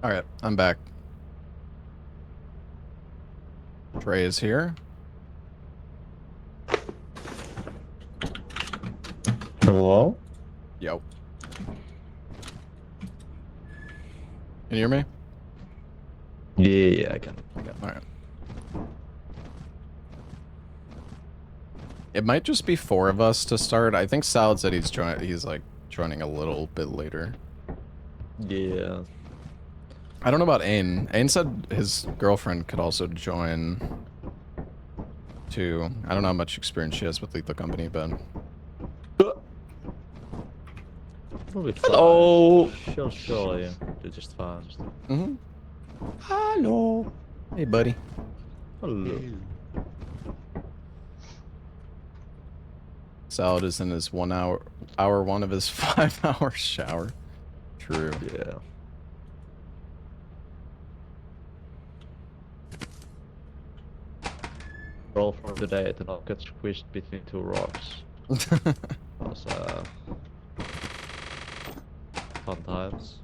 All right, I'm back. Trey is here. Hello? Yo. Can you hear me? Yeah, I can. All right. It might just be 4 of us to start. I think Salad said he's like joining a little bit later. Yeah. I don't know about Ain. Ain said his girlfriend could also join too. I don't know how much experience she has with Lethal Company, but Probably fine. Hello. She'll surely do just fine. mm-hmm. Hello. Hey, buddy. Hello. Salad is in his hour one of his 5-hour shower. True. Yeah. Roll for the day to not get squished between 2 rocks. Was, fun times.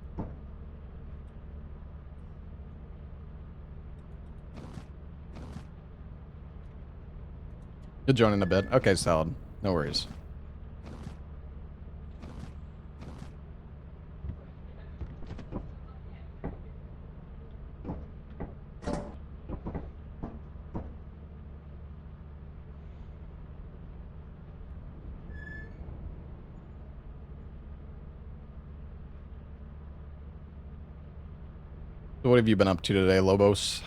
You'll join in a bit. Okay, Salad. No worries. So what have you been up to today, Lobos?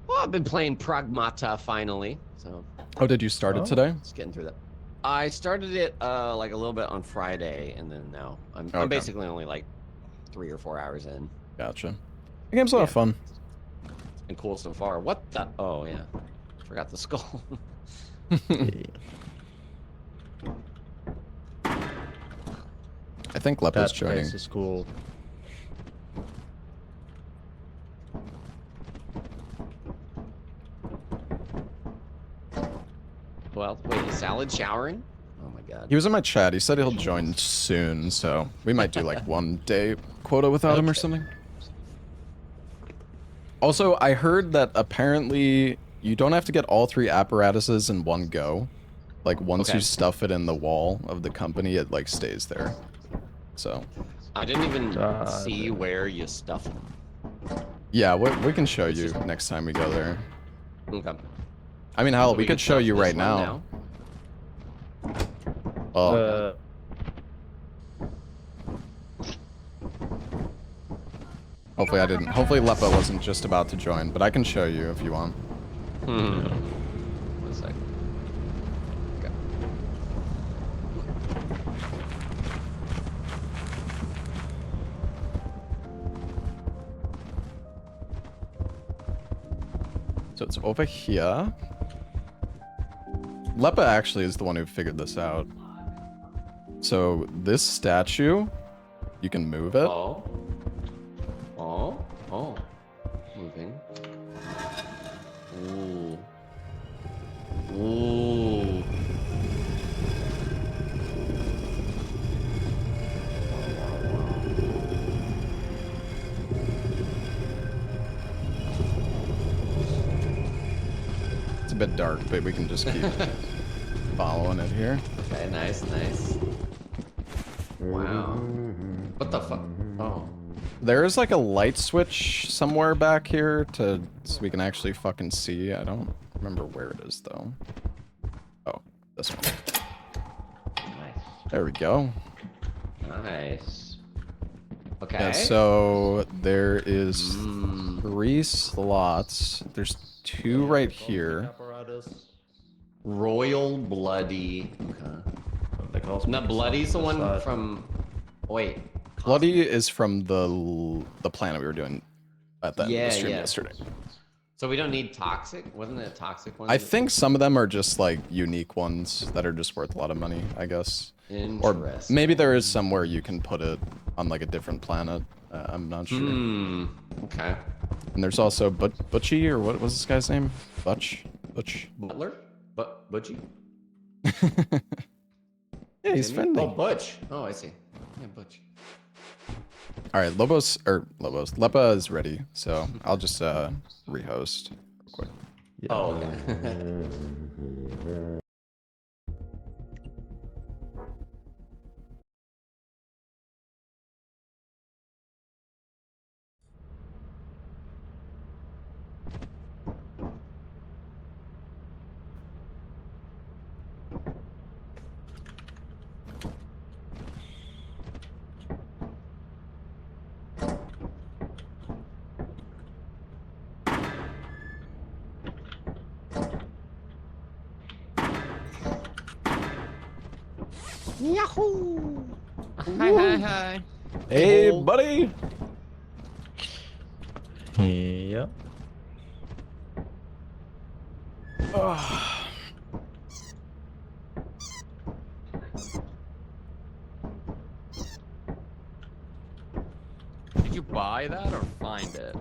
Well, I've been playing Pragmata finally, so. Oh, did you start it today? Just getting through that. I started it like a little bit on Friday, and then now I'm Okay. basically only like 3 or 4 hours in. Gotcha. The game's a lot of fun. It's been cool so far. What the? Oh yeah, forgot the skull. I think Lepa's joining. That is cool. Well, wait, is Salad showering? Oh my god. He was in my chat. He said he'll join soon, so we might do like 1 day quota without him or something. Also, I heard that apparently you don't have to get all 3 apparatuses in one go. Like once you stuff it in the wall of the company, it like stays there. So. I didn't even see where you stuff them. Yeah, we can show you next time we go there. Okay. I mean, hell, we could show you right now. Oh. Hopefully I didn't. Hopefully Lepa wasn't just about to join, but I can show you if you want. 1 second. Okay. So it's over here. Lepa actually is the one who figured this out. So this statue, you can move it. Oh. Moving. Ooh. Ooh. It's a bit dark, but we can just keep following it here. Okay, nice. Wow. What the fuck? Oh. There is like a light switch somewhere back here so we can actually fucking see. I don't remember where it is though. Oh, this one. Nice. There we go. Nice. Okay. Yeah, so there is 3 slots. There's 2 right here. Royal Bloody. Okay. Now Bloody's the one from. Wait. Bloody is from the planet we were doing at the end of the stream yesterday. So we don't need toxic? Wasn't it a toxic one? I think some of them are just like unique ones that are just worth a lot of money, I guess. Or maybe there is somewhere you can put it on like a different planet. I'm not sure. Okay. And there's also Butchie, or what was this guy's name? Butch? Butler? Butchie? Yeah, he's friendly. Oh, Butch. Oh, I see. Yeah, Butch. All right, Lepa is ready, so I'll just rehost real quick. Yeah. Oh, okay. Yahoo! Hi. Hey, buddy. Yeah. Did you buy that or find it?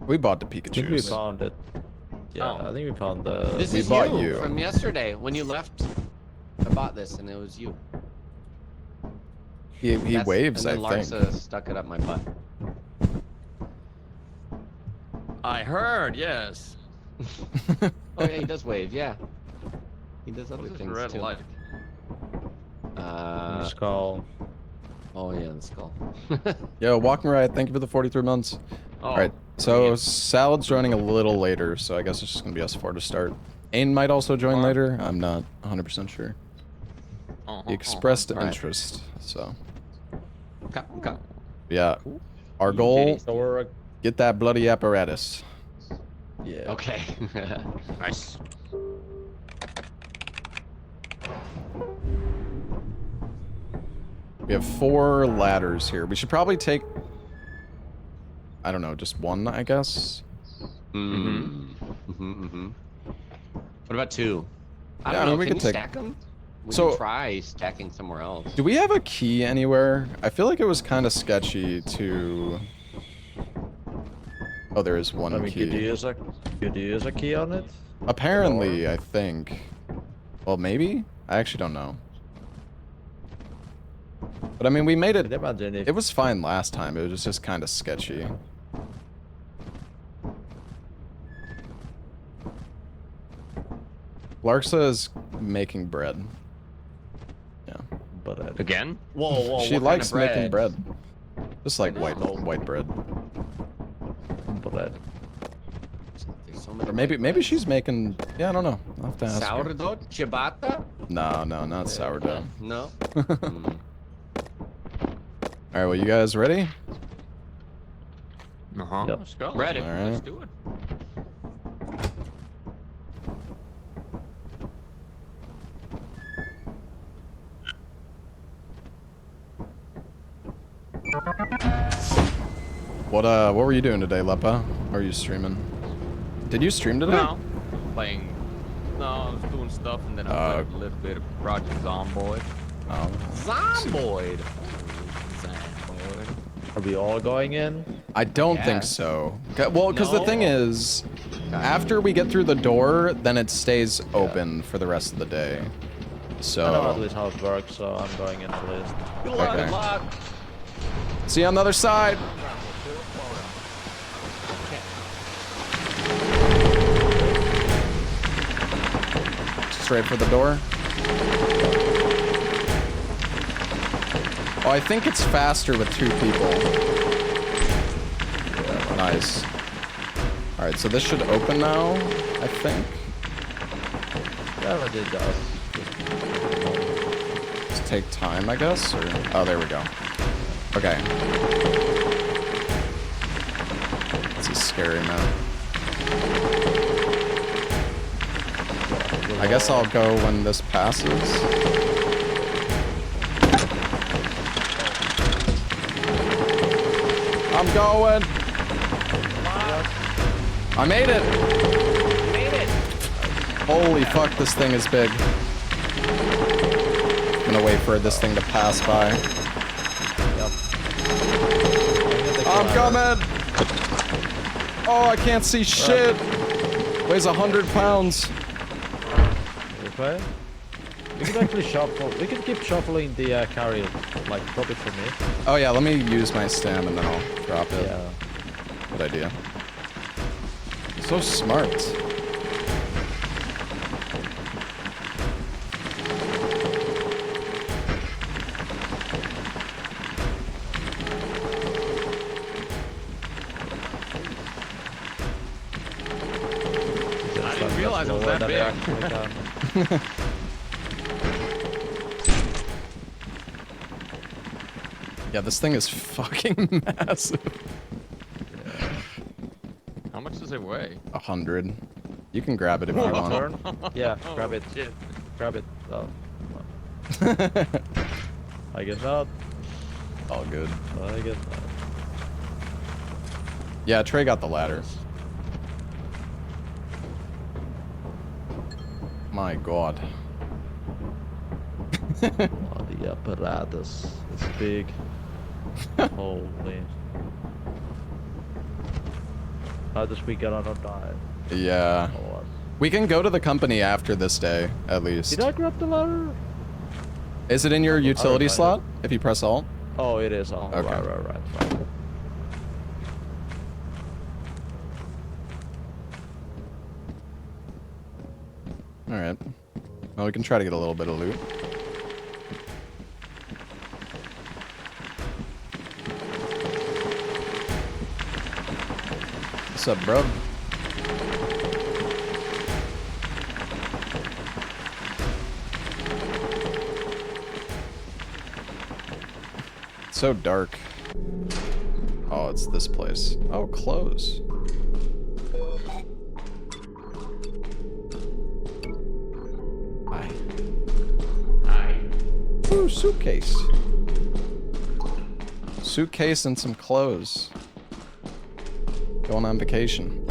We bought the I think we Pikachu's. found it. Yeah, Oh. I think we found the. This We is bought you you. from yesterday when you left. I bought this and it was you. He waves, I and then think. Larsa stuck it up my butt. I heard, yes. Oh yeah, he does wave. Yeah, he does other What is things red too. light? Skull. Oh yeah, the skull. Yo, Walking Riot, thank you for the 43 months. Oh, All right, so Salad's joining a little later, so I guess it's just gonna be us four to start. Ain might also join later. I'm not 100% sure. He expressed Right. interest, so Okay. yeah. Our goal: So we're. get that bloody apparatus. Yeah. Okay. nice. We have 4 ladders here. We should probably take, I don't know, just one, I guess. What about 2? I Yeah, don't know. we Can could we take- stack them? We So- can try stacking somewhere else. Do we have a key anywhere? I feel like it was kind of sketchy to. Oh, there is one I mean, key. could you use a key on it? Apparently, I think. Well, maybe? I actually don't know. But I mean, we made Could it. imagine if. It was fine last time. It was just kind of sketchy. Larsa is making bread. Yeah. But Again? Whoa, She what likes kind of making bread. Just like I know. white bread. But There's so many Or maybe breads. she's making. Yeah, I don't know. I'll have to ask her. Sourdough? Ciabatta? No, not sourdough. No. All right, well, you guys ready? Uh-huh. Yep. Let's go. Ready. All right. Let's do it. What were you doing today, Lepa? Or are you streaming? Did you stream today? No. Playing. No, I was doing stuff and then I played a little bit of Project Zomboid. Oh. Zomboid. Zomboid. are we all going in? I don't think Yes. so. Well, because the No. thing is, after we get through the door, then it stays open for the rest of the day. I know at So, least how it works, so I'm going in at least. Good luck. Okay. Good luck. see you on the other side. Straight for the door. Oh, I think it's faster with 2 people. Yeah, nice. All right, so this should open now, I think. Yeah, but it does. Just take time, I guess, or... Oh, there we go. Okay. This is scary, man. I guess I'll go when this passes. I'm going! I made it! Holy fuck, this thing is big. I'm gonna wait for this thing to pass by. I'm coming! Oh, I can't see shit! Weighs 100 pounds. Okay. We could actually shuffle. We could keep shuffling the carry. Like, drop it for me. Oh yeah, let me use my stem and then I'll drop it. Yeah. Good idea. So smart. I didn't realize it was that big. Yeah, this thing is fucking massive. How much does it weigh? 100. You can grab it if you want. Turn? Yeah, grab it. Shit. Grab it. Oh. I guess not. All good. I guess not. Yeah, Trey got the ladder. My god. Oh, the apparatus is big. Holy. How does we get on a dive? Yeah. Oh, what? We can go to the company after this day, at least. Did I grab the ladder? Is it in your utility find slot? If you press Alt? Oh, it is. Oh, Okay. right. Alright. Well, we can try to get a little bit of loot. What's up, bro? It's so dark. Oh, it's this place. Oh, clothes. Hi. Hi. Ooh, suitcase. Suitcase and some clothes. Going on vacation.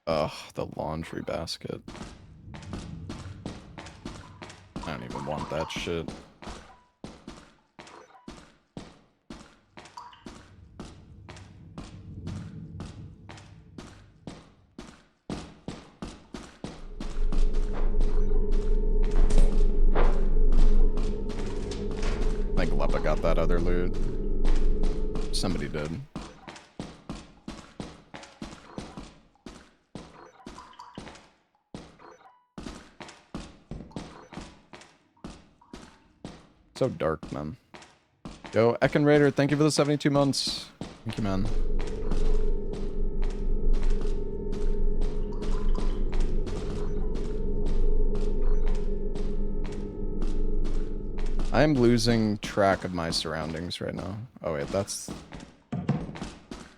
Ugh, the laundry basket. I don't even want that shit. I think Lepa got that other loot. Somebody did. So dark, man. Yo, Ekin Raider, thank you for the 72 months. Thank you, man. I am losing track of my surroundings right now. Oh wait, that's...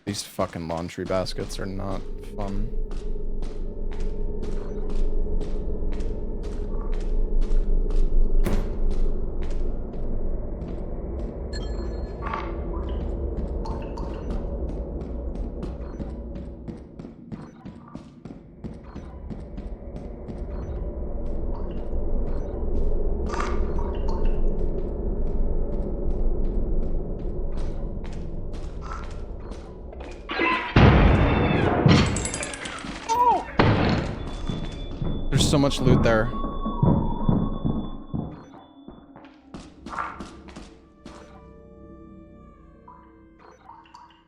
These fucking laundry baskets are not fun. There's so much loot there. I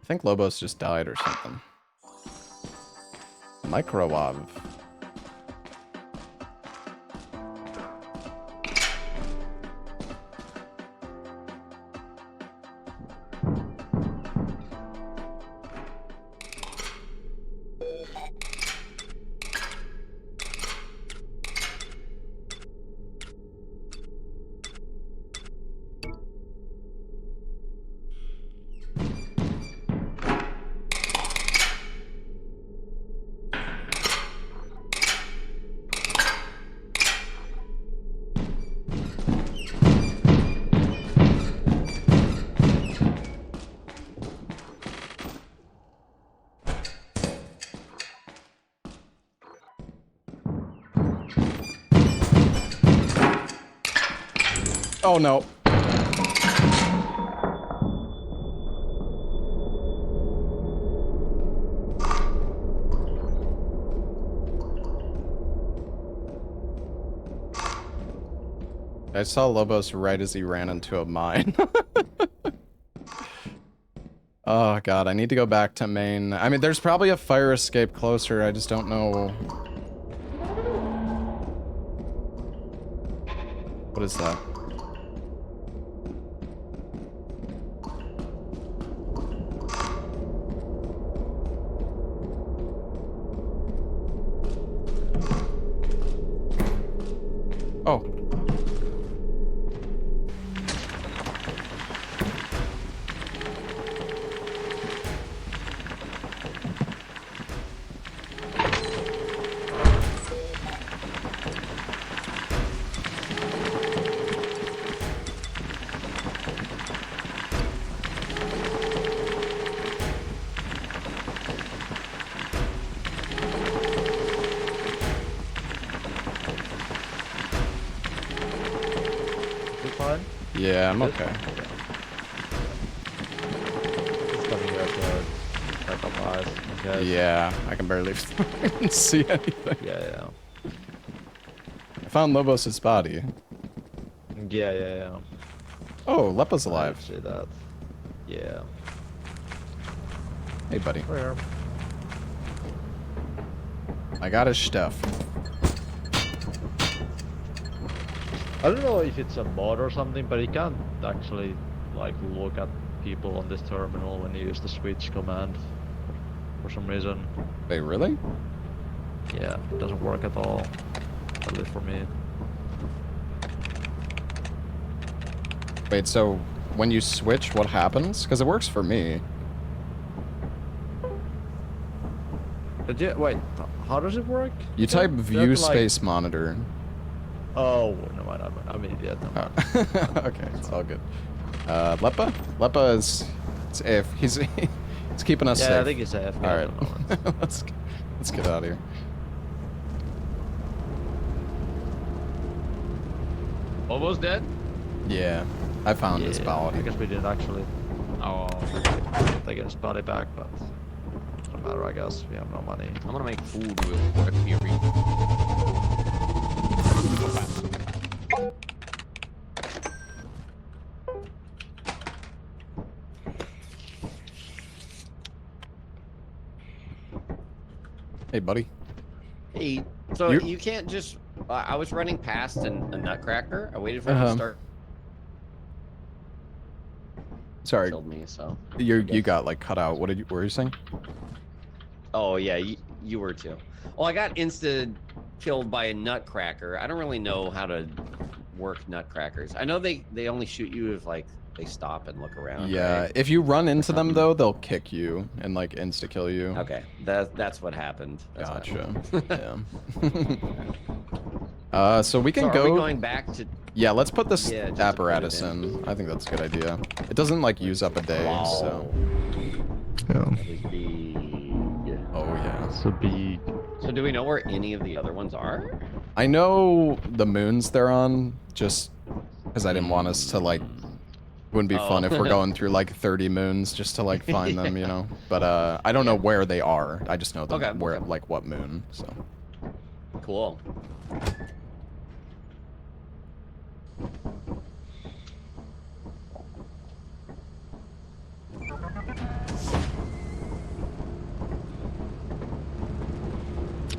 think Lobos just died or something. Microwave. Oh no. I saw Lobos right as he ran into a mine. Oh god, I need to go back to main. I mean, there's probably a fire escape closer, I just don't know. What is that? Oh. Yeah, I'm okay. It's coming here to back up eyes. Okay. Yeah, I can barely see anything. Yeah. I found Lobos' body. Yeah. Oh, Lepa's I alive. see that. Yeah. Hey, buddy. Where? I got his stuff. I don't know if it's a mod or something, but you can't actually like look at people on this terminal when you use the switch command for some reason. Wait, really? Yeah, it doesn't work at all. At least for me. Wait, so when you switch, what happens? Because it works for me. But yeah, wait, how does it work? You type have view to, space monitor. Oh, no, I'm an idiot. No. Oh. Okay, it's all good. Lepa? Lepa is... It's AF. He's keeping us safe. Yeah, I think he's AF. Alright. let's get out of here. Almost dead? Yeah. I found his body. I guess we didn't actually Oh. take his body back, but no matter, I guess. We have no money. I'm gonna make food real quick here. Hey, buddy. Hey, so You- you can't just... I was running past a nutcracker. I waited for him to start. Sorry, Killed me, so... you got like cut out. What were you saying? Oh, yeah, you were too. Well, I got insta-killed by a nutcracker. I don't really know how to work nutcrackers. I know they only shoot you if, like, they stop and look around. Yeah, right? if you run into them though, they'll kick you and like insta kill you. Okay, that's what happened. That's what Gotcha. happened. Yeah. So we can So are go. we going back to... Yeah, let's put this Yeah, just to put it apparatus in. in. I think that's a good idea. It doesn't like use up a day, so. Yeah. That was big. Oh yeah. So big. So do we know where any of the other ones are? I know the moons they're on, just because I didn't want us to like. Wouldn't be fun if we're going through like 30 moons just to like find them, you know. But I don't know where they are. I just know them where like what moon. So. Cool.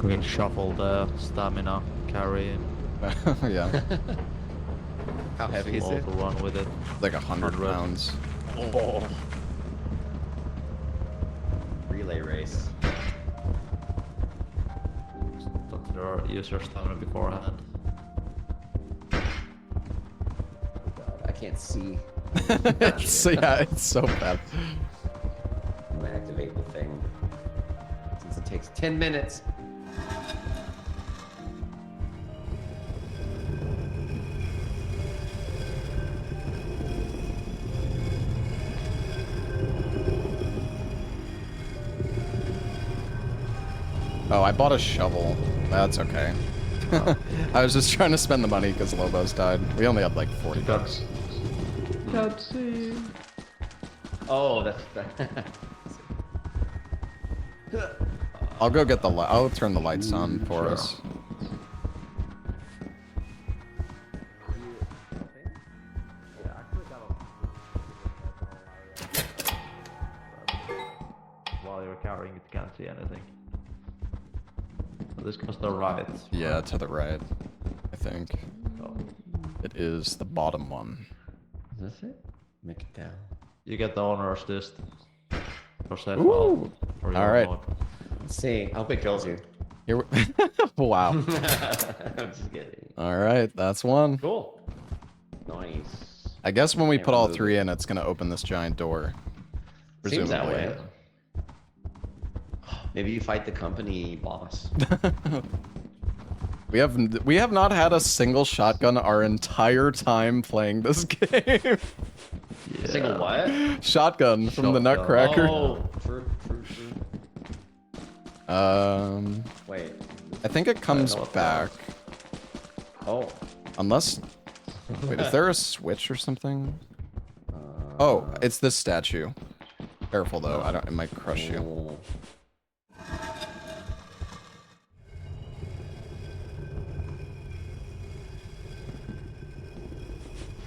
We can shuffle the stamina, carry, Yeah. How heavy is slow it? to run with it. Like 100 pounds. Oh. Relay race. Use your stamina beforehand. Oh God, I can't see. So yeah, it's so bad. I'm gonna activate the thing. Since it takes 10 minutes. Oh, I bought a shovel. That's okay. I was just trying to spend the money because Lobos died. We only had like 40 bucks. Cutscene. Oh, that's bad. I'll go get the light. I'll turn the lights on for us. this goes to the right. Yeah, to the right. I think Oh, it is the bottom one. is this it? Make it down. You get the honors list. For safe Ooh. for your All right. mod. Let's see. I hope it kills you. Here. Wow. I'm just kidding. All right, that's one. Cool. Nice. I guess when we Can't put all remove 3 in, it's gonna open this giant door. Seems that Presumably. way. Maybe you fight the company boss. We have not had a single shotgun our entire time playing this game. Yeah. Single what? Shotgun from the Shotgun. Nutcracker. Oh, true. Wait. I think it comes know what back. Oh. Unless... Wait, is there a switch or something? Oh, it's this statue. Careful though, it might crush you. Oh.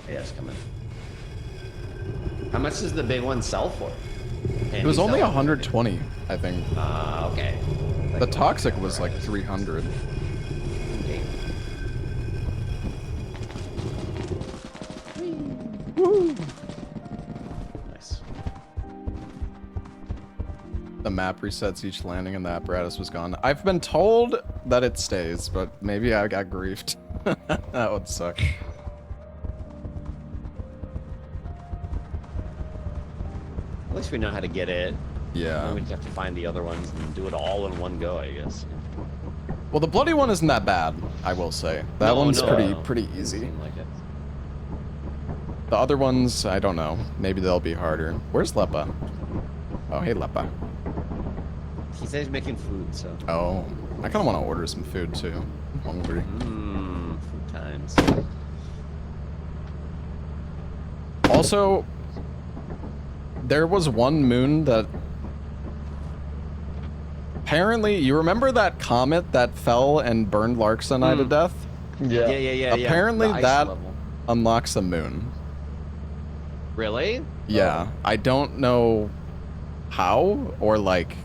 Yeah, it's coming. How much does the big one sell for? It was only 120, I think. Okay. The toxic was like 300. Okay. Nice. The map resets each landing and the apparatus was gone. I've been told that it stays, but maybe I got griefed. That would suck. At least we know how to get it. Yeah. We just have to find the other ones and do it all in one go, I guess. Well, the bloody one isn't that bad, I will say. That one's pretty easy. Seemed like it. The other ones, I don't know. Maybe they'll be harder. Where's Lepa? Oh, hey Lepa. He said he's making food, so. Oh, I kind of want to order some food too. I'm hungry. Food times. Also, there was one moon that... Apparently, you remember that comet that fell and burned Larks and I to death? Yeah. Yeah. Apparently The ice that level. unlocks a moon. Really? Yeah, I don't know how or like...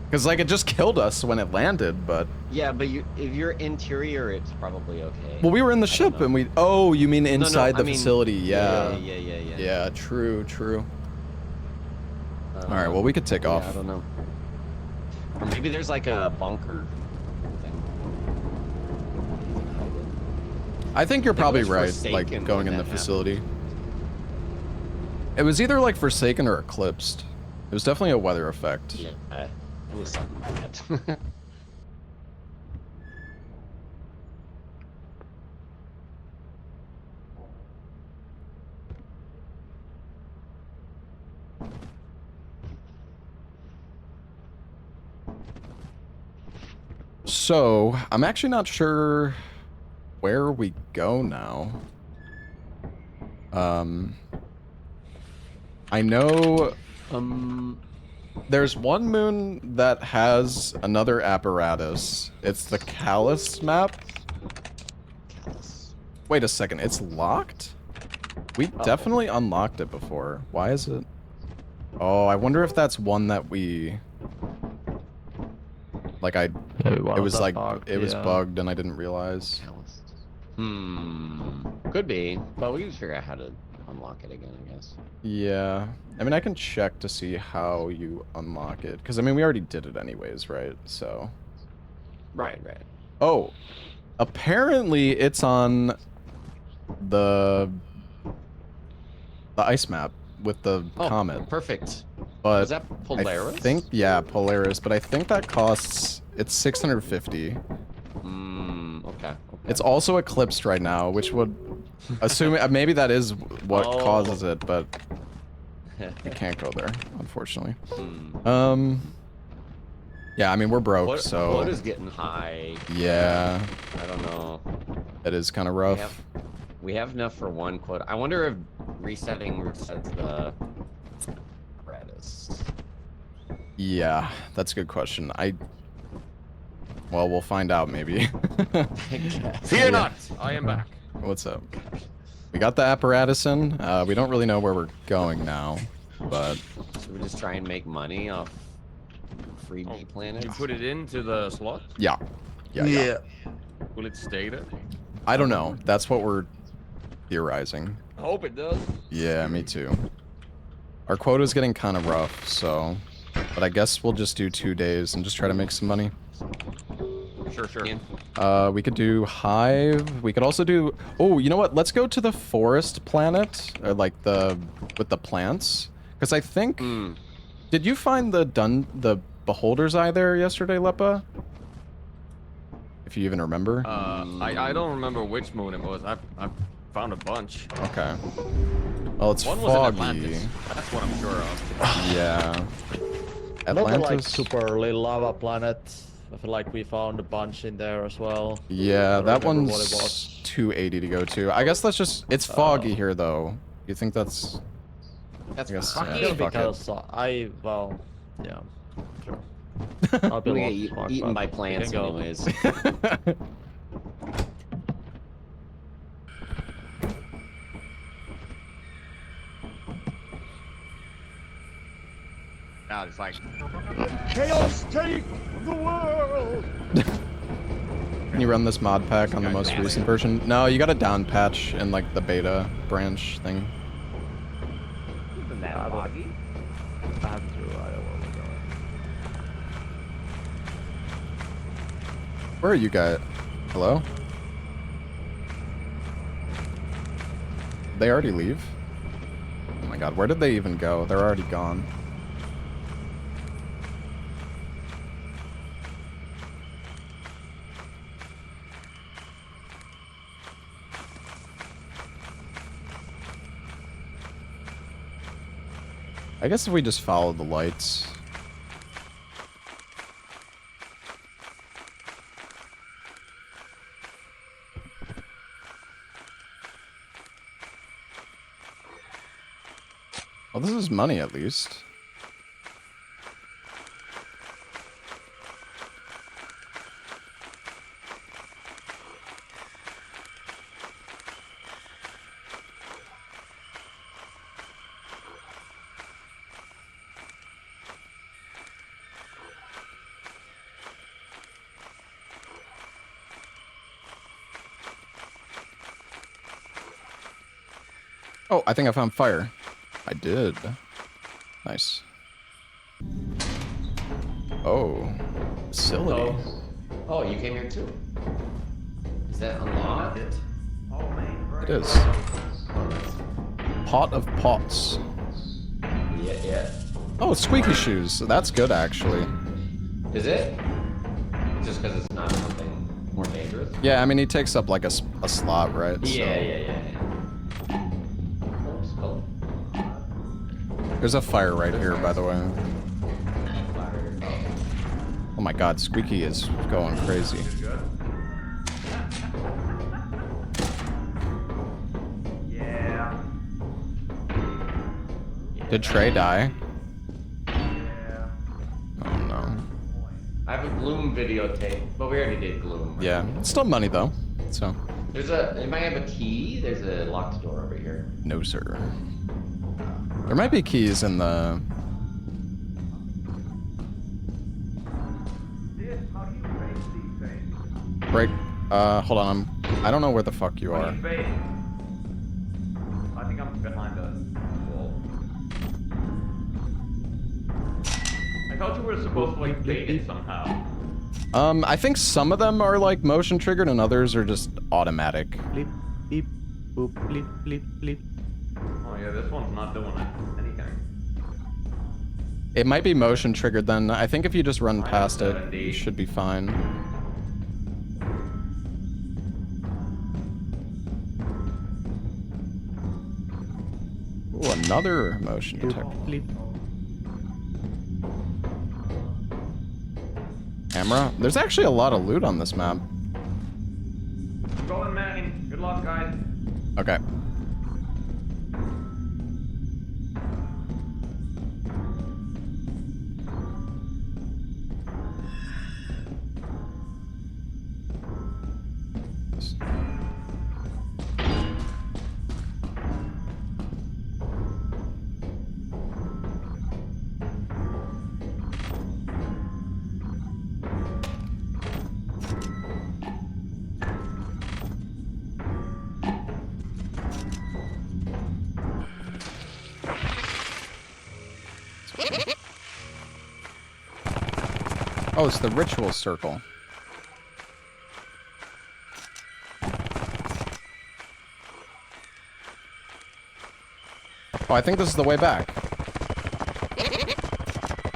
Because like it just killed us when it landed, but... Yeah, but if you're interior, it's probably okay. Well, we were in the I don't ship know. and we... Oh, you mean inside I the mean- facility, yeah. Yeah. Yeah, true. Alright, well we could take off. Yeah, I don't know. Or maybe there's like a bunker thing. I think you're It probably was right, Forsaken like going when in the that facility. It was either like Forsaken or Eclipsed. It was definitely a weather effect. Yeah, it was something like that. So, I'm actually not sure where we go now. I know there's one moon that has another apparatus. It's the Callus map. Wait a second, it's locked? We definitely unlocked it before. Why is it? Oh, I wonder if that's one that we... Like it was like, it was bugged and I didn't realize. Could be, but we can figure out how to unlock it again, I guess. Yeah. I mean, I can check to see how you unlock it. Because, I mean, we already did it anyways, right? So... Right. Oh. Apparently, it's on the ice map with the comet. Perfect. But is that Polaris? I think, yeah, Polaris. But I think that costs... It's 650. Okay. It's also eclipsed right now, which would... Assume maybe that is what causes it, but... We can't go there, unfortunately. Yeah, I mean, we're broke, so... Quota's getting high. Yeah. I don't know. It is kind of rough. We have enough for one quota. I wonder if resetting resets the apparatus. Yeah, that's a good question. Well, we'll find out, maybe. Fear not! I am back. What's up? We got the apparatus in. We don't really know where we're going now, but... Should we just try and make money off freebie planets? You put it into the slot? Yeah. Yeah. Will it stay there? I don't know. That's what we're theorizing. I hope it does. Yeah, me too. Our quota's getting kind of rough, so... But I guess we'll just do 2 days and just try to make some money. Sure. We could do hive. We could also do... Oh, you know what? Let's go to the forest planet. Or like the... With the plants. Because I think... Did you find the beholder's eye there yesterday, Lepa? If you even remember. I don't remember which moon it was. I found a bunch. Okay. Well, it's One was in foggy. Atlantis. That's what I'm sure of. Yeah. Another like Atlantis. super little lava planet. I feel like we found a bunch in there as well. Yeah, I don't that remember what one's it was. 280 to go to. I guess that's just... It's foggy here, though. You think that's... That's I guess, fucking yeah, It'll be fuck kind it. of well, yeah. Sure. I'll be We'll lost get fuck, eaten but by we plants can go. anyways. Now it's like Chaos take the world! Can you run this mod pack on the most recent version? No, you got a down patch in like the beta branch thing. Isn't that I don't- foggy? I have to, I don't want to go. Where are you guys? Hello? They already leave? Oh my god, where did they even go? They're already gone. I guess if we just follow the lights. Well, this is money at least. Oh, I think I found fire. I did. Nice. Oh, facility. Oh, you came here too. Is that unlocked? It is. Pot of pots. Yeah. Oh, squeaky shoes. That's good, actually. Is it? Just because it's not something more dangerous? Yeah, I mean, he takes up like a slot, right? Yeah. Oops, cool. There's a fire right here, by the way. Oh my god, Squeaky is going crazy. Yeah. Did Trey die? Yeah. Oh no. I have a Gloom videotape, but we already did Gloom. right? Yeah, it's still money though. So, It might have a key. There's a locked door over here. no sir. There might be keys in the... How do you face these things? Break. Hold on. I don't know where the fuck you How are. do you face? I think I'm behind a wall. I thought you were supposed to like bait it somehow. I think some of them are like motion triggered and others are just automatic. Bleep, beep, boop, bleep, bleep, bleep. Oh yeah, this one's not doing anything. It might be motion triggered then. I think if you just run past it, you 70. should be fine. Ooh, another motion detector. Bleep. Camera. There's actually a lot of loot on this map. I'm going main. Good luck, guys. Okay. Oh, it's the ritual circle. Oh, I think this is the way back.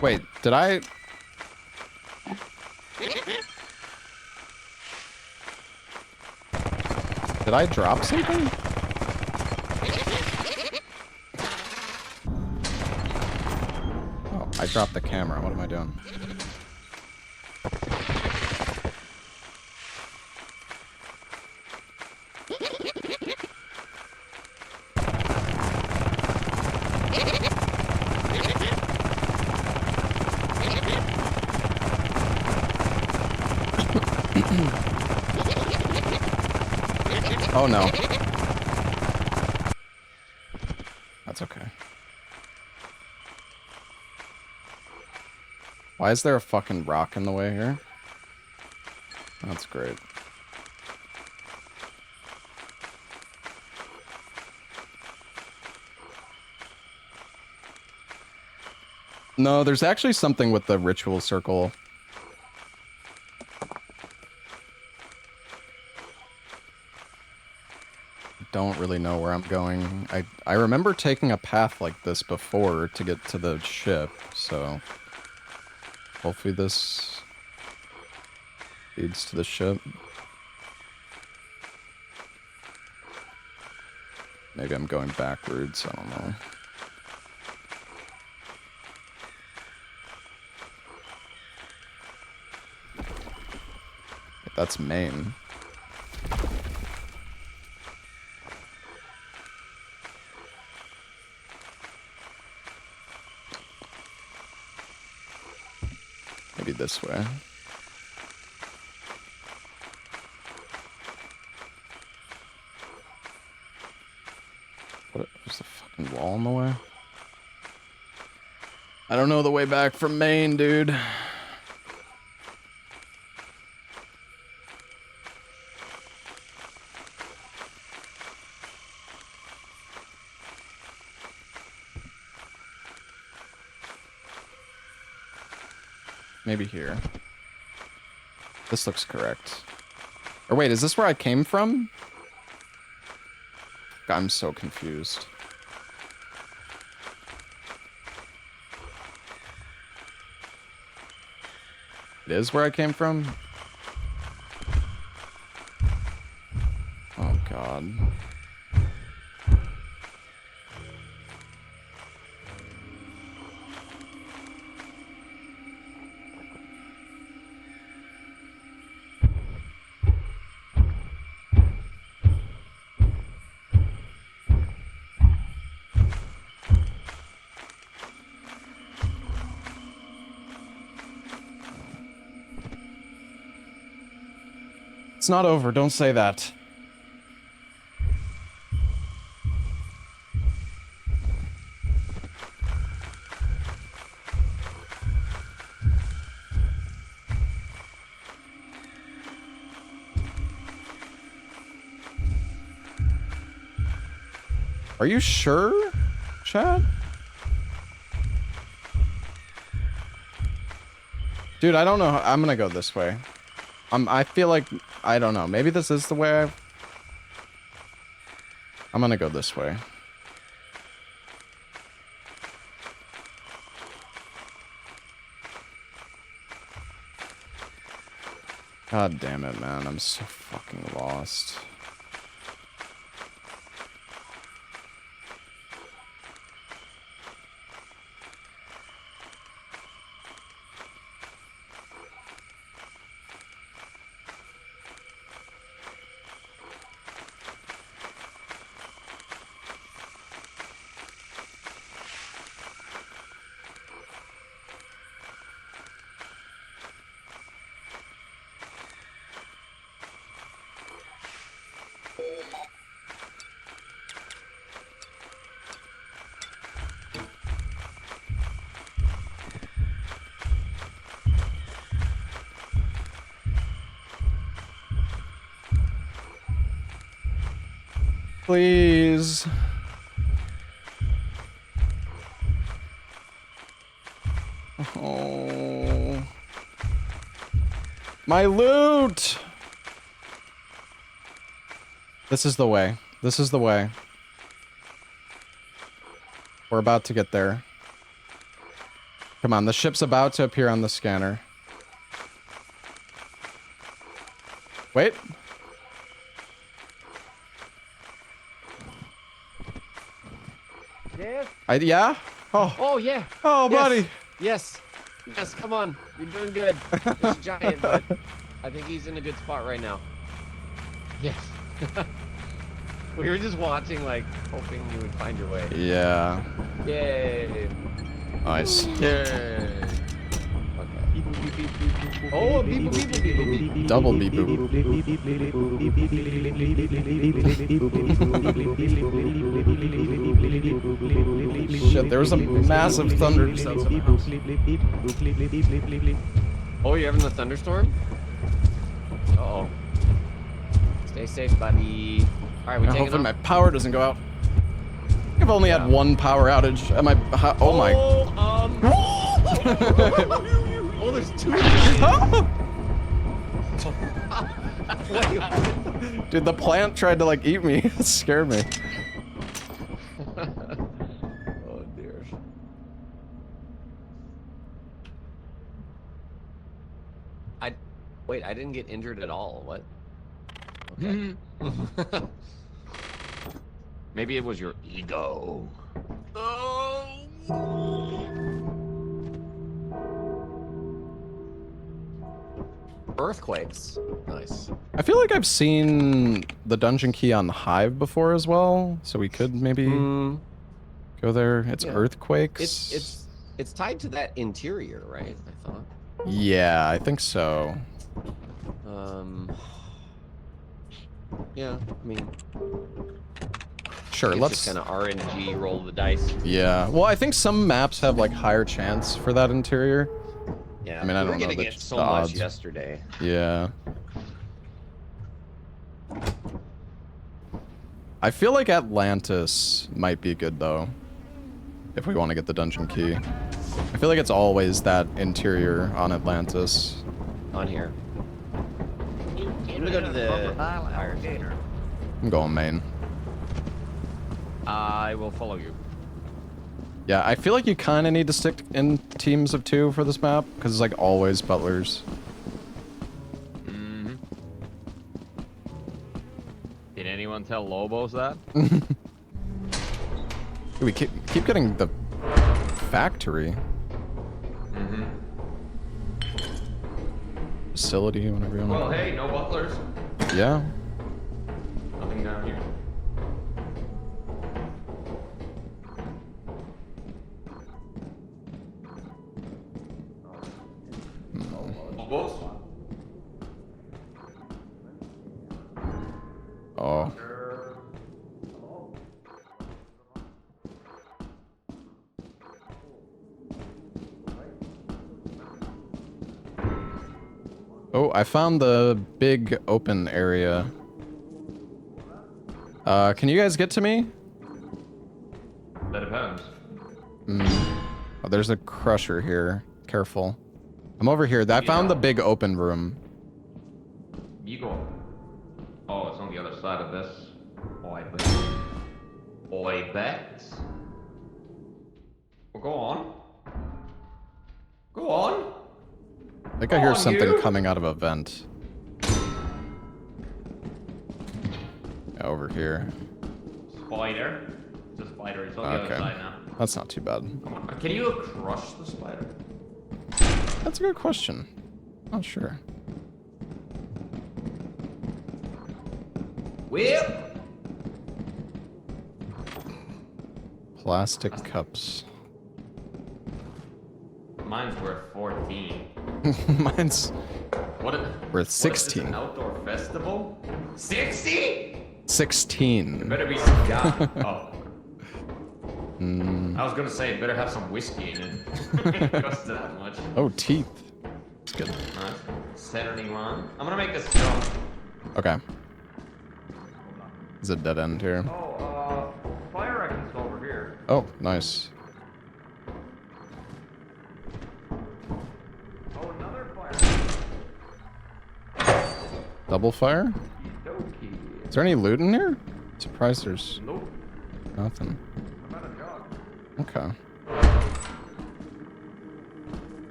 Wait, did I... Did I drop something? Oh, I dropped the camera. What am I doing? Oh no. That's okay. Why is there a fucking rock in the way here? That's great. No, there's actually something with the ritual circle. Don't really know where I'm going. I remember taking a path like this before to get to the ship, so hopefully this leads to the ship. Maybe I'm going backwards, I don't know. That's Maine. Maybe this way. What? There's the fucking wall in the way? I don't know the way back from Maine, dude. Maybe here. This looks correct. Or wait, is this where I came from? I'm so confused. It is where I came from? Oh god. It's not over, don't say that. Are you sure, Chad? Dude, I don't know. I'm gonna go this way. I feel like, I don't know. Maybe this is the way I'm gonna go this way. God damn it, man. I'm so fucking lost. Please. Oh. My loot! This is the way. This is the way. We're about to get there. Come on, the ship's about to appear on the scanner. Wait. Yes. Yeah? Oh. Oh yeah. Oh, Yes. buddy. Yes. Yes. Come on. You're doing good. It's giant, but I think he's in a good spot right now. Yes. We were just watching, like, hoping you would find your way. Yeah. Yay. Nice. Yay. Oh, beep, beep, beep, beep, beep. Double beep boop. Shit, there was a massive thunder just outside my house. Oh, you're having a thunderstorm? Uh-oh. Stay safe, buddy. All right, we taking Hopefully my off? power doesn't go out. I've only had one power outage at my oh my. Oh, there's two. Wait. Dude, the plant tried to like eat me. It scared me. Oh dear. Wait, I didn't get injured at all. What? Okay. Maybe it was your ego. Earthquakes. Nice. I feel like I've seen the dungeon key on Hive before as well, so we could maybe go there. It's Yeah. earthquakes. It's tied to that interior, right? I thought. Yeah, I think so. Yeah, I mean, Sure, it's let's. just kind of RNG, roll the dice. Yeah. Well, I think some maps have like higher chance for that interior. Yeah, I mean, I we were don't know getting the- it so the much odds. yesterday. Yeah. I feel like Atlantis might be good though. If we want to get the dungeon key. I feel like it's always that interior on Atlantis. On here. I'm gonna go to the fire station. I'm going main. I will follow you. Yeah, I feel like you kind of need to stick in teams of 2 for this map, because it's like always butlers. Mm-hmm. Did anyone tell Lobos that? We keep getting the factory. Mm-hmm. Facility, whatever you want. Well, hey, no butlers. Yeah. Nothing down here. Boats? Oh. Oh, I found the big open area. Can you guys get to me? That depends. Oh, there's a crusher here. Careful. I'm over here. I found the big open room. You go. Oh, it's on the other side of this. Oh, I bet. Oh, I bet. Well, go on. Go on. I think I hear on, something you. coming out of a vent. Yeah, over here. Spider. It's a spider. It's on the other Okay. side now. That's not too bad. Come on. Can you crush the spider? That's a good question. Not sure. Whip. Plastic cups. Mine's worth 14. Mine's What? worth What is this, 16. an outdoor festival? 60? 16. Better be. Yeah. Oh. I was gonna say, it better have some whiskey in it. It costs that much. Oh, teeth. It's good. Nice. 71. I'm gonna make this jump. Okay. There's a dead end here. Oh, fire reckon's over here. Oh, nice. Oh, another fire. Double fire? Okey-dokey. Is there any loot in here? Surprised there's Nope. nothing. I'm out of jog. Okay.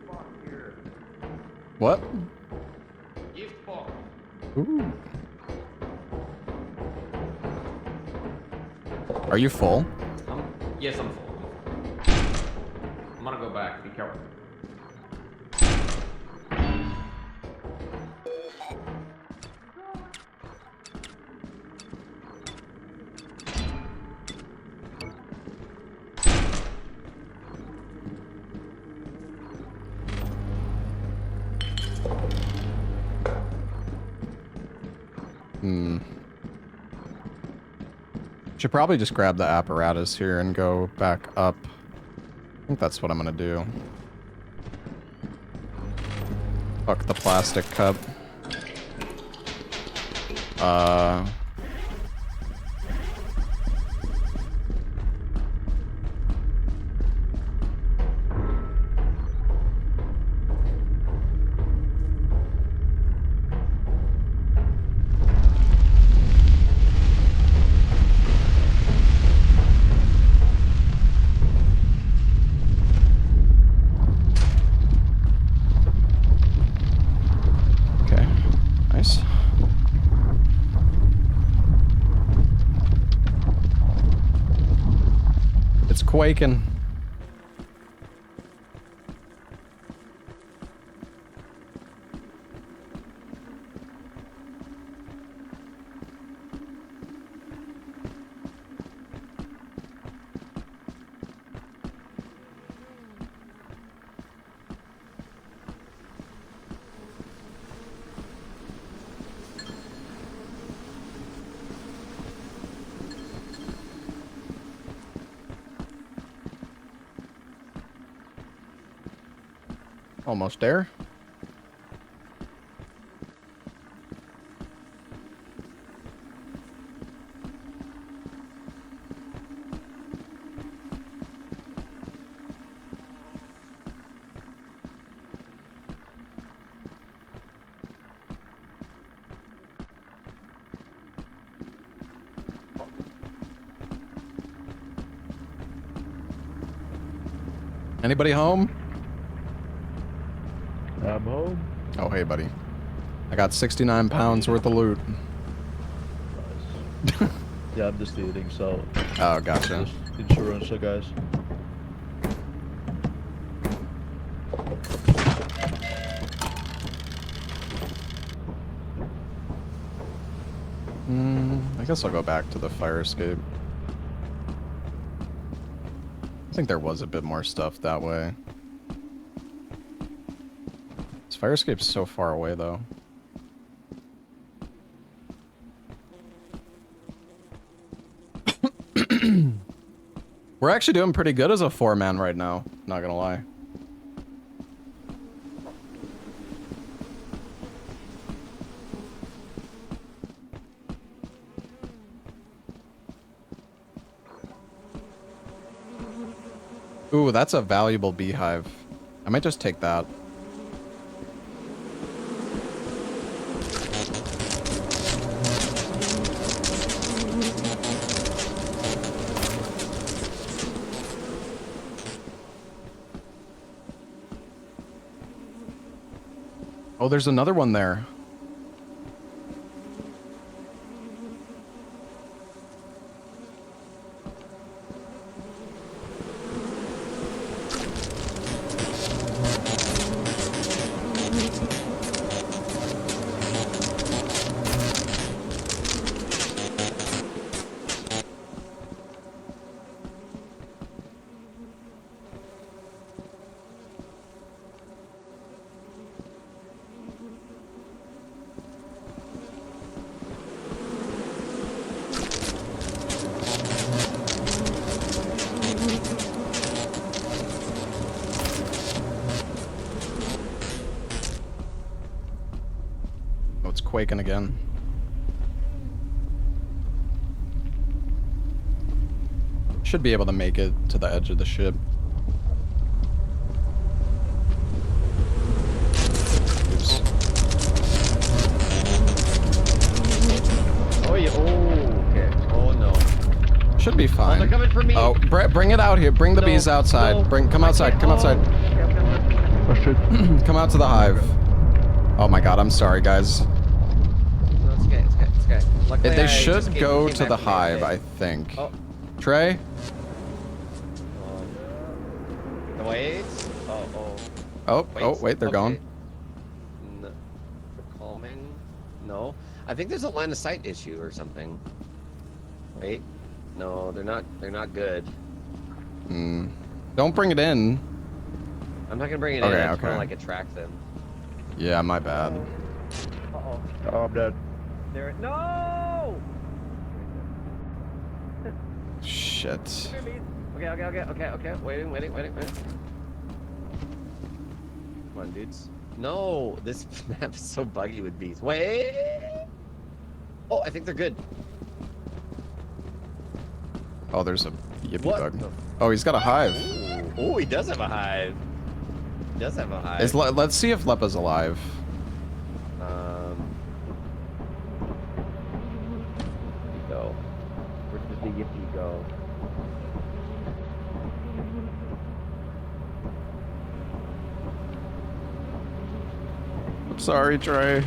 Fuck here. What? Gift box. Ooh. Are you full? Yes, I'm full. I'm gonna go back. Be careful. Should probably just grab the apparatus here and go back up. I think that's what I'm gonna do. Fuck the plastic cup. Okay, nice. It's quaking. Almost there. Anybody home? I'm home. Oh, hey, buddy. I got 69 pounds worth of loot. Nice. Yeah, I'm just eating, so Oh, gotcha. just insurance, guys. I guess I'll go back to the fire escape. I think there was a bit more stuff that way. This fire escape's so far away, though. We're actually doing pretty good as a 4-man right now, not gonna lie. Ooh, that's a valuable beehive. I might just take that. Oh, there's another one there. Oh, it's quaking again. Should be able to make it to the edge of the ship. be Oh, fine. they're coming for me. Oh, bring it out here. Bring the No, bees outside. no, Come I outside. can't- Come outside. Okay, I'm coming. Oh shit. Come out to the hive. Oh my god, I'm sorry, guys. No, it's okay. It's okay. It's okay. Luckily, They I just should came go back to the from hive, AFK. I think. Oh. Trey? Wait. Wait, they're gone. No. Calming. No. I think there's a line of sight issue or something. Wait. No, they're not. They're not good. Don't bring it in. I'm not gonna bring it Okay, in. I just okay. wanna like attract them. Yeah, my bad. Uh-oh. Oh, I'm dead. There. No. Shit. Okay. Waiting. Come on, dudes. No, this map is so buggy with bees. Wait. Oh, I think they're good. Oh, there's a yippee What bug. the- Oh, he's got a hive. Oh, he does have a hive. He does have a hive. Let's see if Lepa's alive. Go. Where did the yippee go? I'm sorry, Trey.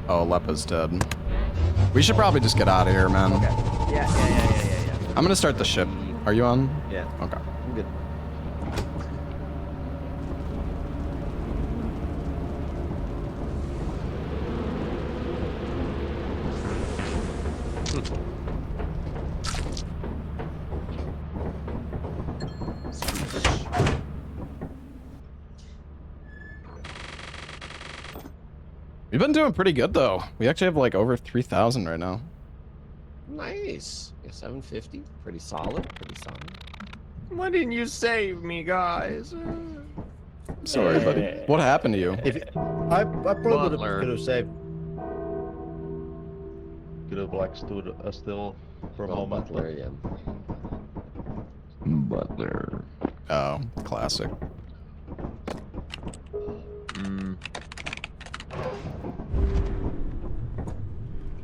Oh, Lepa's dead. We should probably just get out of here, man. Okay. Yeah. I'm gonna start the ship. Are you on? Yeah. Okay. I'm good. We've been doing pretty good though. We actually have like over 3,000 right now. Nice. Yeah, 750. Pretty solid. Why didn't you save me, guys? Sorry, buddy. What happened to you? I probably Butler. could have saved. Could have like stood still for a Oh, moment. Butler, yeah. Butler. Oh, classic.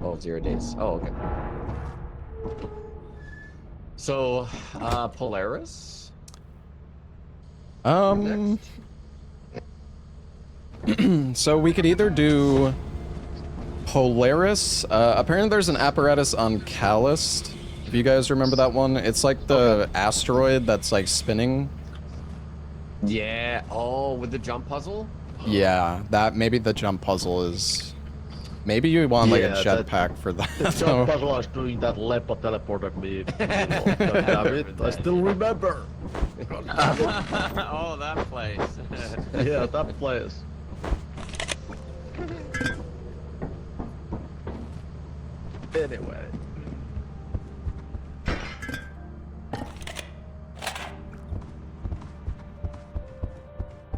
Oh, 0 days. Oh, okay. So, Polaris? So we could either do Polaris. Apparently there's an apparatus on Callist. If you guys remember that one, it's like the asteroid that's like spinning. Yeah. Oh, with the jump puzzle? Yeah, that maybe the jump puzzle is. Maybe you want like a Yeah, that- jetpack for that. The jump puzzle I was doing that Lepa teleported me. God damn it, I still remember. Oh, that place. Yeah, that place. Anyway.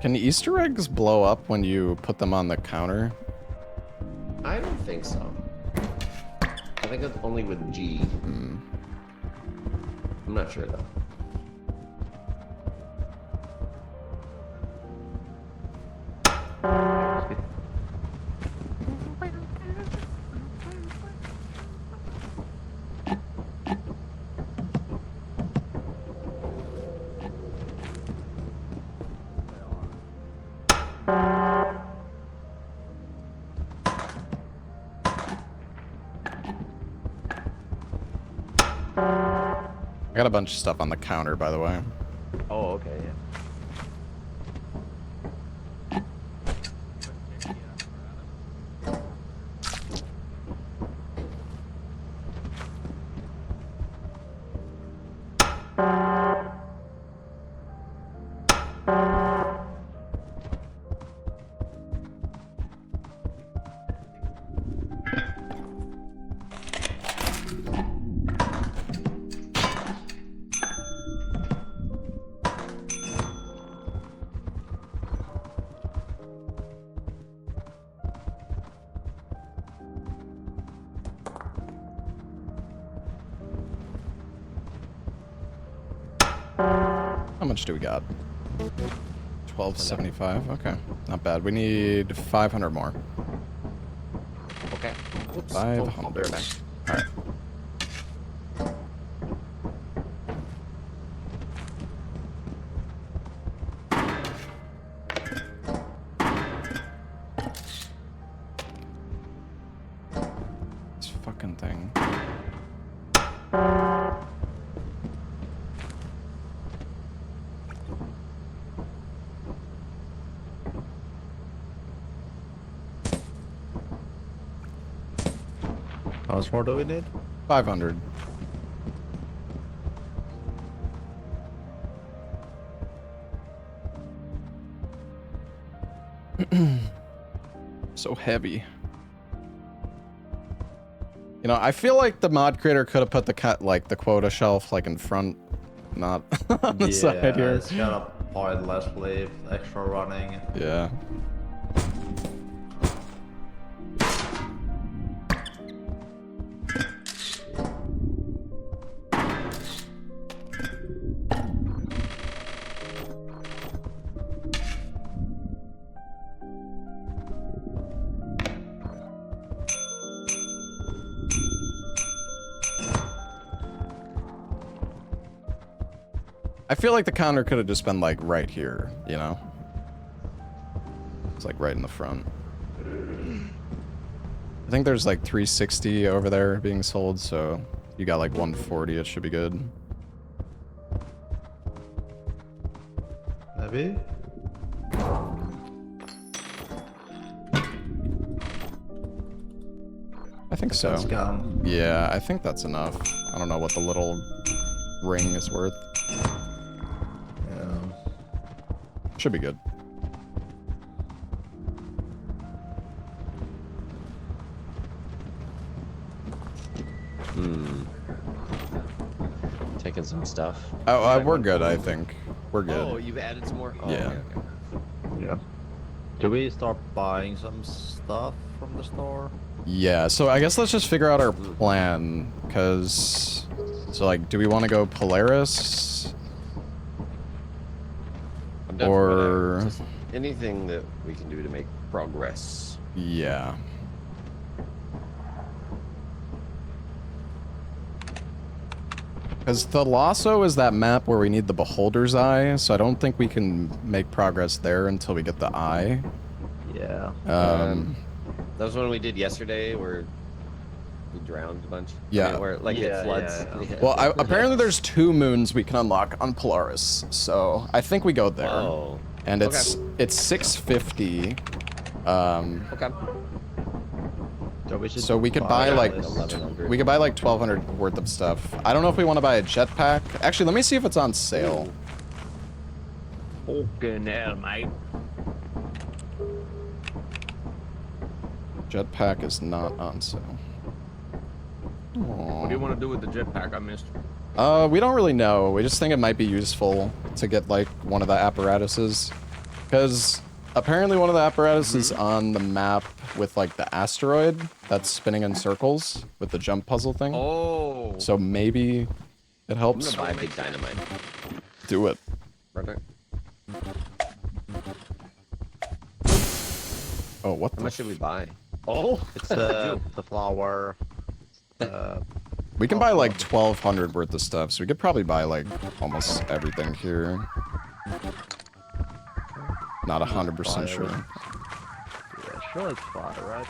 Can Easter eggs blow up when you put them on the counter? I don't think so. I think it's only with G. I'm not sure though. I got a bunch of stuff on the counter, by the way. Oh, okay, yeah. How much do we got? 1275. Okay, not bad. We need 500 more. Okay. Whoops. 500. I'll be right back. All right. This fucking thing. How much more do we need? 500. So heavy. You know, I feel like the mod creator could have put the quota shelf like in front, not on the side here. It's kind of pointless with extra running. Yeah. I feel like the counter could have just been like right here, you know? It's like right in the front. I think there's like 360 over there being sold, so you got like 140, it should be good. Maybe? I think so. Let's go. Yeah, I think that's enough. I don't know what the little ring is worth. Yeah. Should be good. Taking some stuff. Oh, we're good, I think. We're good. Oh, you've added some more? Oh, Yeah. okay. Yeah. Do we start buying some stuff from the store? Yeah, so I guess let's just figure out our plan, because... So, like, do we want to go Polaris? I'm down for Or... whatever. Just anything that we can do to make progress. Yeah. Because the Lasso is that map where we need the Beholder's Eye, so I don't think we can make progress there until we get the Eye. Yeah. That was one we did yesterday where we drowned a bunch. Yeah. I mean, where like Yeah, it floods. yeah. Well, apparently there's 2 moons we can unlock on Polaris, so I think we go there. Oh. And Okay. it's 650. Okay. So we could buy like 1100. we could buy like 1200 worth of stuff. I don't know if we want to buy a jetpack. Actually, let me see if it's on sale. Fucking hell, mate. Jetpack is not on sale. What do you want to do with the jetpack? I missed. We don't really know. We just think it might be useful to get like one of the apparatuses, because apparently one of the apparatuses on the map with like the asteroid that's spinning in circles with the jump puzzle thing. Oh. So maybe it I'm helps. gonna buy big dynamite. Do it. Right. Oh, what How the? much should we buy? Oh, it's the flower. We can buy like 1200 worth of stuff, so we could probably buy like almost everything here. Not 100% sure. Yeah, sure it's fire, right?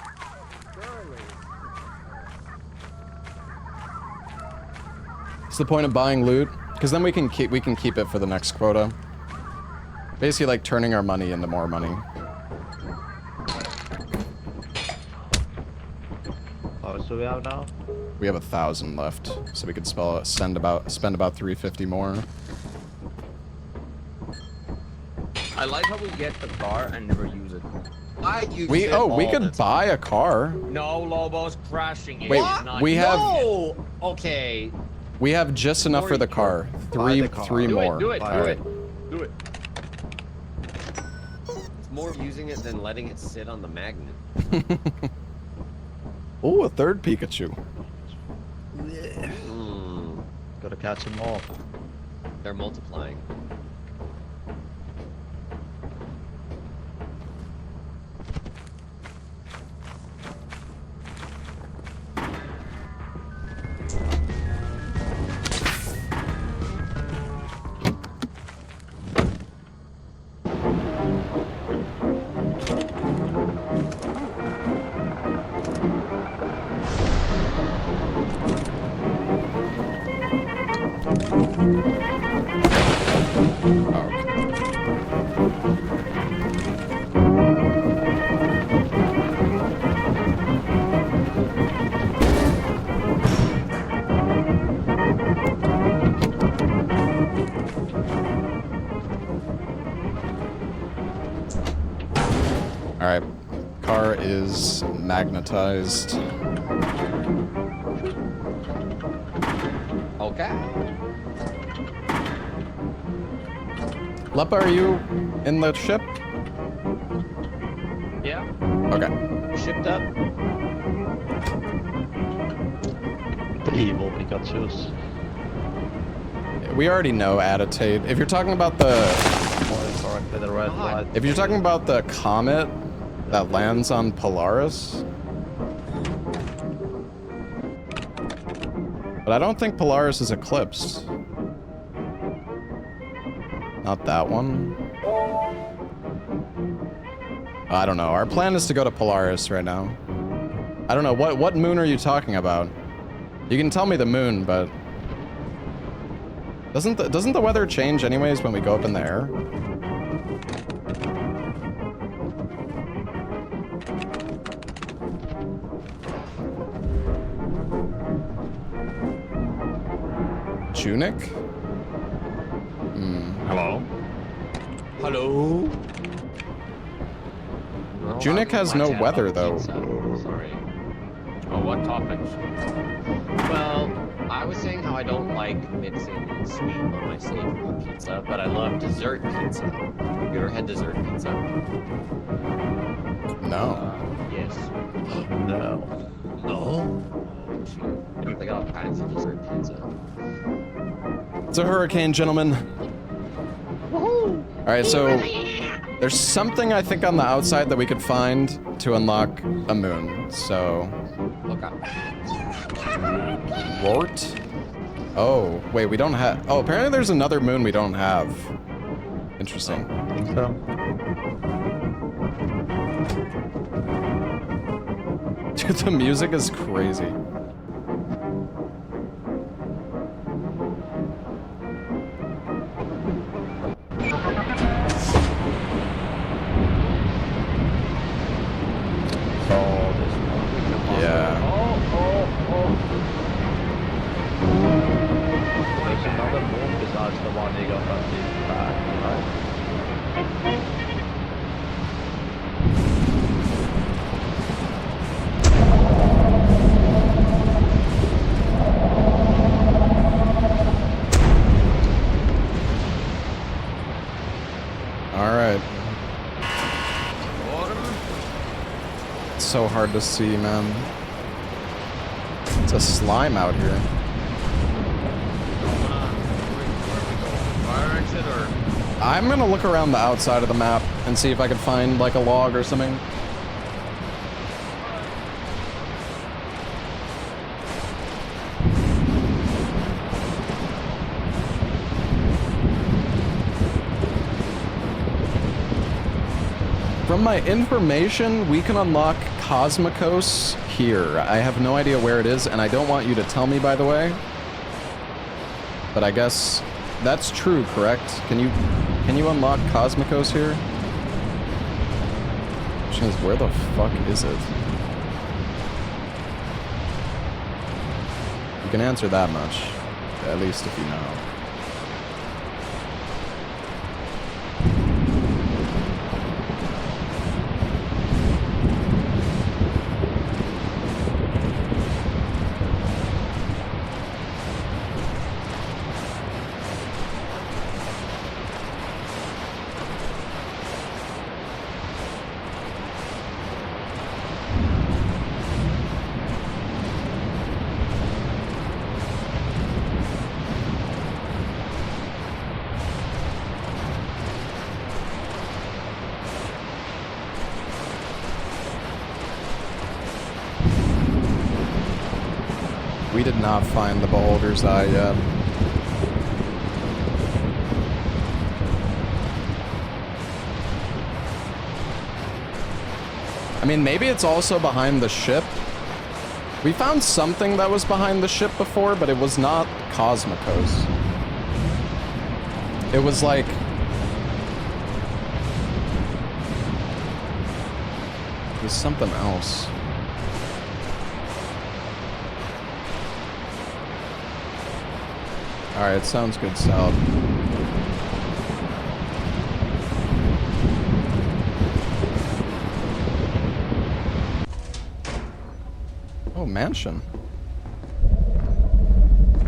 It's the point of buying loot, because then we can keep it for the next quota. Basically, like turning our money into more money. How much do we have now? We have 1,000 left, so we could spend about 350 more. I like how we get the car and never use it. I use We it all could the buy a car. No, Lobo's crashing it. Wait, It's not we you. have- No! Okay. We have just enough for the car. Buy the car. Three Do more. it, do it, All do right. it. Do it. It's more using it than letting it sit on the magnet. Oh, a third Pikachu. Gotta catch them all. They're multiplying. Alright. Car is magnetized. Okay. Lepa, are you in the ship? Yeah. Okay. Shipped up. The evil Pikachu's. We already know Additate. If you're talking about the... Correctly, the red light. If you're talking about the comet that lands on Polaris... But I don't think Polaris is eclipsed. Not that one. I don't know. Our plan is to go to Polaris right now. I don't know. What moon are you talking about? You can tell me the moon, but... Doesn't the weather change anyways when we go up in the air? Tunic? Hello? Hello? Tunic has no weather though. Sorry. Oh, what topics? Well, I was saying how I don't like mixing sweet on my savory pizza, but I love dessert pizza. Have you ever had dessert pizza? No. Yes. No. No? Shoot. They got all kinds of dessert pizza. It's a hurricane, gentlemen. Alright, so there's something I think on the outside that we could find to unlock a moon. So Okay. Rort? Oh, wait, we don't have... Oh, apparently there's another moon we don't have. Interesting. So, Dude, the music is crazy. Yeah. there's another moon besides the one you got at the back, right? Alright. It's so hard to see, man. It's a slime out here. Fire exit or? I'm gonna look around the outside of the map and see if I can find like a log or something. From my information, we can unlock Cosmicos here. I have no idea where it is, and I don't want you to tell me, by the way. But I guess that's true, correct? Can you unlock Cosmicos here? Question is, where the fuck is it? You can answer that much, at least if you know. We did not find the Beholder's Eye yet. I mean, maybe it's also behind the ship. We found something that was behind the ship before, but it was not Cosmicos. It was like... it was something else. Alright, sounds good, Sal. mansion.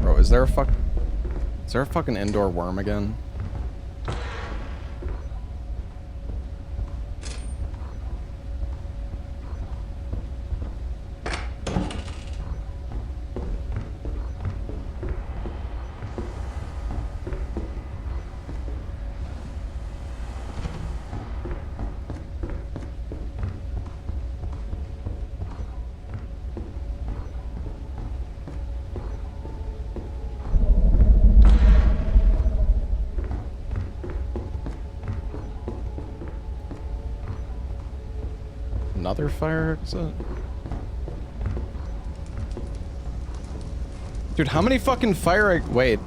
Bro, is there a fucking indoor worm again? Another fire exit? Dude, how many fucking fire wait.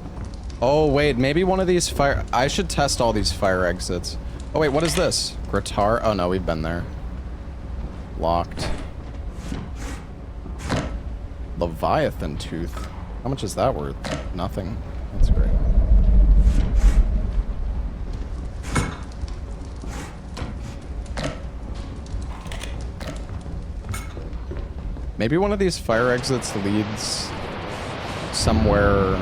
Oh, wait, maybe one of these fire... I should test all these fire exits. Oh, wait, what is this? Gratar? Oh, no, we've been there. Locked. Leviathan tooth. How much is that worth? Nothing. That's great. Maybe one of these fire exits leads somewhere.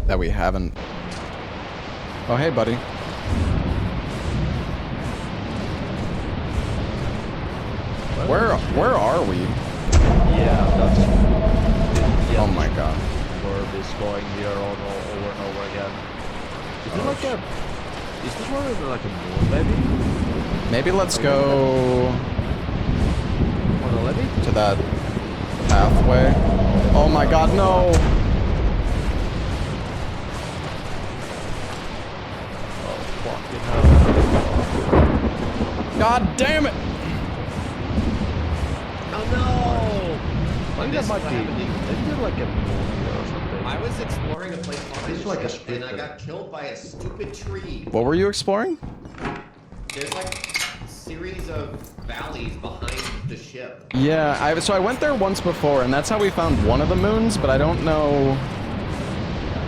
That we haven't. Oh, hey, buddy. Where are we? Yeah, that's... Yeah, Oh my god. Verb is going here over and over again. Is it like a... Is this one like a moon, maybe? Maybe let's go On the levy? to that pathway. Oh my god, no! Oh, fucking hell. God damn it! Oh no! I think that might be... Isn't it like a moon here or something? I was exploring a place behind It's the like a ship, and I splitter. got killed by a stupid tree. What were you exploring? There's like a series of valleys behind the ship. Yeah, so I went there once before, and that's how we found one of the moons, but I don't know...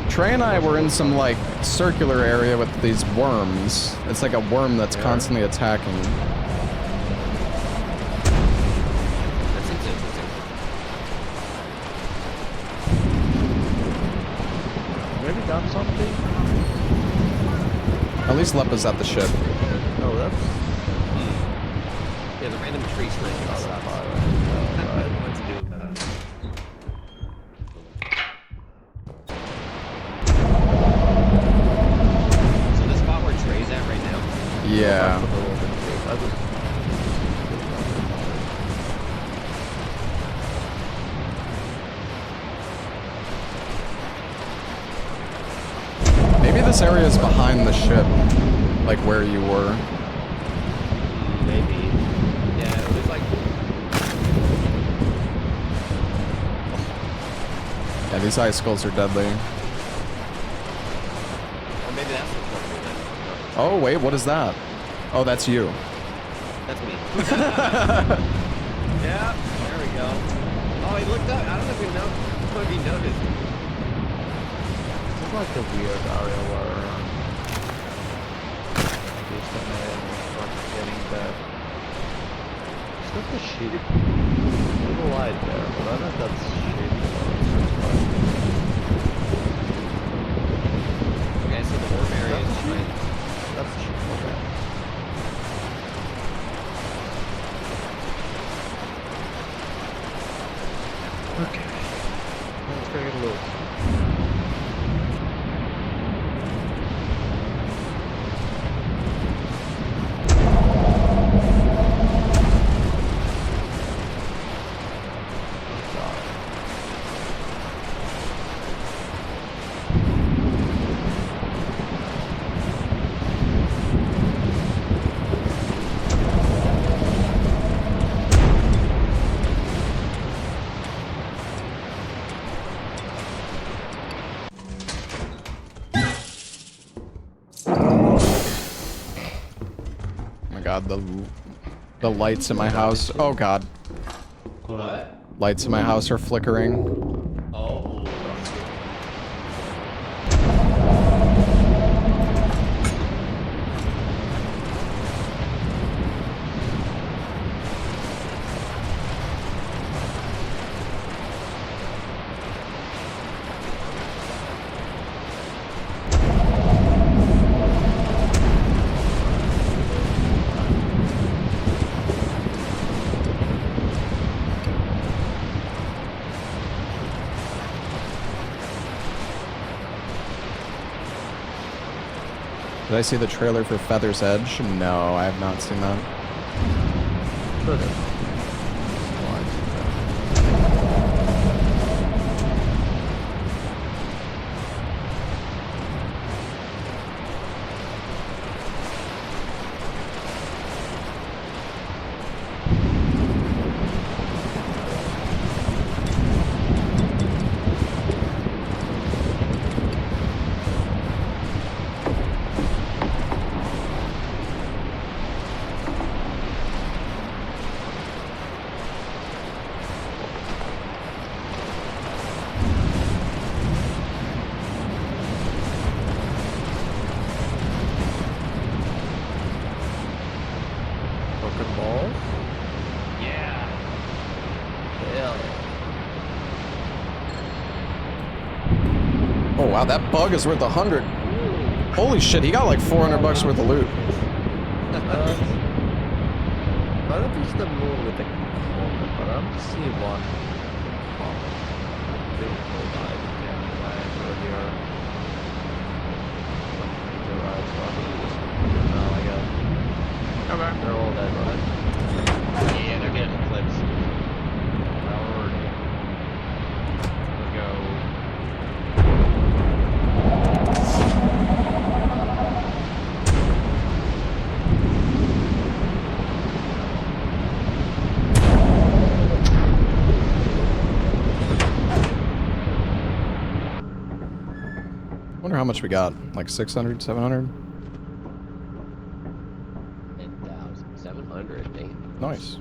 Trey and I were in some, like, circular area with these worms. It's like a worm that's constantly attacking. That seems interesting. Maybe done something? At least Lepa's at the ship. Oh, that's... Yeah, the random tree snake. Not that far away. What to do about it? So the spot where Trey's at right now? Yeah. I just... Maybe this area is behind the ship, like where you were. Maybe. Yeah, it was like... Yeah, these ice skulls are deadly. Or maybe that's what's going on then. Oh, wait, what is that? Oh, that's you. That's me. Yeah, there we go. Oh, he looked up. I don't know if he noticed. It's like a weird area where... He's gonna start getting that... Is that the sheep? There's a light there, but I don't know if that's sheep or Okay, so the worm area is right. that's sheep, okay. Okay. Let's go get a look. The lights in my house. Oh god. What? Lights in my house are flickering. Oh. Did I see the trailer for Feather's Edge? No, I have not seen that. But, Oh wow, that bug is worth 100. Holy shit, he got like 400 bucks worth of loot. I don't think it's the moon with the comet, but I'm just seeing one. Beautiful dive again, right earlier. The right one. Now I guess. Okay. They're all dead, right? Yeah, they're getting clips. Let's go. Wonder how much we got. Like 600, 700? 10,700, damn. Nice.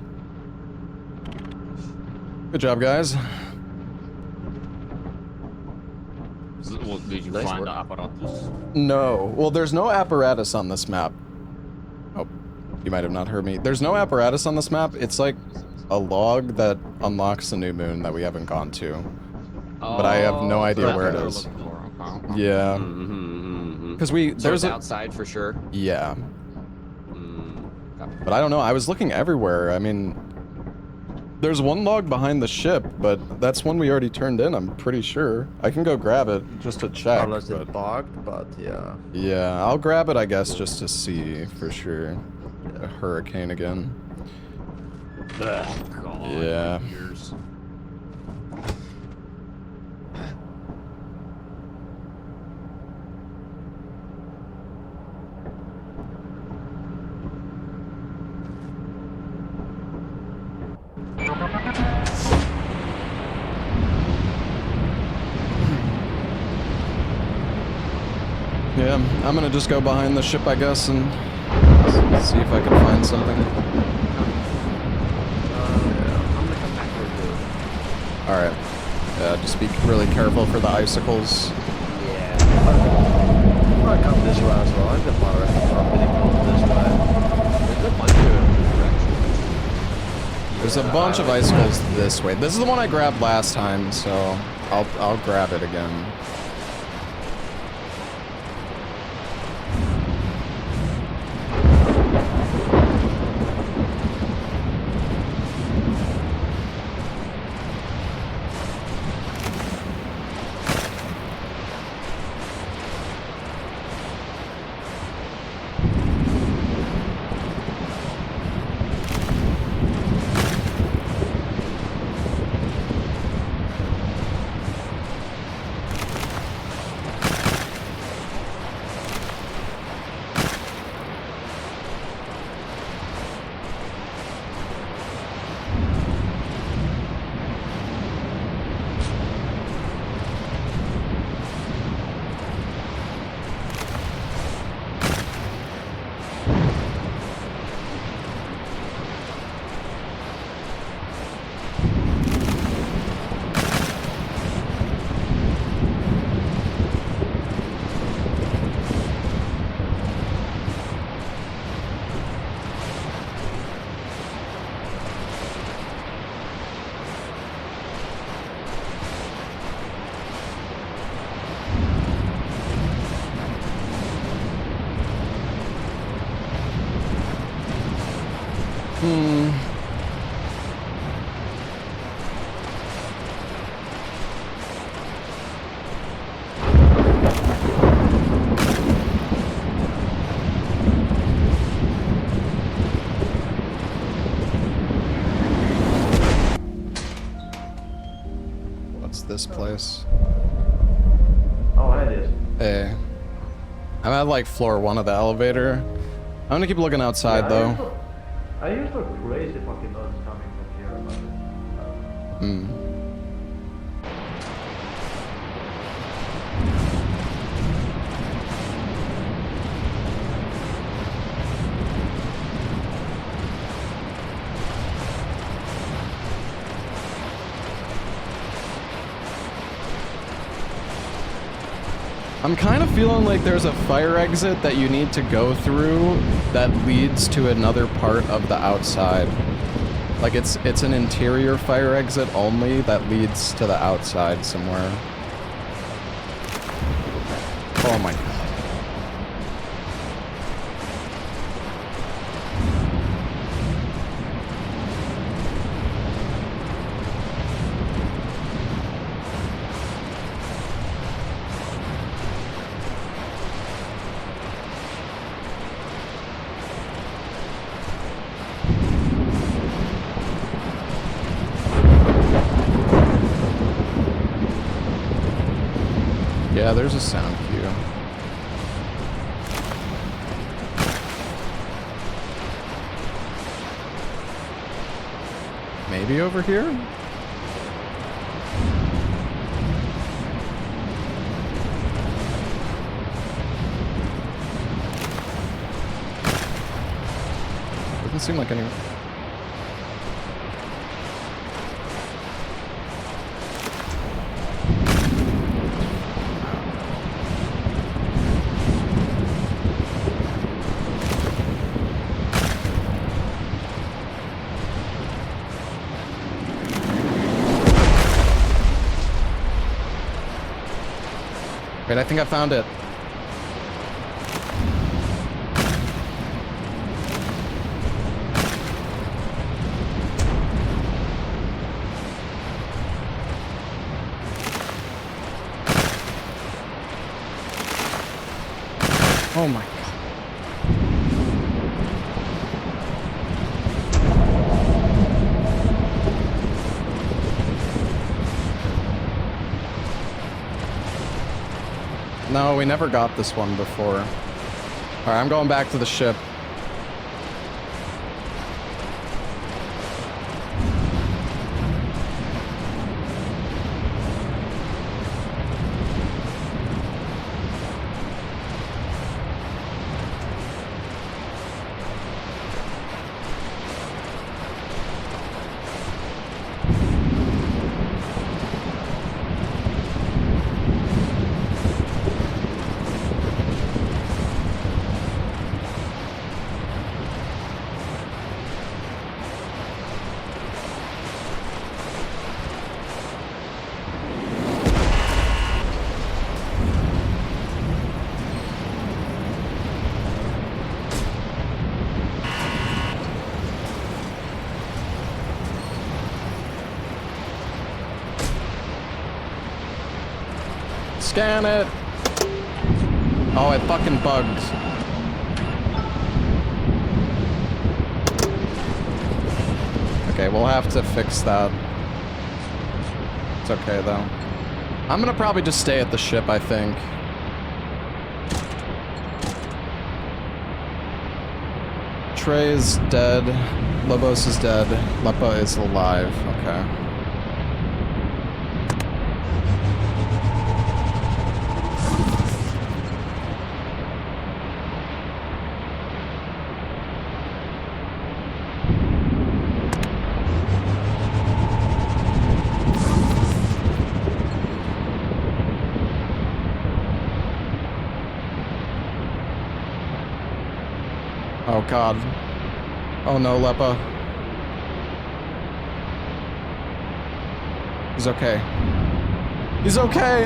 Good job, guys. Well, did you Nice find work. the apparatus? No. Well, there's no apparatus on this map. Oh, you might have not heard me. There's no apparatus on this map. It's like a log that unlocks a new moon that we haven't gone to. But I have no idea that's where it what we're is. looking for. Yeah. Mm-hmm. Because we, So there's it's a, outside for sure. yeah. Okay. But I don't know. I was looking everywhere. I mean, there's one log behind the ship, but that's one we already turned in, I'm pretty sure. I can go grab it just to check. Unless But it's bugged, but yeah. yeah, I'll grab it, I guess, just to see for sure. A Yeah. hurricane again. God, Yeah. years. Yeah, I'm gonna just go behind the ship, I guess, and see if I can find something. I'm gonna come back for you. Alright. Just be really careful for the icicles. Yeah. I'm gonna come this way as well. I can power it from getting close this way. There's a bunch of directions. There's a bunch of icicles this way. This is the one I grabbed last time, so I'll grab it again. this place. Oh, hey, it is. Hey. I'm at like floor 1 of the elevator. I'm gonna keep looking outside though. I hear some crazy fucking noise coming from here, but... Hmm. I'm kind of feeling like there's a fire exit that you need to go through that leads to another part of the outside. Like it's an interior fire exit only that leads to the outside somewhere. Oh my god. Yeah, there's a sound cue. Maybe over here? Doesn't seem like any... Wait, I think I found it. Oh my god. No, we never got this one before. Alright, I'm going back to the ship. Scan it! Oh, it fucking bugged. Okay, we'll have to fix that. It's okay, though. I'm gonna probably just stay at the ship, I think. Trey's dead. Lobos is dead. Lepa is alive. Okay. Oh god. Oh no, Lepa. He's okay. He's okay!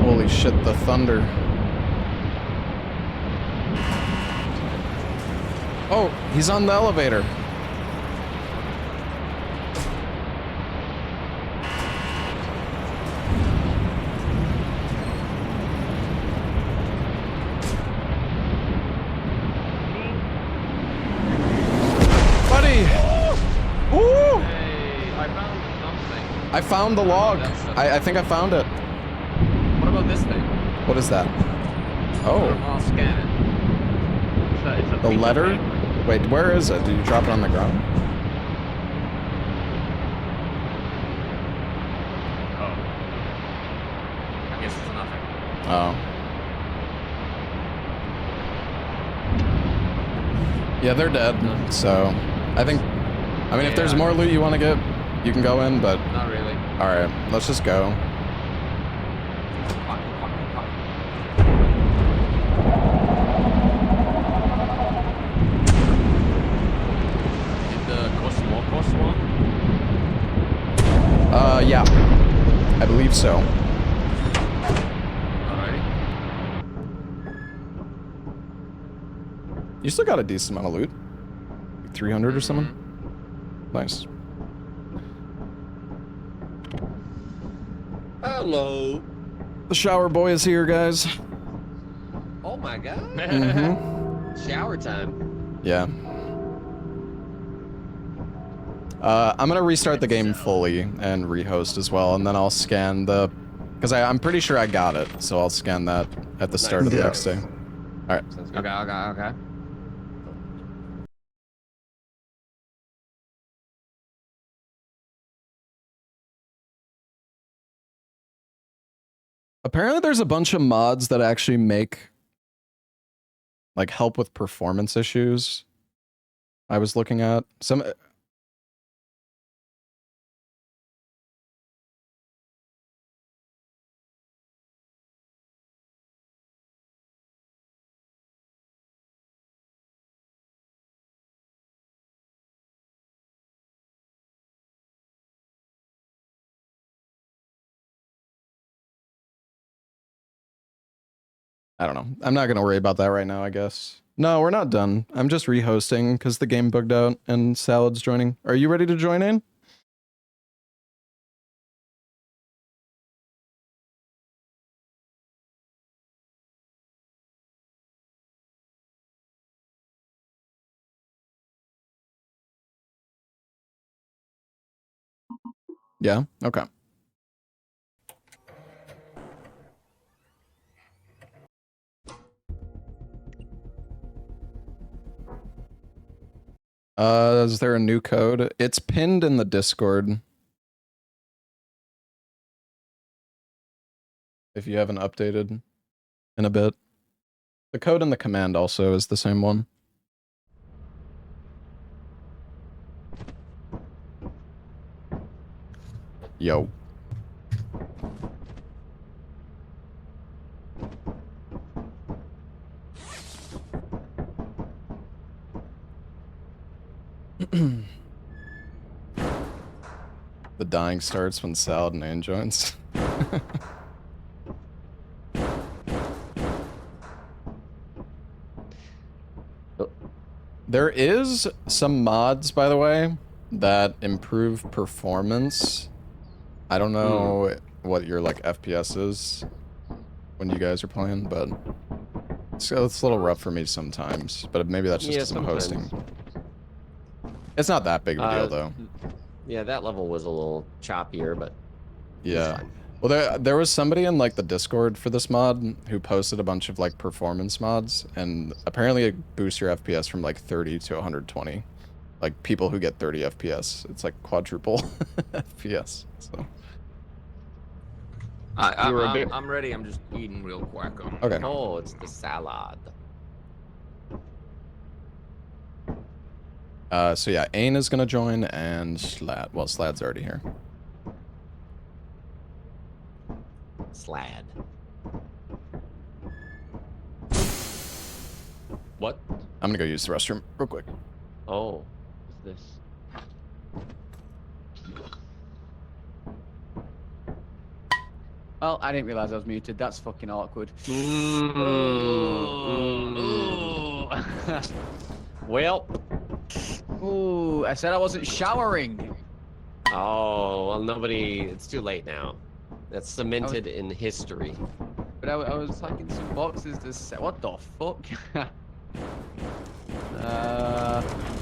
Holy shit, the thunder. Oh, he's on the elevator. thing. I found the log. That's- I think I found it. What about this thing? What is that? Oh, I'll scan it. It's a the piece of letter? paper. Wait, where is it? Did you drop it on the ground? Oh. I guess it's nothing. Oh. Yeah, they're dead. So, I mean, if there's Yeah. more loot you want to get, you can go in, but Not really. all right, let's just go. Fuck, fuck, fuck. Did the cost one? Yeah, I believe so. Alrighty. You still got a decent amount of loot, like 300 or something. Nice. Hello. The shower boy is here, guys. Oh my god. Mm-hmm. Shower time. Yeah. I'm gonna restart the game fully and rehost as well, and then I'll scan the, because I'm pretty sure I got it, so I'll scan that at the start of the Yeah. next day. All right. Sounds good. Okay. Apparently, there's a bunch of mods that actually make, like, help with performance issues. I was looking at some. I don't know. I'm not gonna worry about that right now, I guess. No, we're not done. I'm just rehosting because the game bugged out and Salad's joining. Are you ready to join in? Yeah? Okay. Is there a new code? It's pinned in the Discord. If you haven't updated in a bit. The code in the command also is the same one. Yo. The dying starts when Salad and Ann joins. There is some mods, by the way, that improve performance. I don't know what your like FPS is when you guys are playing, but it's a little rough for me sometimes. But maybe that's just Yeah, because I'm sometimes. hosting. It's not that big of a deal, though. Yeah, that level was a little choppier, but it's Yeah. fine. Well, there was somebody in like the Discord for this mod who posted a bunch of like performance mods, and apparently it boosts your FPS from like 30 to 120. Like people who get 30 FPS, it's like quadruple FPS. So I'm ready. I'm just eating real quick. okay. Oh, it's the salad. So yeah, Ain is gonna join and Slad. Well, Slad's already here. Slad. What? I'm gonna go use the restroom real quick. Oh, what's this? Well, I didn't realize I was muted. That's fucking awkward. Well. Ooh, I said I wasn't showering. Oh, well, nobody. It's too late now. That's cemented in history. But I was packing some boxes to set. What the fuck?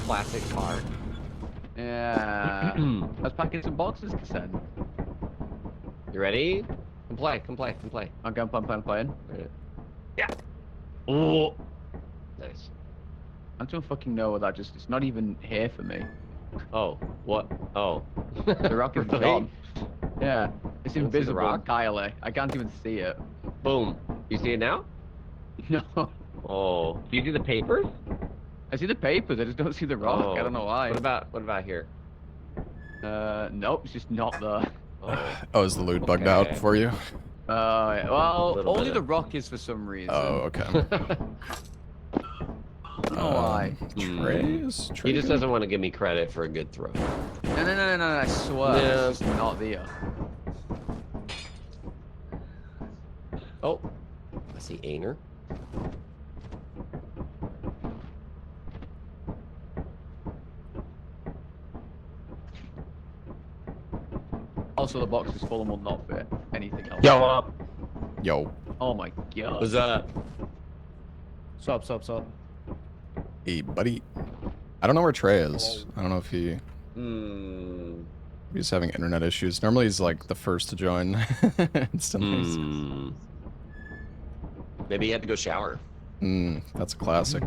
Classic car. Yeah, Yeah. I was packing some boxes to send. You ready? Come play, come play, come play. I'm going playing. Oh. Nice. I don't fucking know what that just. It's not even here for me. Oh, what? Oh. The rock is Really? gone. Yeah, it's You don't see the invisible rock? entirely. I can't even see it. Boom. You see it now? No. Oh. Do you see the papers? I see the papers. I just don't see the rock. I don't know why. What about here? Nope. It's just not there. Oh, is the loot bugged out Okay. for you? Yeah. Well, Little only bit the of- rock is for some reason. Oh, okay. I don't know why. Trays? He just doesn't want to give me credit for a good throw. No. I swear. Yeah. It's just not there. Oh. I see Aner. Also, the box is full and will not fit anything else. Yo, what up? Yo. Oh my god. What's up? Sup? Hey, buddy. I don't know where Trey is. I don't know if he's having internet issues. Normally he's like the first to join instantly. Maybe he had to go shower. That's a classic.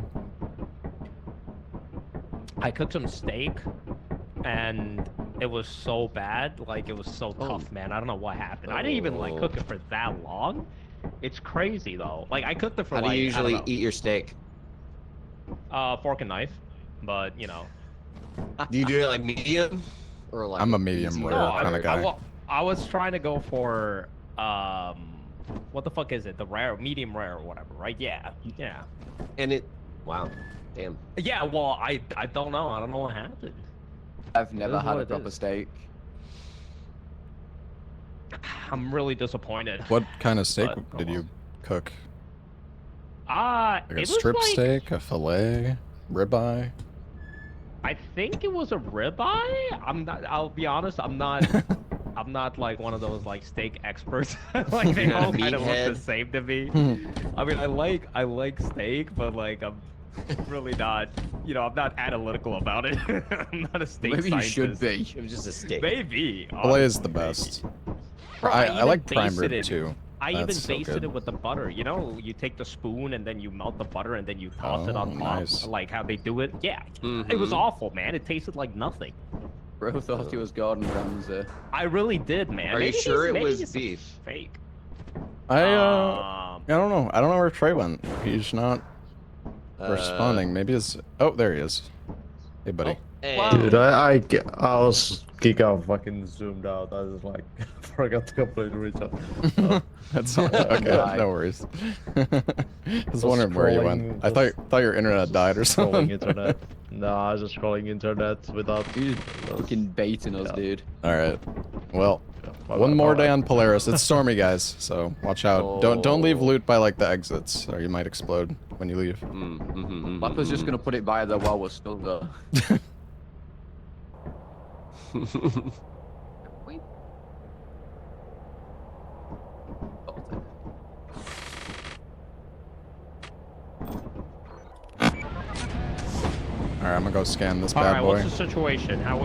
I cooked some steak, and it was so bad. Like, it was so tough, man. I don't know what happened. I didn't even, like, cook it for that long. It's crazy, though. Like, I cooked it for, How like, do you I don't usually know, eat your steak? fork and knife. But, you know. Do you do it like medium? Or like I'm a medium easy? rare kind of guy. I was trying to go for, what the fuck is it? The rare, medium rare or whatever, right? Yeah. And it, wow, damn. Yeah, well, I don't know. I don't know what happened. I've never is had what a it proper is. steak. I'm really disappointed. What kind of steak But, did you cook? It Like a was strip like, steak, a fillet, ribeye? I think it was a ribeye. I'll be honest. I'm not like one of those like steak experts. Like they You're not all a kind of look meathead? the same to me. I mean, I like steak, but like I'm really not. You know, I'm not analytical about it. I'm not a steak Maybe you scientist. should be. It was just a steak. Maybe. Fillet is the honestly, best. maybe. Bro, I even like prime basted rib it. too. I even That's so basted good. it with the butter. You know, you take the spoon and then you melt the butter and then you toss it Oh, on top, nice. like how they do it. Yeah, it was Mhm. awful, man. It tasted like nothing. Bro thought he was Gordon Ramsay. I really did, man. Are you Maybe sure it maybe was it's beef? Fake. I don't know. I don't know where Trey went. He's not responding. Maybe it's. Oh, there he is. Hey, buddy. Hey. Dude, I was kick out fucking zoomed out. I was like forgot to completely reach out. That's all, okay. No worries. I was wondering where you went. I thought your internet died or Scrolling something. internet. No, I was just scrolling internet without. You're just fucking baiting us, Yeah. dude. All right. Well, my one bad, more my day bad. on Polaris. It's stormy, guys. So watch out. Don't leave loot by like the exits, or you might explode when you leave. Lappa's just gonna put it by there while we're still there. All right, I'm gonna go scan this All bad right, boy. what's the situation? How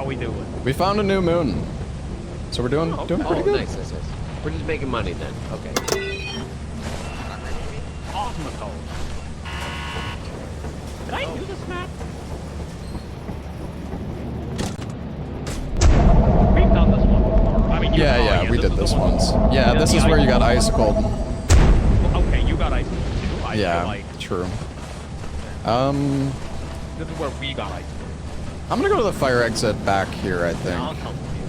we doing? We found a new moon, so we're doing Oh, doing okay. pretty Oh, good. nice. We're just making money then. Okay. Awesome code. Did I do this map? We've done this one before. I mean, Yeah, we did is this the one- once. Yeah, this is where you got ice cold. Okay, you got ice too. I Yeah, feel like true. this is where we got ice. I'm gonna go to the fire exit back here, I think. I'll come with you.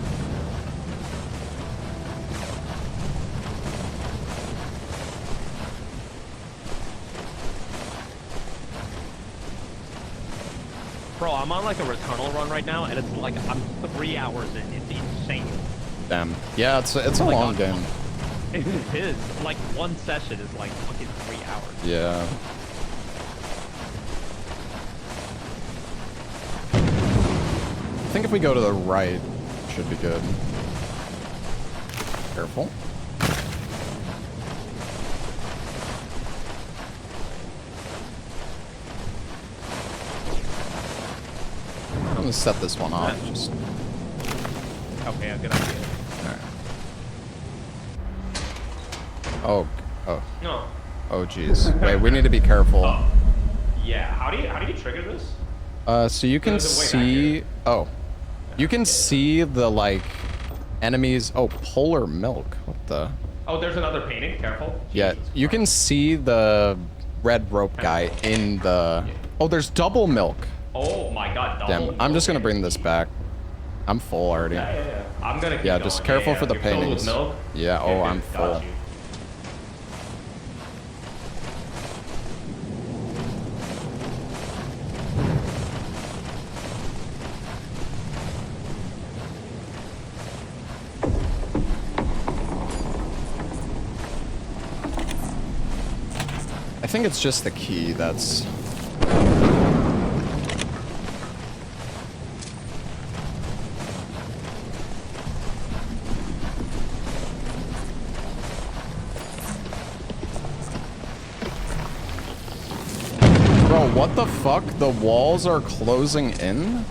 Bro, I'm on like a returnal run right now, and it's like I'm 3 hours in. It's insane. Damn. Yeah, it's a my long God. game. It is. Like one session is like fucking 3 hours. Yeah. I think if we go to the right, should be good. Careful. gonna set this one off. Just. Okay, good idea. Oh. Oh. No. Oh, jeez. Wait, we need to be careful. Oh. Yeah. How do you trigger this? So you can There's a way back see. here. Oh. You can see the like enemies. Oh, polar milk. What the? Oh, there's another painting. Careful. Yeah, Jesus you can Christ. see the red rope guy in the. Oh, there's double milk. Oh my God. Damn. Double I'm just gonna milk. bring this back. I'm full already. Yeah. I'm gonna keep Yeah, going. just careful for the You're filled with paintings. milk? Yeah, Okay, oh, good. I'm Got full. you. I think it's just the key that's. Bro, what the fuck? The walls are closing in?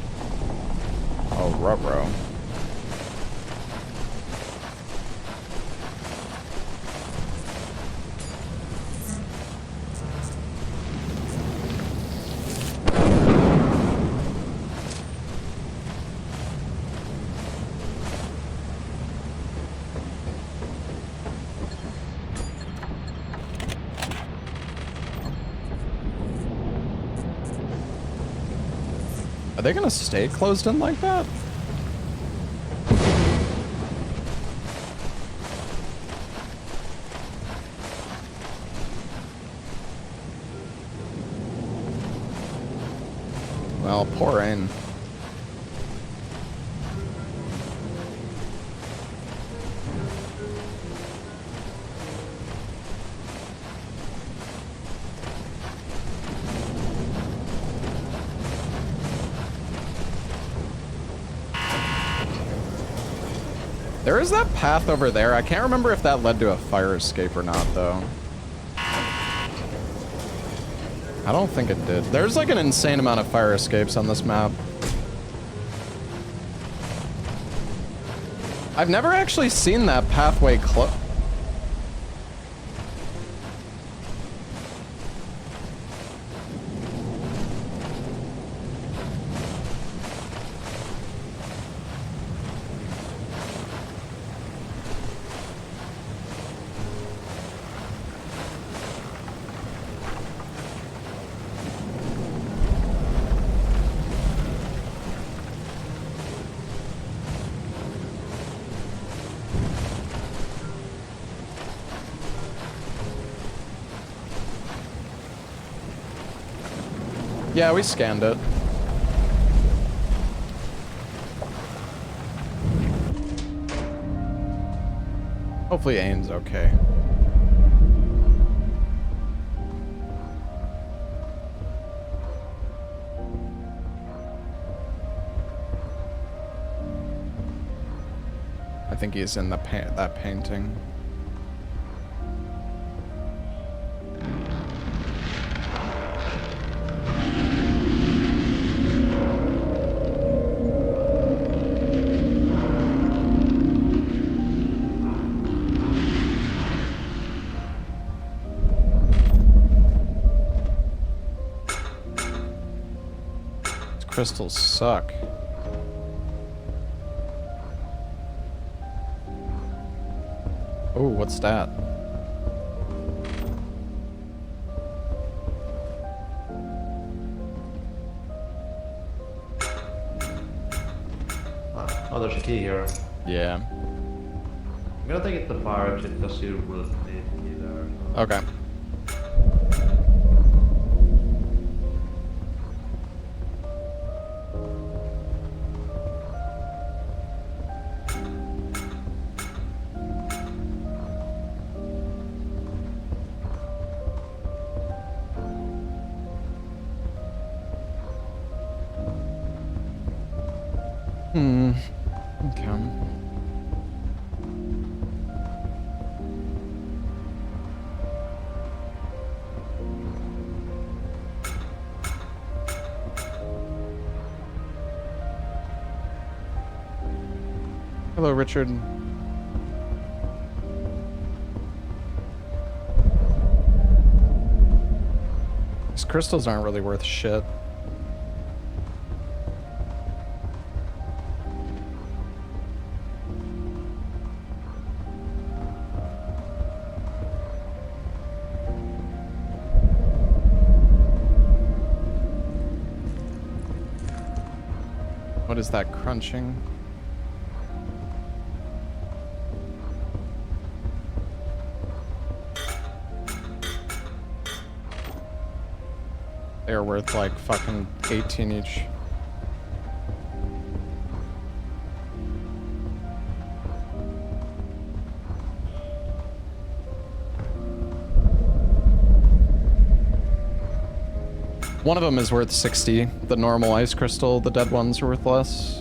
Oh, ruh-roh. Are they gonna stay closed in like that? Well, poor rain. There is that path over there. I can't remember if that led to a fire escape or not, though. I don't think it did. There's like an insane amount of fire escapes on this map. I've never actually seen that pathway close. Yeah, we scanned it. Hopefully Aim's okay. I think he's in the that painting. Crystals suck. Oh, what's that? Oh, there's a key here. Yeah. I'm gonna take it to the fire exit because you will need key there. Okay. Okay. Hello, Richard. These crystals aren't really worth shit. What is that crunching? They're worth like fucking 18 each. One of them is worth 60. The normal ice crystal, the dead ones are worth less.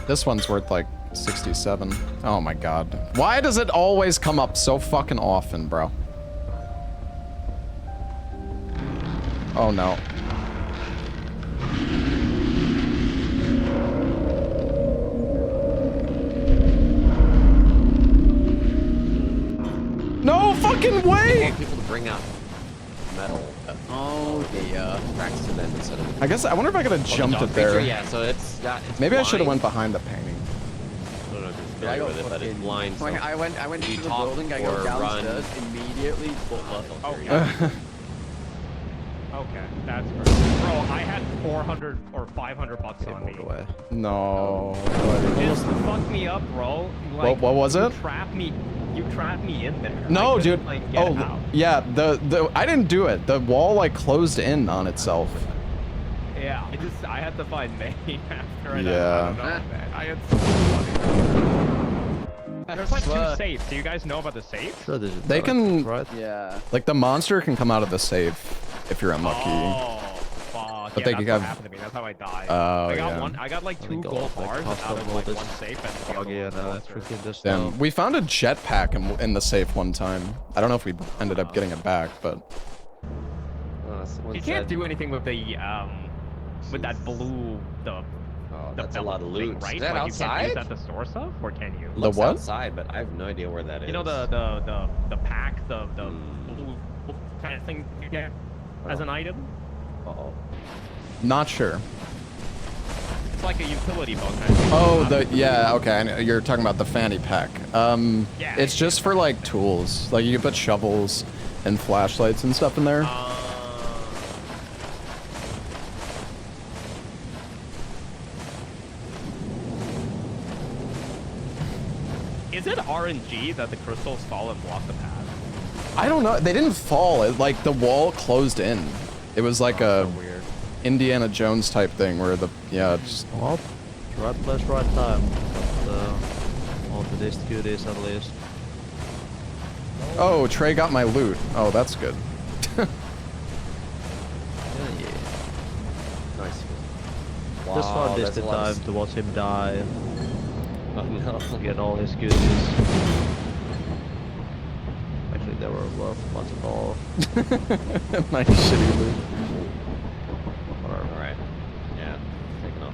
This one's worth like 67. Oh my god. Why does it always come up so fucking often, bro? Oh no. No fucking I way! want people to bring out metal. Oh, yeah. Cracks to them instead of. I guess I wonder if I could have jumped dog it there. creature, yeah, so it's got. It's Maybe I should have blind. went behind the painting. I don't know if you're Yeah, I familiar got with it, but it's fucking- blind. So I went if you to the talk building, I or go run- downstairs immediately, but left. Oh, yeah. Okay, that's great. Bro, I had 400 or 500 bucks on me. Away. No. Just fucked me up, bro. Like, What was it? You trapped me in there. No, I couldn't, dude. like, get Oh, out. yeah. The I didn't do it. The wall like closed in on itself. Yeah, I had to find May after. And Yeah. I don't know, man. I had so much money. There's like Swear. 2 safes. Do you guys know about the safes? So this is They dark, can- right? Yeah. Like the monster can come out of the safe if you're unlucky. Oh, fuck. But Yeah, they that's could what have- happened to me. That's how I died. Oh, I got yeah. one. I got like 2 got, gold like, bars cost out of of all like this one safe, and the other Foggy one and was electric in this Damn, now. we found a jetpack in the safe one time. I don't know if we ended up getting it back, but someone You can't said- do anything with the with that blue Oh, the that's a belt lot of thing, loot. right? Is that like, you can't outside? use that to store stuff, or can you? Looks what? outside, but I have no idea where that is. You know the pack, the blue kind of thing you get as an item. Uh-oh. not sure. It's like a utility belt kind of thing. Oh, yeah, okay. I know, you're talking about the fanny pack. Yeah, It's just for like tools. Like you can put shovels and flashlights and stuff in there. Is it RNG that the crystals fall and block the path? I don't know. They didn't fall. It, like the wall closed in. It was like a Weird. Indiana Jones type thing where the just Well, right place, right time. All the least goodies at least. oh, Trey got my loot. Oh, that's good. Yeah. Nice. Just Wow, found this that's the a lot of time to watch him die. Oh no. Get all his goodies. Actually, they were worth much more. My shitty loot. Alright. Yeah. Taking off.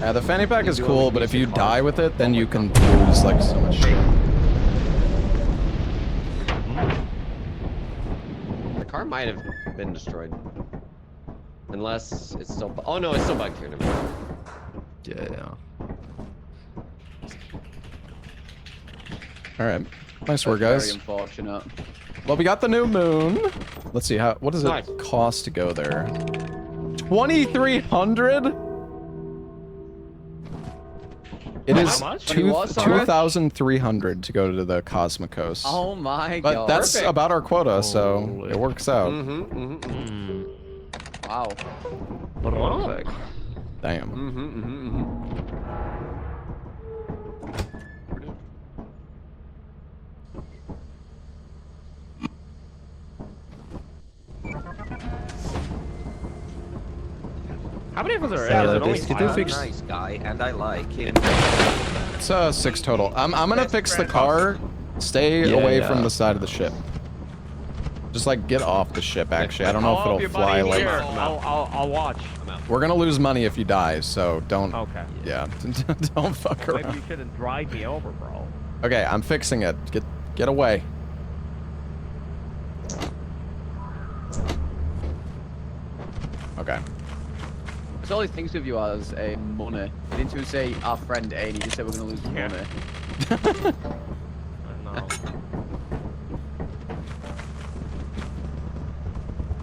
Yeah, the fanny pack is do cool, only but use if the you car. die with it, then you can lose like so much shit. The car might have been destroyed. Unless it's still. Oh no, it's still bugged here. Never mind. Yeah. All right, nice work, Very guys. unfortunate. Well, we got the new moon. Let's see what does it Nice. cost to go there? 2,300. It How is much? 2,300 to go to the Cosmicos. Oh my But god. that's Perfect. about our quota, so Holy. it works out. Wow. Perfect. Damn. How many of us are in? Yeah, Is it that only is- five? you do fix- Nice guy, and I like him. It's 6 total. I'm gonna Let's fix the grab car Stay Yeah, away yeah. from the side of the ship. Just like get off the ship. Actually, I don't know I'll if help it'll you, buddy. fly like. Here. I'll watch. We're gonna lose money if you die, so don't. Okay. Yeah, don't fuck Maybe around. you shouldn't drive me over, bro. Okay, I'm fixing it. Get away. Okay. So all he thinks of you as a money. He didn't even say our friend A, and he just said we're gonna lose Yeah. money.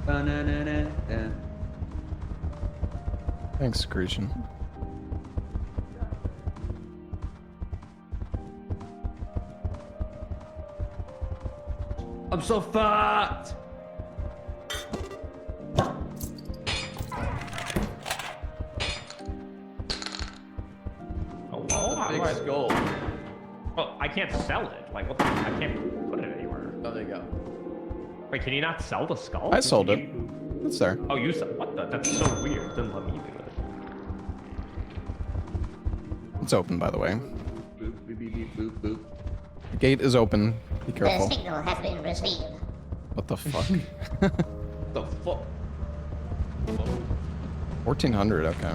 I know. Thanks, Grecian. I'm so fucked. Hello? Big skull. Well, I can't sell it. Like, what the? I can't put it anywhere. Oh, there you go. Wait, can you not sell the skull? I sold Can it. you- It's there. Oh, you sold. What the? That's so weird. Didn't let me do it. It's open, by the way. Boop, boop, boop, boop, boop. The gate is open. Be The careful. signal has been received. What the fuck? The fuck? 1400. Okay.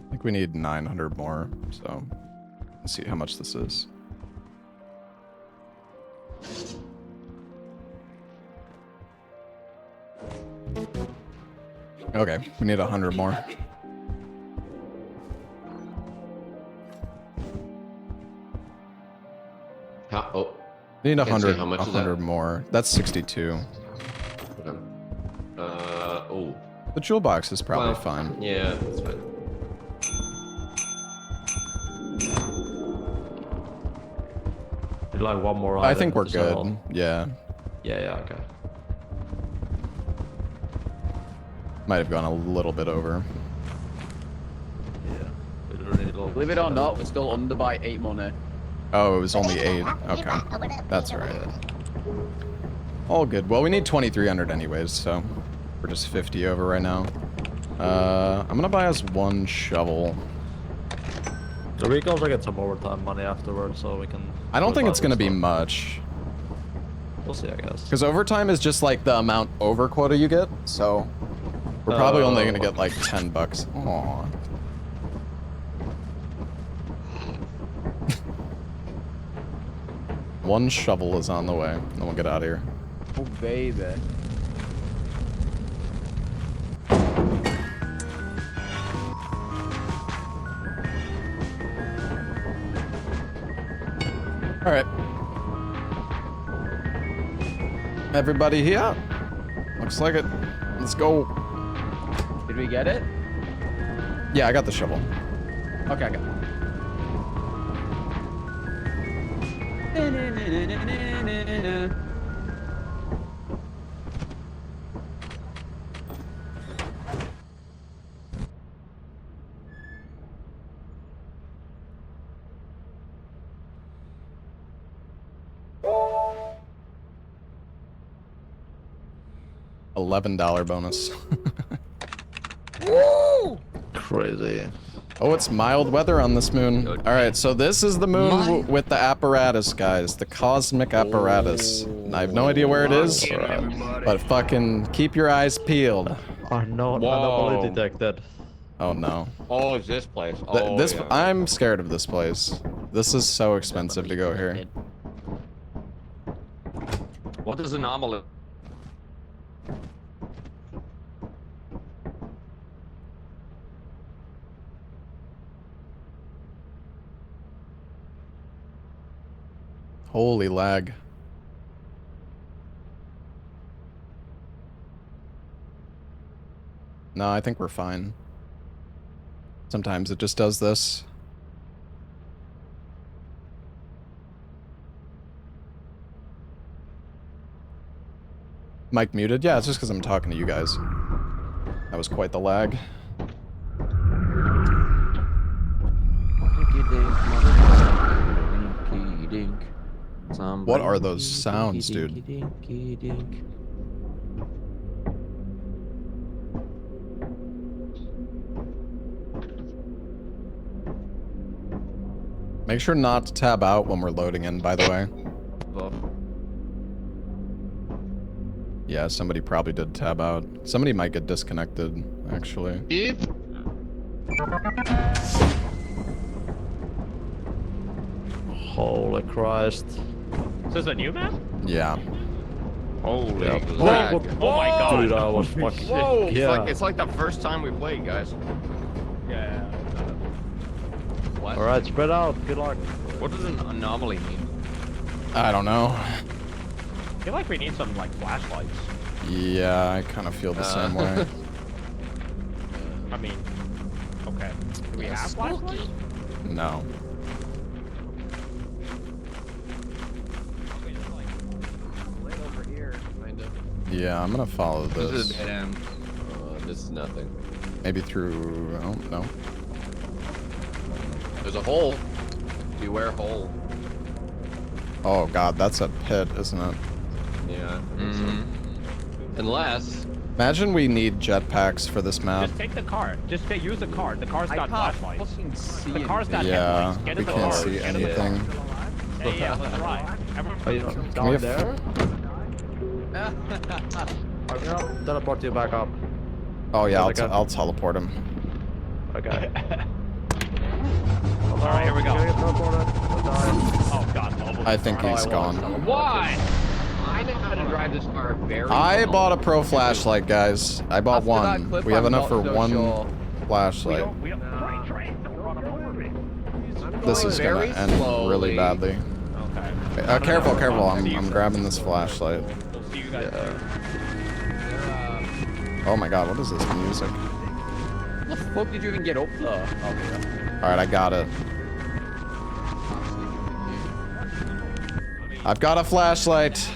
I think we need 900 more, so let's see how much this is. Okay, we need 100 more. How? Oh. We need Can't say 100, how much is that? 100 more. That's 62. Okay. Oh. The jewel box is probably Well, fine. Yeah, that's fine. Did like one more I item think we're to sell. good. Yeah. Yeah, okay. Might have gone a little bit over. Yeah. We don't need all Believe it or not, we're still under by 8 money. Oh, it was only 8. Okay. That's right. All good. Well, we need 2300 anyways, so we're just 50 over right now. I'm gonna buy us 1 shovel. So we can also get some overtime money afterwards, so we can. I don't think it's gonna be stuff. much. We'll see, I guess. Because overtime is just like the amount over quota you get, so we're probably only gonna get like 10 bucks. Aww. One shovel is on the way, then we'll get out of here. Oh, baby. All right. Everybody here? Looks like it. Let's go. Did we get it? Yeah, I got the shovel. Okay, okay. $11 bonus. Crazy. Oh, it's mild weather on this moon. All right, so this is the moon with the apparatus, guys. The cosmic apparatus. I have no idea where it is, but fucking keep your eyes peeled. Anomaly detected. Oh no. Oh, it's this place. This I'm scared of this place. This is so expensive to go here. What is anomaly? Holy lag. No, I think we're fine. Sometimes it just does this. Mic muted? Yeah, it's just because I'm talking to you guys. That was quite the lag. What are those sounds, dude? Make sure not to tab out when we're loading in, by the way. Yeah, somebody probably did tab out. Somebody might get disconnected, actually. Holy Christ. Is this a new map? Yeah. Holy Yeah. lag. Oh my god. Dude, I was fucking... Whoa! Yeah. It's like the first time we played, guys. Yeah. What? Alright, spread out. Good luck. What does an anomaly mean? I don't know. I feel like we need some like flashlights. Yeah, I kind of feel the same way. I mean, okay. Do we have flashlights? No. Over here, kind of. Yeah, I'm gonna follow This is a this. dead end. This is nothing. Maybe through... Oh, no. There's a hole. Beware hole. Oh god, that's a pit, isn't it? Yeah. Unless. Imagine we need jetpacks for this map. Just take the car. Just use the car. The car's I got can't flashlights. fucking see The car's got Yeah, headlights. Get we in the can't car. see Get in the anything. car. Yeah, let's ride. Everyone, Are you Can we down have- there? I'm gonna teleport you back up. Oh yeah, Okay. I'll teleport him. Okay. Alright, here we go. You're gonna get teleported. You'll die. Oh god, almost. I think he's gone. Why? I know how to drive this car very I well. bought a pro flashlight, guys. I bought After that one. clip, We have I'm enough not for so one sure. flashlight. Train, don't run him over me. This is gonna very end slowly. really badly. Okay. Careful, careful. I'm grabbing this flashlight. We'll see you guys later. Oh my god, what is this music? How the fuck did you even get up there? Oh, yeah. Alright, I got it. I've got a flashlight.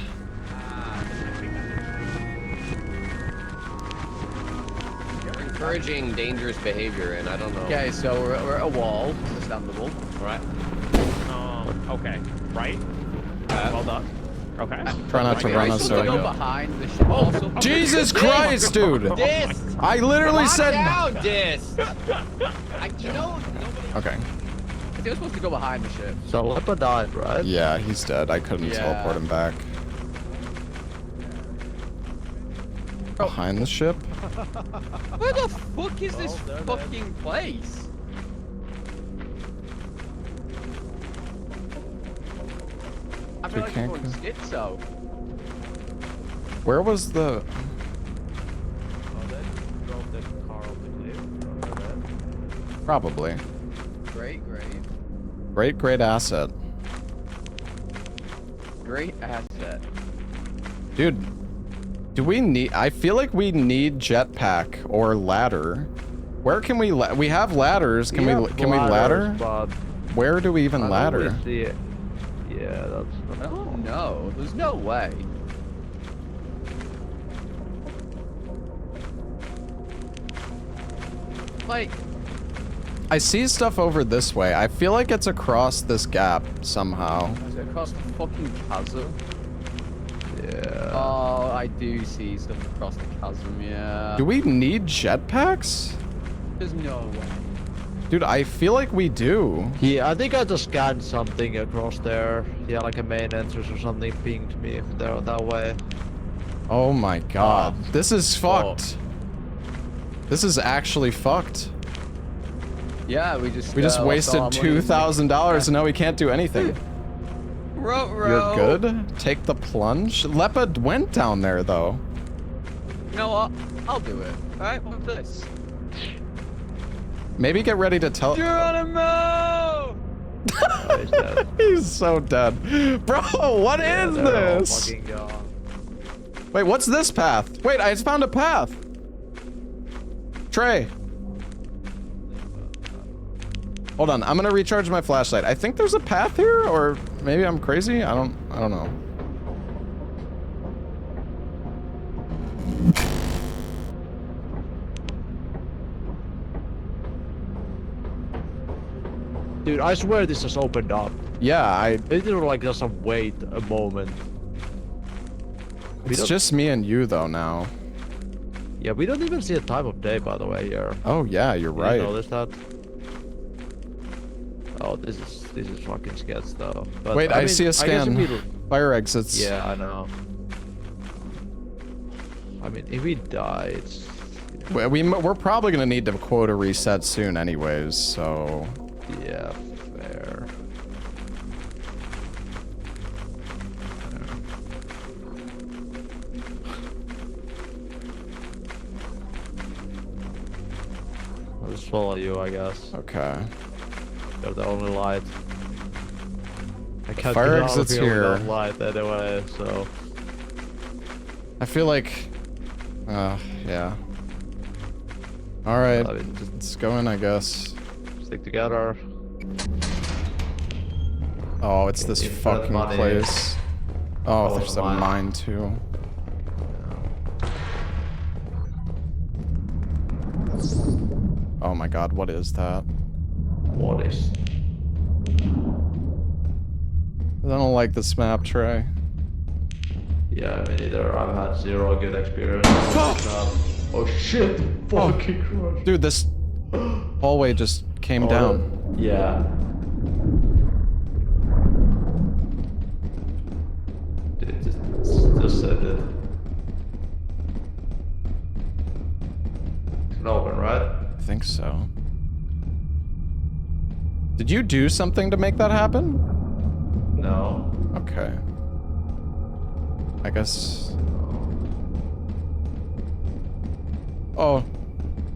You're encouraging dangerous behavior, and I don't know. Okay, so we're at a wall. Understandable. Right. Okay. Right? Well done. Okay. Try not to Okay, run I us still Go over. behind the ship. Also, Jesus Christ, dude! Dis! I literally Calm said. down, Dis! You know, nobody... Okay. You're supposed to go behind the ship. So Lepa died, right? Yeah, he's dead. I couldn't Yeah. teleport him back. Behind the ship? Where the fuck is this fucking place? I feel We like I'm can't going go- schizo. Where was the... Oh, then drove the car off the cliff. Probably. Great, Great asset. great asset. Dude, do we need... I feel like we need jetpack or ladder. Where can we... We have ladders. Can we ladder? But Where do we even I don't ladder? really see it. Yeah, that's I don't know. There's no way. Like, I see stuff over this way. I feel like it's across this gap somehow. is it across the fucking chasm? yeah. Oh, I do see stuff across the chasm, yeah. Do we need jetpacks? There's no way. Dude, I feel like we do. Yeah, I think I just scanned something across there. Yeah, like a main entrance or something pinged me there that way. Oh my god. This is fucked. This is actually fucked. Yeah, we just We just lost wasted all our money. $2,000 and now we can't do anything. Ruh-roh. You're good? Take the plunge? Leopard went down there though. You know what? I'll do it. Alright, what's this? Maybe get ready to tell. Geronimo! Oh, he's dead. He's so dead. Bro, what Yeah, is they're all this? fucking gone. Wait, what's this path? Wait, I just found a path. Trey. Hold on, I'm gonna recharge my flashlight. I think there's a path here, or maybe I'm crazy. I don't know. Dude, I swear this just opened up. Yeah, It didn't like just wait a moment. it's just me and you though now. Yeah, we don't even see a time of day, by the way, here. Oh yeah, you're Did you right. notice that? Oh, this is fucking sketch stuff. But, Wait, I mean, see a guess if scan. we- Fire exits. Yeah, I know. I mean, if we die, it's... We're probably gonna need to quota reset soon anyways, so... Yeah, fair. I'll just follow you, I guess. Okay. You're the only light. I can't fire get out of exit's here without here. light anyway, so... I feel like... yeah. Alright, I mean, just let's go in, I guess. stick together. Oh, it's this Infinite fucking money. place. Oh, Oh, there's a mine. mine too. Oh my god, what is that? What is? I don't like this map, Trey. Yeah, me neither. I've had zero good experience. Oh shit! Fucking Christ. Dude, this hallway just came down. Yeah. Dude, just said it. It's open, right? I think so. Did you do something to make that happen? No. Okay. I guess... Oh.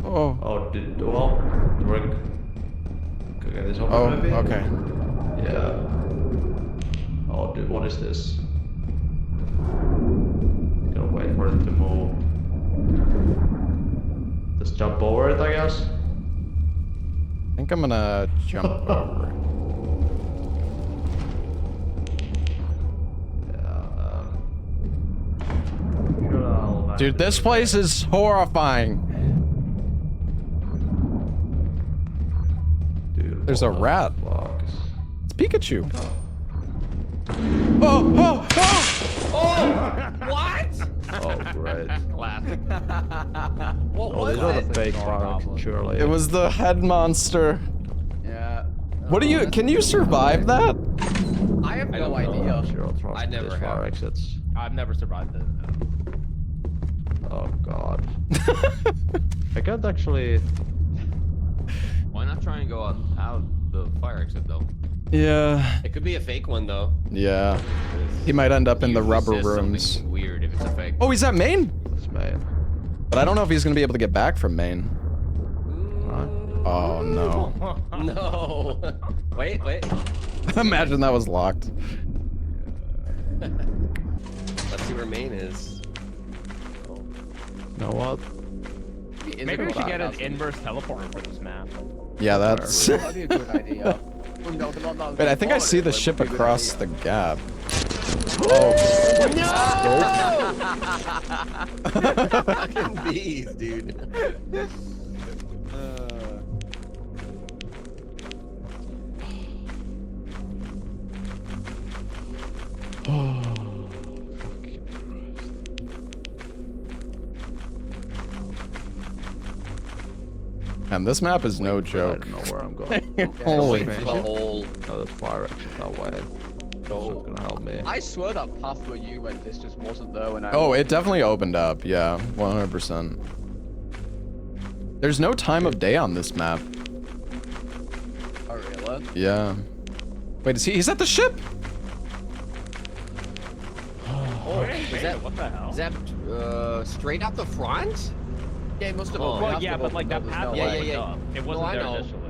Oh. Oh, well, drink. Okay, this open Oh, maybe? okay. Yeah. Oh, dude, what is this? Gotta wait for it to move. Just jump over it, I guess. I think I'm gonna jump over. Dude, this place is horrifying. Dude, There's a what the rat. fuck? It's Pikachu. Oh, oh, oh! What? Oh, great. Classic. What Oh, was these are it? the fake fire, surely. It was the head monster. Yeah. What do you? Can you survive that? I have I no don't know. idea. Zero trust I never these fire have. exits. I've never survived it. Oh god. I can't actually. Why not try and go out the fire exit though? Yeah. It could be a fake one though. Yeah. He might end up in the Usually rubber says rooms. something weird if it's a fake. Oh, he's at Maine? That's man. But I don't know if he's gonna be able to get back from Maine. Oh no. No. Wait. Imagine that was locked. Let's see where Maine is. You know what? Maybe we should get an inverse teleporter for this map. Yeah, that's... That'd be a good idea. Oh, no, the Wait, I think I see the ship would be a good across the idea. gap. Oh. Fucking bees, dude. And this map is no I joke. don't know where I'm going. Holy Wait for the whole. No, the fire exit that way. Oh. Not gonna help me. I swear that path where you went, this just wasn't there when I. Oh, it definitely opened up. Yeah, 100%. There's no time of day on this map. Oh, really? Yeah. Wait, he's at the ship? Oh, is that What the hell? is that straight up the front? Yeah, it must have Oh. opened. Well, It has to yeah, have but like that opened up, path there's Yeah, no yeah, way. yeah. up. It wasn't I there know. initially.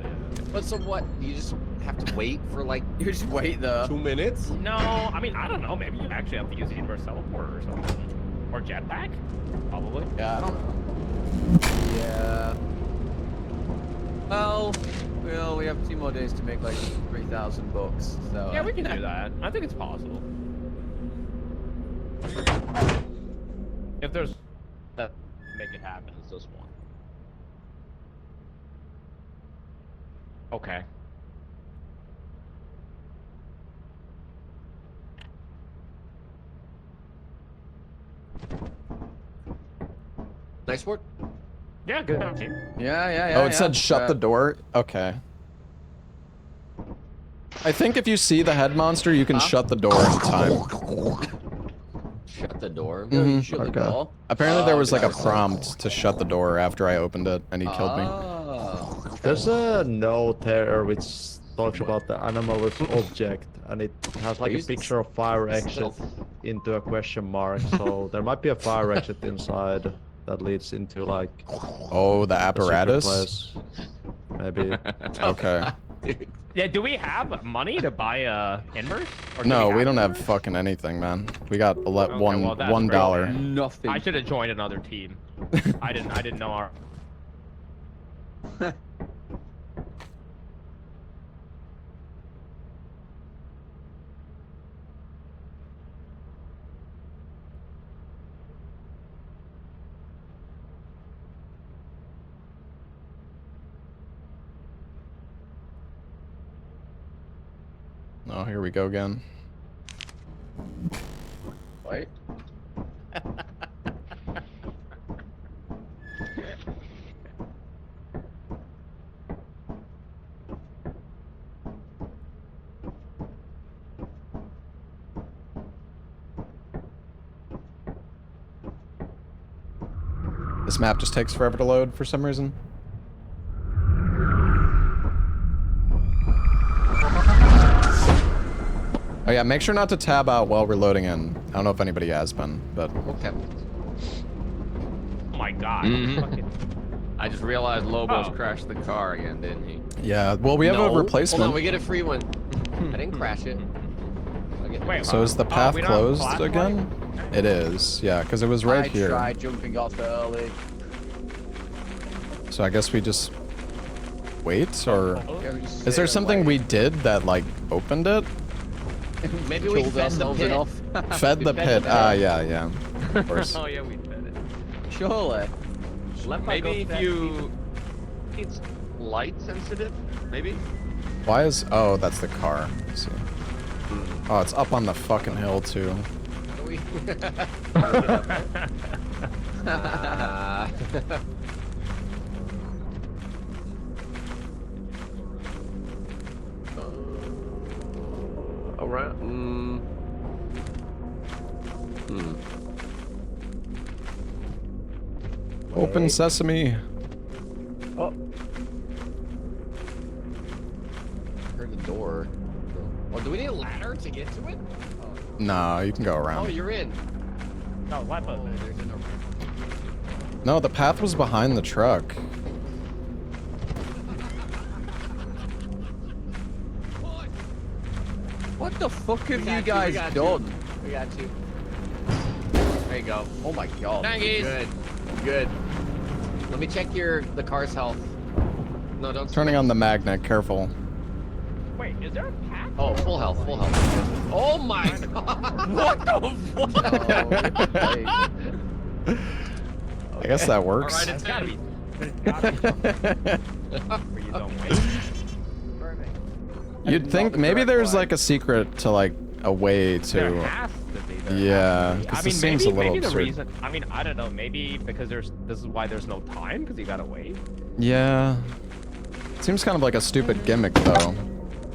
But so what? You just have to wait for like You just wait there. 2 minutes? No, I mean, I don't know. Maybe you actually have to use the inverse teleporter or something. Or jetpack? Probably. Yeah, I don't know. Yeah. we have 2 more days to make like $3,000. So Yeah, we can do that. I think it's possible. If there's that make it happen, it's just one. Okay. Nice work. Yeah, good team. Yeah. Oh, it said shut the door. Okay. I think if you see the head monster, you can shut the door in time. Shut the door. Mhm, Shut the okay. door. Apparently there was like a nice. prompt to shut the door after I opened it, and he killed me. Oh, okay. There's a note here which talks about the anomalous object, and it has like a Use picture of fire exit stealth. into a question mark. So there might be a fire exit inside that leads into like Oh, the a secret apparatus? place. Maybe. Okay. Yeah, do we have money to buy inverse? Or do No, we have don't have inverse? fucking anything, man. We got well, that's $1. great. Nothing. I should have joined another team. I didn't know our. Oh, here we go again. Wait. This map just takes forever to load for some reason. Oh yeah, make sure not to tab out while we're loading in. I don't know if anybody has been, but... Okay. Oh my god. Mhm. Fucking... I just realized Lobos Oh. crashed the car again, didn't he? Yeah, well, we have No. a replacement. Hold on, we get a free one. I didn't crash it. Okay. Wait, So is the path we don't have closed flashlight? again? It is, yeah, because it was right I here. tried jumping off early. So I guess we just wait, or Yeah, we just is there stayed something away. we did that like opened it? Maybe we Killed fed the ourselves pit. enough. Fed the fed pit. the Ah, pit. yeah, of course. Oh yeah, we did it. Surely. Maybe if you It's light sensitive, maybe? Why is? Oh, that's the car. Let's see. Oh, it's up on the fucking hill too. How do we? Around. Open sesame. Oh, Heard the door. Oh, do we need a ladder to get to it? No, you can go Oh, around. you're in. No, what Oh, button? there's an No, the path was behind the truck. What the fuck have you we guys got done? We got you. There you go. Oh my god. Thankies. Good. Good. Let me check the car's health. No, don't. Turning on the magnet. Careful. Wait, is there a path? Oh, full health. Full health. Oh my god. What the fuck? Oh, I guess that works. Alright, It's gotta be. It's gotta be something where you don't wait. You'd think maybe there's like a secret to like a way There to. has to be. There Yeah, has to be. 'cause I this mean, seems a little maybe the absurd. reason. I mean, I don't know. Maybe because this is why there's no time because you gotta wait. Yeah. Seems kind of like a stupid gimmick though.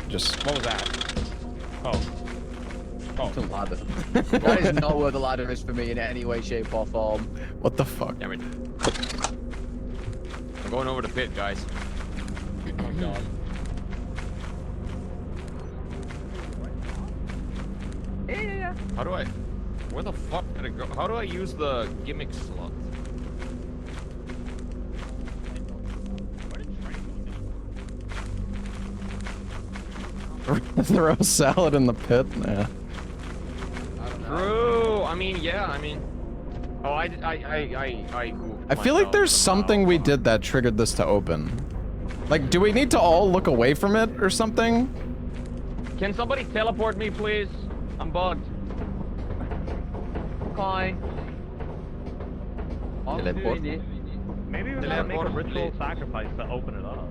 Just. What was that? Oh. It's a ladder. That is not where the ladder is for me in any way, shape, or form. What the fuck? Damn it. I'm going over the pit, guys. Oh god. Yeah. How do I? Where the fuck did it go? How do I use the gimmick slot? Throw a salad in the pit? Yeah. True. I mean, yeah. I mean. Oh, I. I feel like there's something we did that triggered this to open. Like, do we need to all look away from it or something? Can somebody teleport me, please? I'm bugged. Hi. I'm Teleport. doing it. Maybe we gotta make a Teleport, ritual please. sacrifice to open it up.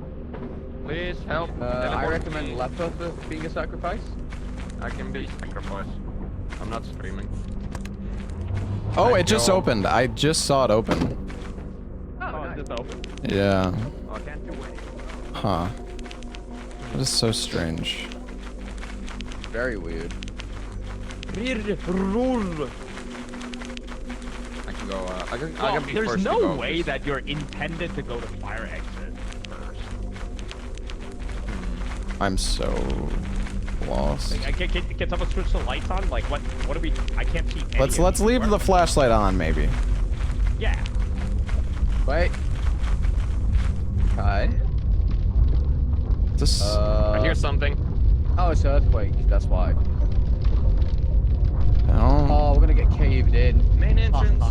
Please help. I Teleport recommend me. leper for being a sacrifice. I can be sacrificed. I'm not streaming. Oh, Nice it just job. opened. I just saw it open. Oh, it's just open. Yeah. Oh, I can't do anything. Huh. That is so strange. Very weird. I can go. I can Well, be there's first to no go. way that you're intended to go to fire exit first. I'm so lost. Like, can someone switch the lights on? Like, what do we? I can't see. Any Let's of leave these. the flashlight on, maybe. Yeah. Wait. Okay. This. I hear something. Oh, it's earthquake. That's why. Oh. Oh, we're gonna get caved in. Main entrance.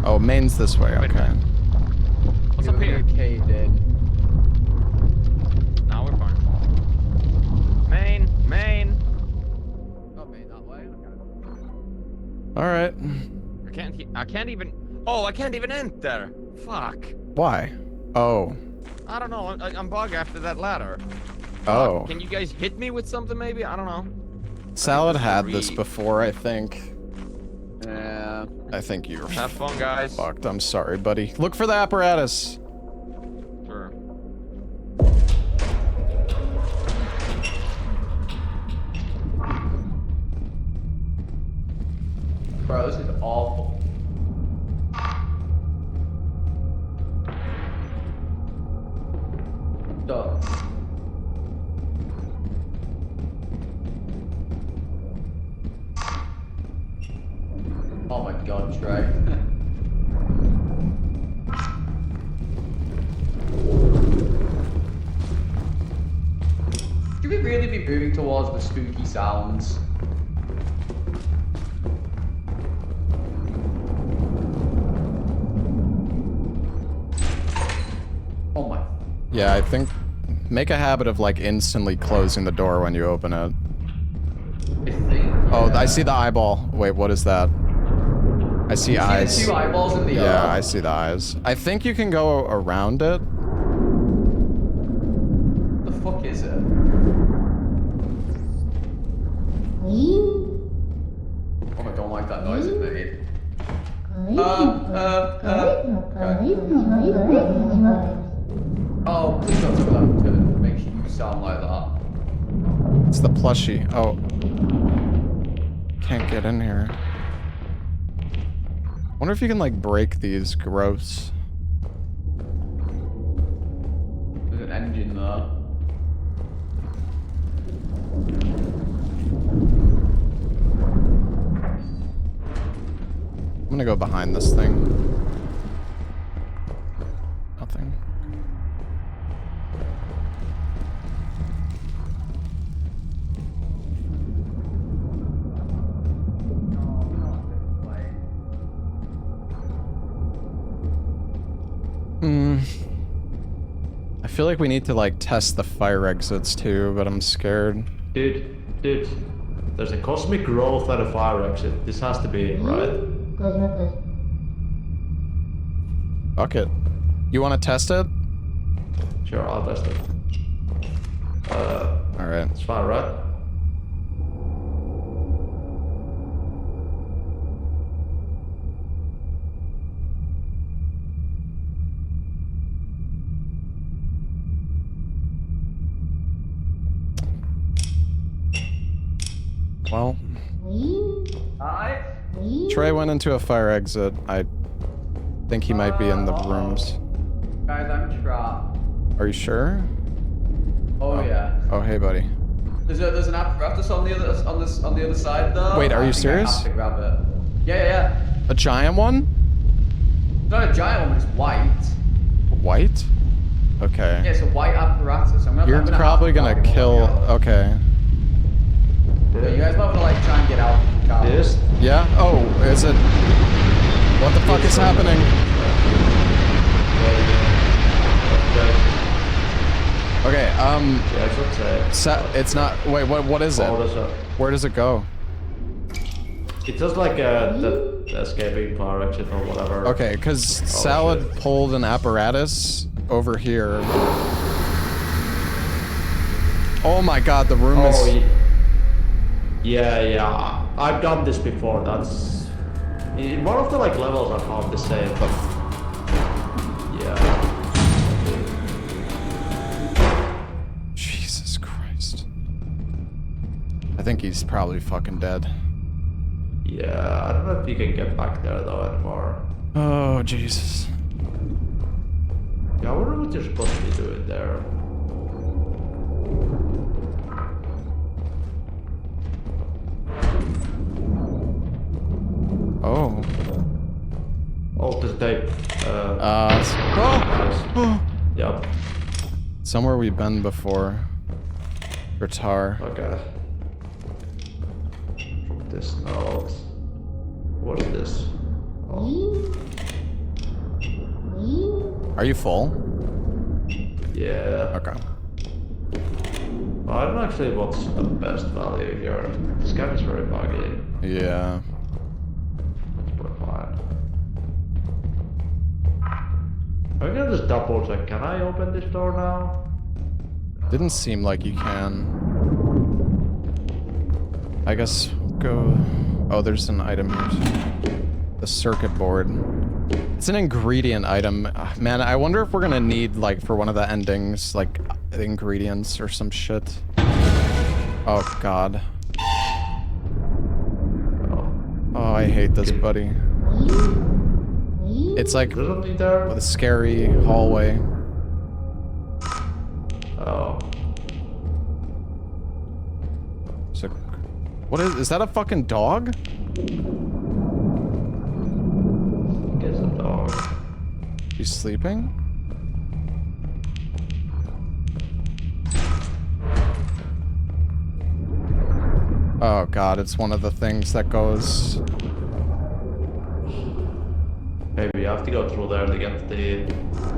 Oh, main's this way. Wait a Okay. What's We're up gonna here? get caved in. Now we're fine. Main. Not me that way. Okay. All right. I can't even. Oh, I can't even enter. Fuck. Why? Oh. I don't know. I'm bugged after that ladder. Oh. Can you guys hit me with something maybe? I don't know. Salad had this Read. before, I think. Yeah. I think you're Have fun, guys. fucked. I'm sorry, buddy. Look for the apparatus. Sure. Bro, this is awful. Done. Oh my god, Trey. Should we really be moving towards the spooky sounds? Oh my. Yeah, I think make a habit of like instantly closing the door when you open it. I think. Oh, I see the eyeball. Wait, what is that? I see eyes. See the two eyeballs in the Yeah, I see the eyes. I think you can go around it. What the fuck is it? Oh, I don't like that noise it made. Oh, please don't do that to make you sound like that. It's the plushie. Oh. Can't get in here. Wonder if you can like break these. Gross. There's an engine there. I'm gonna go behind this thing. Nothing. I feel like we need to like test the fire exits too, but I'm scared. Dude, there's a cosmic growth at a fire exit. This has to be it, right? Fuck it. You want to test it? Sure, I'll test it. Alright. It's fine, right? Well. Trey went into a fire exit. I think he might be in the rooms. Guys, I'm trapped. Are you sure? Oh yeah. Oh, hey, buddy. There's an apparatus on the other side though. Wait, are you I think serious? I have to grab it. Yeah. A giant one? It's not a giant one, but it's white. White? Okay. Yeah, it's a white apparatus. You're I'm gonna probably have to gonna grab it kill. while I go. Okay. Yeah, you guys might want to like try and get out if you can. This? Yeah? Oh, is it? What the fuck is happening? Okay, Yeah, it's not safe. it's not, wait, what is it? Oh, there's a, Where does it go? it's just like the escaping fire exit or whatever. Okay, because Salad shit. pulled an apparatus over here. Oh my god, the room is... Yeah. I've done this before. That's in one of the like levels I found the same. Yeah. Jesus Christ. I think he's probably fucking dead. Yeah, I don't know if you can get back there though anymore. Oh, Jesus. Yeah, I wonder what you're supposed to be doing there. Oh. Oh, the tape. Yep. Somewhere we've been before. Retar. Okay. This note. What's this? Oh. Are you full? Yeah. Okay. I don't know actually what's the best value here. This game is very buggy. Yeah. We're fine. I'm gonna just double check. Can I open this door now? Didn't seem like you can. I guess we'll go... Oh, there's an item here too. The circuit board. It's an ingredient item. Man, I wonder if we're gonna need, like, for one of the endings, like, ingredients or some shit. Oh, God. Oh, I hate this, buddy. It's like There's something there? a scary hallway. Oh. So, what is that a fucking dog? Guess a dog. He's sleeping? Oh god, it's one of the things that goes... Maybe you have to go through there to get the...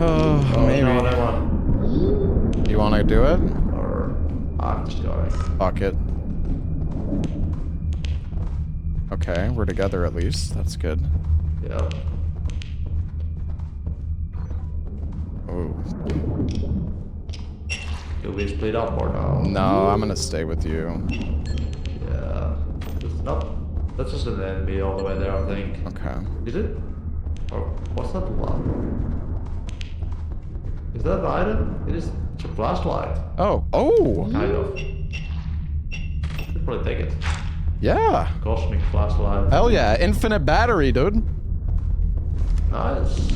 Oh, maybe. No, that one. You wanna do it? Or... I'm just going. Fuck it. Okay, we're together at least. That's good. Yep. Oh. You'll be split up or no? No, I'm gonna stay with you. Yeah. It's not... That's just an enemy all the way there, I think. Okay. Is it? Or what's that one? Is that an item? It is. It's a flashlight. Oh. Oh! Kind of. Should probably take it. Yeah! Cosmic flashlight. Hell yeah, infinite battery, dude. Nice.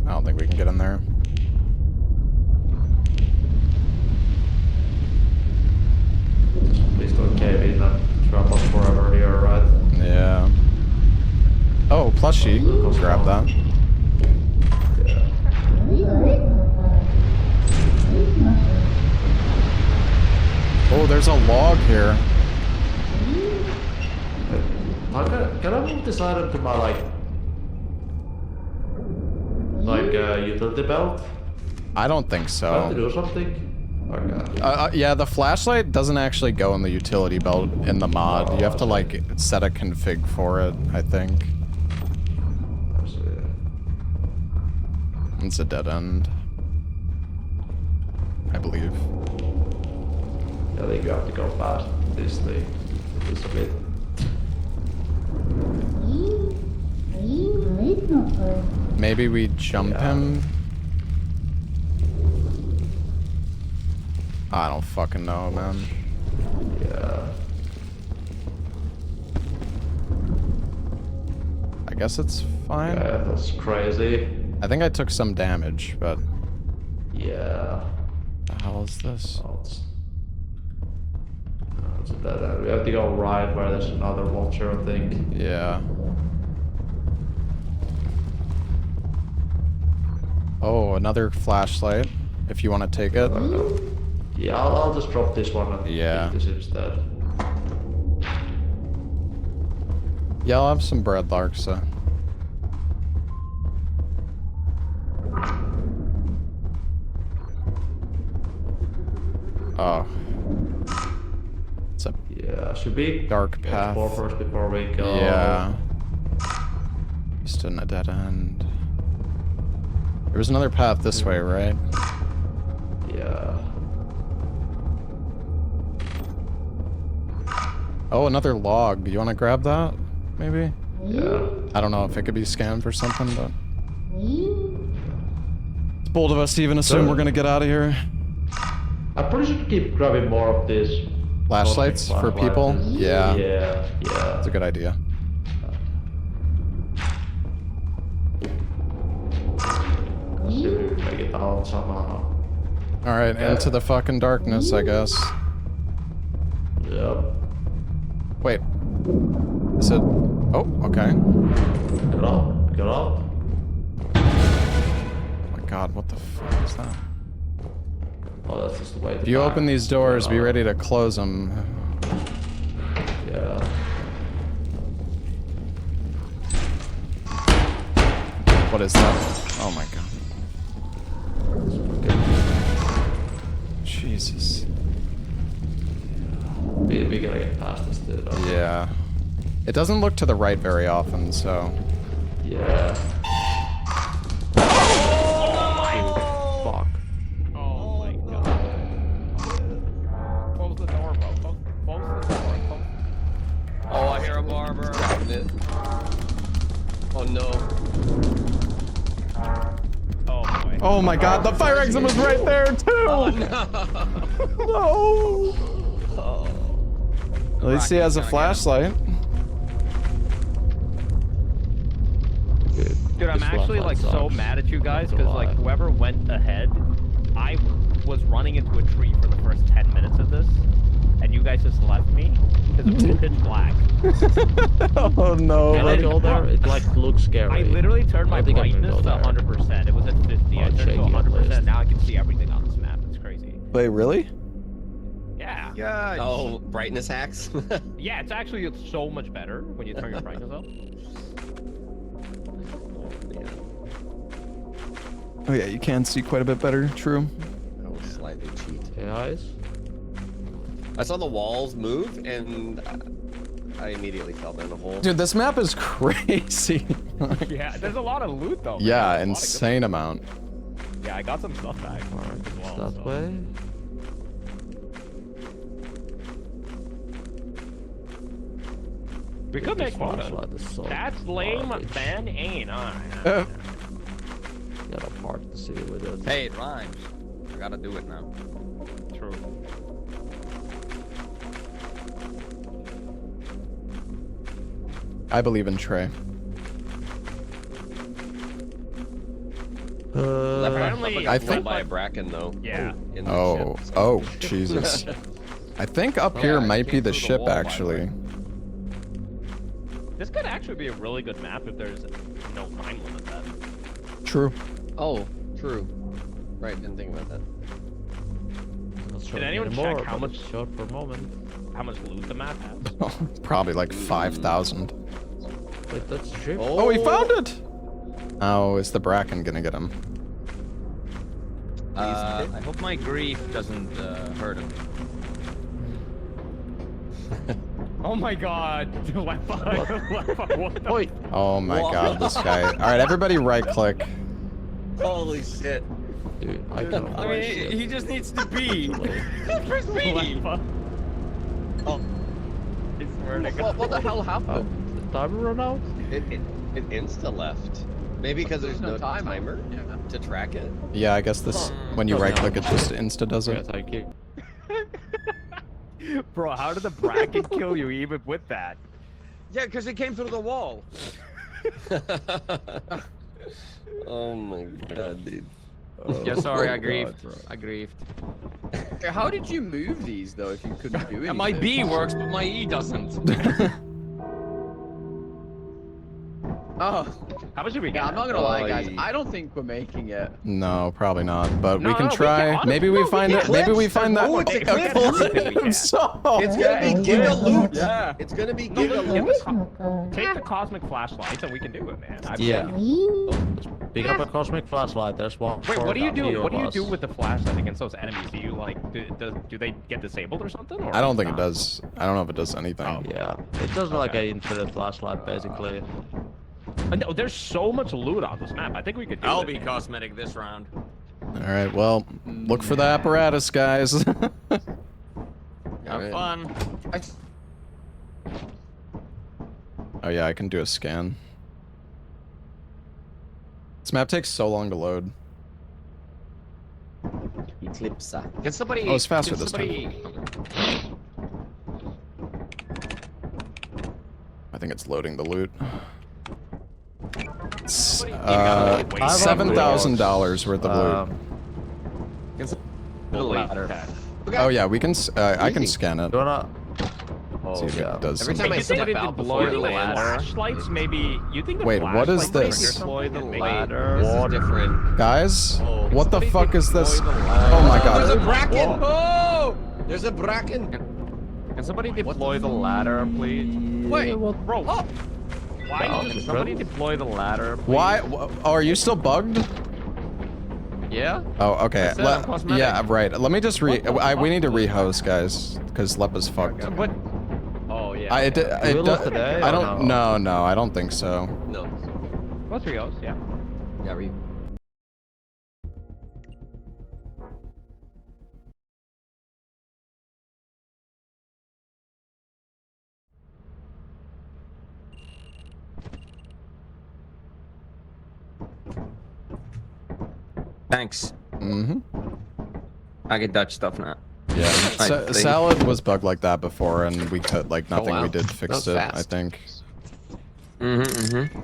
I don't think we can get in there. Please don't cave in and trap us forever here, right? Yeah. Oh, plushie. Grab that. Yeah. Oh, there's a log here. Can I move this item to my utility belt? I don't think Do I have to so. do something? Okay. Yeah, the flashlight doesn't actually go in the utility belt in the mod. You have to, like, set a config for it, I think. I see. It's a dead end. I believe. Yeah, I think you have to go past this thing. This a bit. Maybe we jump him? I don't fucking know, man. Yeah. I guess it's fine. Yeah, that's crazy. I think I took some damage, but... Yeah. The hell is this? Oh, it's a dead end. We have to go right where there's another vulture, I think. Yeah. Oh, another flashlight. If you want to take it. Yeah, I'll just drop this one and Yeah. take this instead. Yeah, I'll have some bread, Larksa. Should we Dark path. explore first before we go? Yeah. Just in a dead end. There was another path this way, right? Yeah. Oh, another log. You want to grab that? Maybe? Yeah. I don't know if it could be scammed or something, but... It's bold of us to even assume we're gonna get out of here. I'm pretty sure to keep grabbing more of these Flashlights for people? Yeah. Yeah, That's a good idea. Let's see if we can make it out somehow. Alright, into the fucking darkness, I guess. Yep. Wait. Is it... Oh, okay. Get out. Get out. Oh my god, what the fuck is that? Oh, that's just the way. If you open these doors, be ready to close them. Yeah. What is that? Oh my god. Jesus. We gotta get past this dude. Okay. Yeah. It doesn't look to the right very often, so... Yeah. Fuck. Oh my god. Close the door, bro. Close the door. Oh, I hear a barber. Grabbing it. Oh no. Oh boy. Oh my god, the fire exit was right there, too! Oh no. No! Oh. At least he has a flashlight. Dude, I'm actually like so mad at you guys because like whoever went ahead, I was running into a tree for the first 10 minutes of this, and you guys just left me because it was pitch black. Oh no. Can I go there? It like looks scary. I literally turned my I think I'm gonna brightness to go there. 100%. It was at 50. I I'll turned it check to it at 100%. least. Now I can see everything on this map. It's crazy. Wait, really? Yeah. Yeah. Oh, brightness hacks. Yeah, it's actually so much better when you turn your brightness up. Oh yeah, you can see quite a bit better, true. That was slightly cheat. Guys. I saw the walls move and I immediately fell down the hole. Dude, this map is crazy. Yeah, there's a lot of loot though. Man. Yeah, There's a lot of insane amount. good- Yeah, I got some stuff back. Alright, as well, that so. way. We could make quota. Flashlight is so That's lame, garbage. Ben ain't I? Got a part to see with it. Hey, it rhymes. I gotta do it now. True. I believe in Trey. Apparently, I I think- think by a bracken though. Yeah. In the Oh, ship. oh, Jesus. I think up here Yeah, it might be came the through the ship, wall, by the actually. way. This could actually be a really good map if there's no time limit then. True. Oh, true. Right, didn't think about that. Did anyone more, check how but much- it's short for a moment? How much loot the map has? Probably like 5,000. Wait, that's a ship? Oh, he found it! Oh, is the Bracken gonna get him? I hope my grief doesn't hurt him. Oh my god. What the Oi! Oh my god, this guy. Alright, everybody right click. Holy shit. Dude, I can't I mean, he just needs to be. Press B. Oh, I swear to God. What the hell happened? Did the timer run out? it insta left. Maybe because there's no timer Yeah. to track it. Yeah, I guess this, when you right click, it just insta does Yeah, it. thank you. Bro, how did the bracket kill you even with that? Yeah, because it came through the wall. Oh my god, dude. Yeah, sorry, I God, grieved. bro. I grieved. How did you move these though if you couldn't do anything? My B works, but my E doesn't. Oh, How much did we get? yeah, I'm not gonna lie, guys. Oi. I don't think we're making it. No, probably not. But No, we can no, we try. can- Maybe we no, we find can. it. Maybe we find that. Oh, it's a clip. Eclipse. Oh. It's gonna be giga loot. Yeah. It's gonna be No, giga get loot. take the cosmic flashlights and we can do it, man. Yeah. Pick up a cosmic flashlight. There's one. Wait, what do you do? few What do of you do us. with the flashlight against those enemies? Do you like do they get disabled or something? Or I don't think it not? does. I don't know if it does anything. Oh. Yeah, it does like an infinite flashlight basically. No, there's so much loot on this map. I think we could do I'll it. be man. cosmetic this round. All right. Well, look for the apparatus, guys. Have Alright. fun. Oh yeah, I can do a scan. This map takes so long to load. Eclipse. Can somebody? Oh, it's faster can this somebody... I think it's loading the loot. It's, gotta wait. $7,000 worth of loot. Can some... We'll wait. ladder. Oh yeah, we can. I can Easy. scan it. You wanna? Oh See if yeah. it does Every something. time I You think step out deploy before the the ladder. flashlights? Maybe you think the Wait, what is flashlights this? Deploy the Wait, ladder. This is different. Guys, Oh, what the somebody fuck is this? deploy the ladder. Oh my There's a god. bracken. Oh, there's a bracken. Can somebody deploy the ladder, please? Wait, bro. Oh. Why does somebody deploy the ladder? Please? Why? Oh, are you still bugged? Yeah. Oh, okay. I said I'm cosmetic. Yeah, right. Let me just we need to rehost, guys, because Lepa's fucked. What? Oh yeah. It Will do- today I or don't. No, I don't think so. No. What's Rios? Yeah. Yeah, Thanks. Mm-hmm. I get Dutch stuff now. Yeah. I think. Salad was bugged like that before, and we could like nothing wow. we did That fixed was it. I fast. think. Mm-hmm.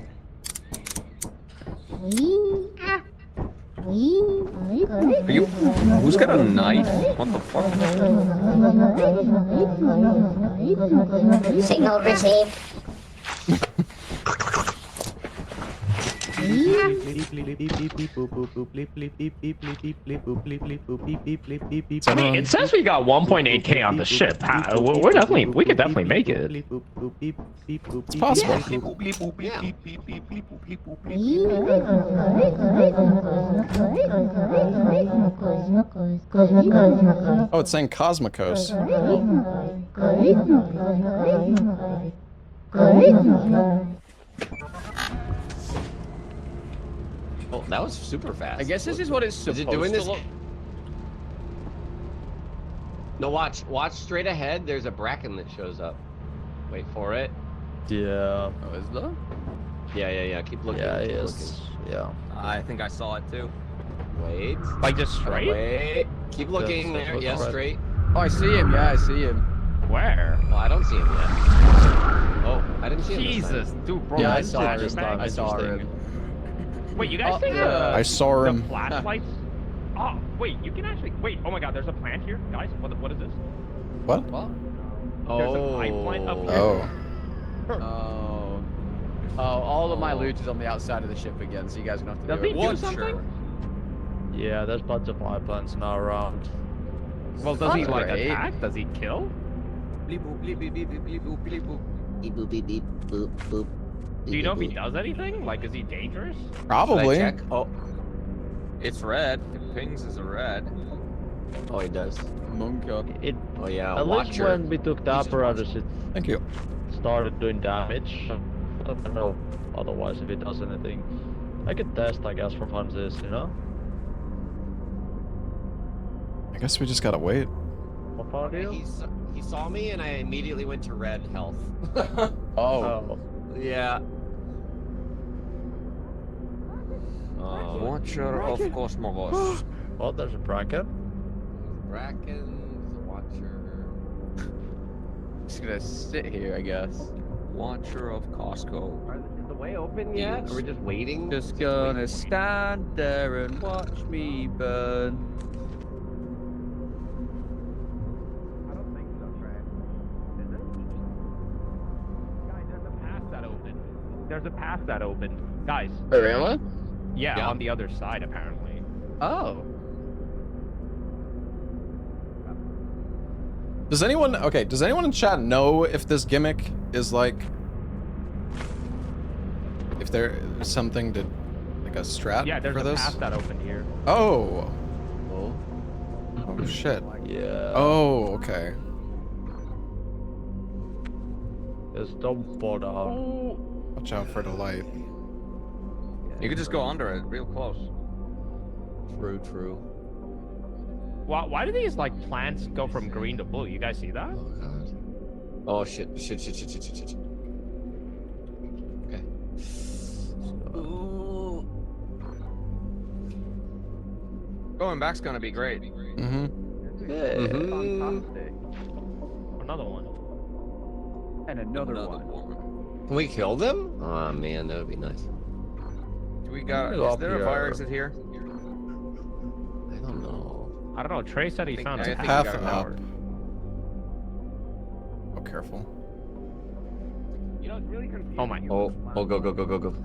Are you? Who's got a knife? What the fuck? Signal received. I mean, it says we got 1.8k on the ship. We could definitely make it. It's possible. Oh, it's saying Cosmicos. Oh, that was super fast. I guess this is what it's Is supposed it doing to this? look. No, watch straight ahead. There's a bracken that shows up. Wait for it. Yeah. Oh, is there? Yeah. Keep looking. Yeah. keep Yes. Yeah. I think I saw it too. looking. Wait. Like just straight? Wait. Keep looking. Just There. look Yeah, right. straight. Oh, I see him. Yeah, I see him. Where? Oh, I don't see him yet. Oh, I didn't see him. this time. Jesus, dude, bro. Yeah, I this saw is it this time. I saw Interesting. him. Wait, you guys Oh, think yeah. I saw the him. flashlights? Oh, wait, you can actually wait. Oh my God, there's a plant here, guys. What is this? What? What? There's a pipeline up here. Oh. Oh. Oh, all of my loot is on the outside of the ship again, so you guys are gonna have to Does do he it. do What? something? Yeah, there's a bunch of pipelines now around. Well, does he That's like great. attack? Does he kill? Beep boop beep beep beep beep boop beep boop. Beep boop beep beep boop boop. Do you know if he does anything? Like, is he dangerous? Probably. Should I check? Oh, It's red. It pings as a red. oh, he does. Monka. It Oh yeah, at least watcher. when we took the He's just apparatus, it Thank you. started doing damage. I don't know otherwise if it does anything. I could test, I guess, for funsies, you know? I guess we just gotta wait. What part are you? He saw me and I immediately went to red health. Oh. Yeah. Oh, Watcher of Cosmogos. Oh, there's a bracket. Bracken, the watcher. Just gonna sit here, I guess. Watcher of Costco. Is the way open yet? Are we just waiting? Just gonna stand there and watch me burn. I don't think so, Trey. Is it? Guys, there's a path that opened. There's a path that opened. Guys. Wait, really? Yeah, on the other side apparently. Oh. Does anyone in chat know if this gimmick is like, if there is something to, like a strat Yeah, there's for a this? path that opened here. Oh. Oh shit. Yeah. Oh, okay. Just don't fall down. Watch out for the light. You could just go under it, real close. True. Why do these like plants go from green to blue? You guys see that? Oh god. Oh shit. Okay. Ooh. Going back's gonna be great. Mm-hmm. Fantastic. Another one. And another one. Can we kill them? Oh man, that would be nice. Do we got? Go Is up there a here. fire exit here? I don't know. I don't know. Trey said he found I a think path. Path got up. powered. Oh, careful. You know, it's really confusing. Oh my. Oh, go.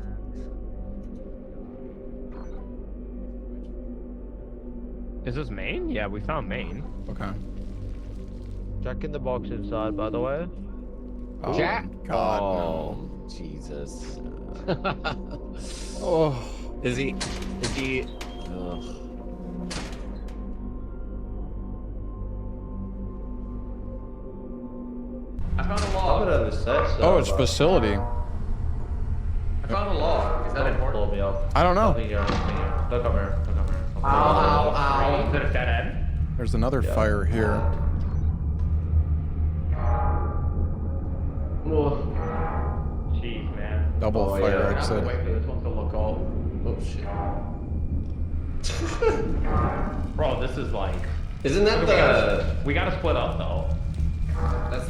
Is this main? Yeah, we found main. Okay. Check in the box inside, by the way. Oh, Jack. God, Oh, Jesus. Oh. Is he? Ugh. I found a How log. would I say so? Oh, it's facility. I found a log. Is that Don't important? blow me up. I don't know. Nothing here, nothing here. Look up here. Look up here. Ow. Is it a dead end? There's another fire here. Jeez, man. Double Oh, fire yeah. exit. Wait for this one to look all. Oh shit. Bro, this is like. Isn't that We gotta split up though. that's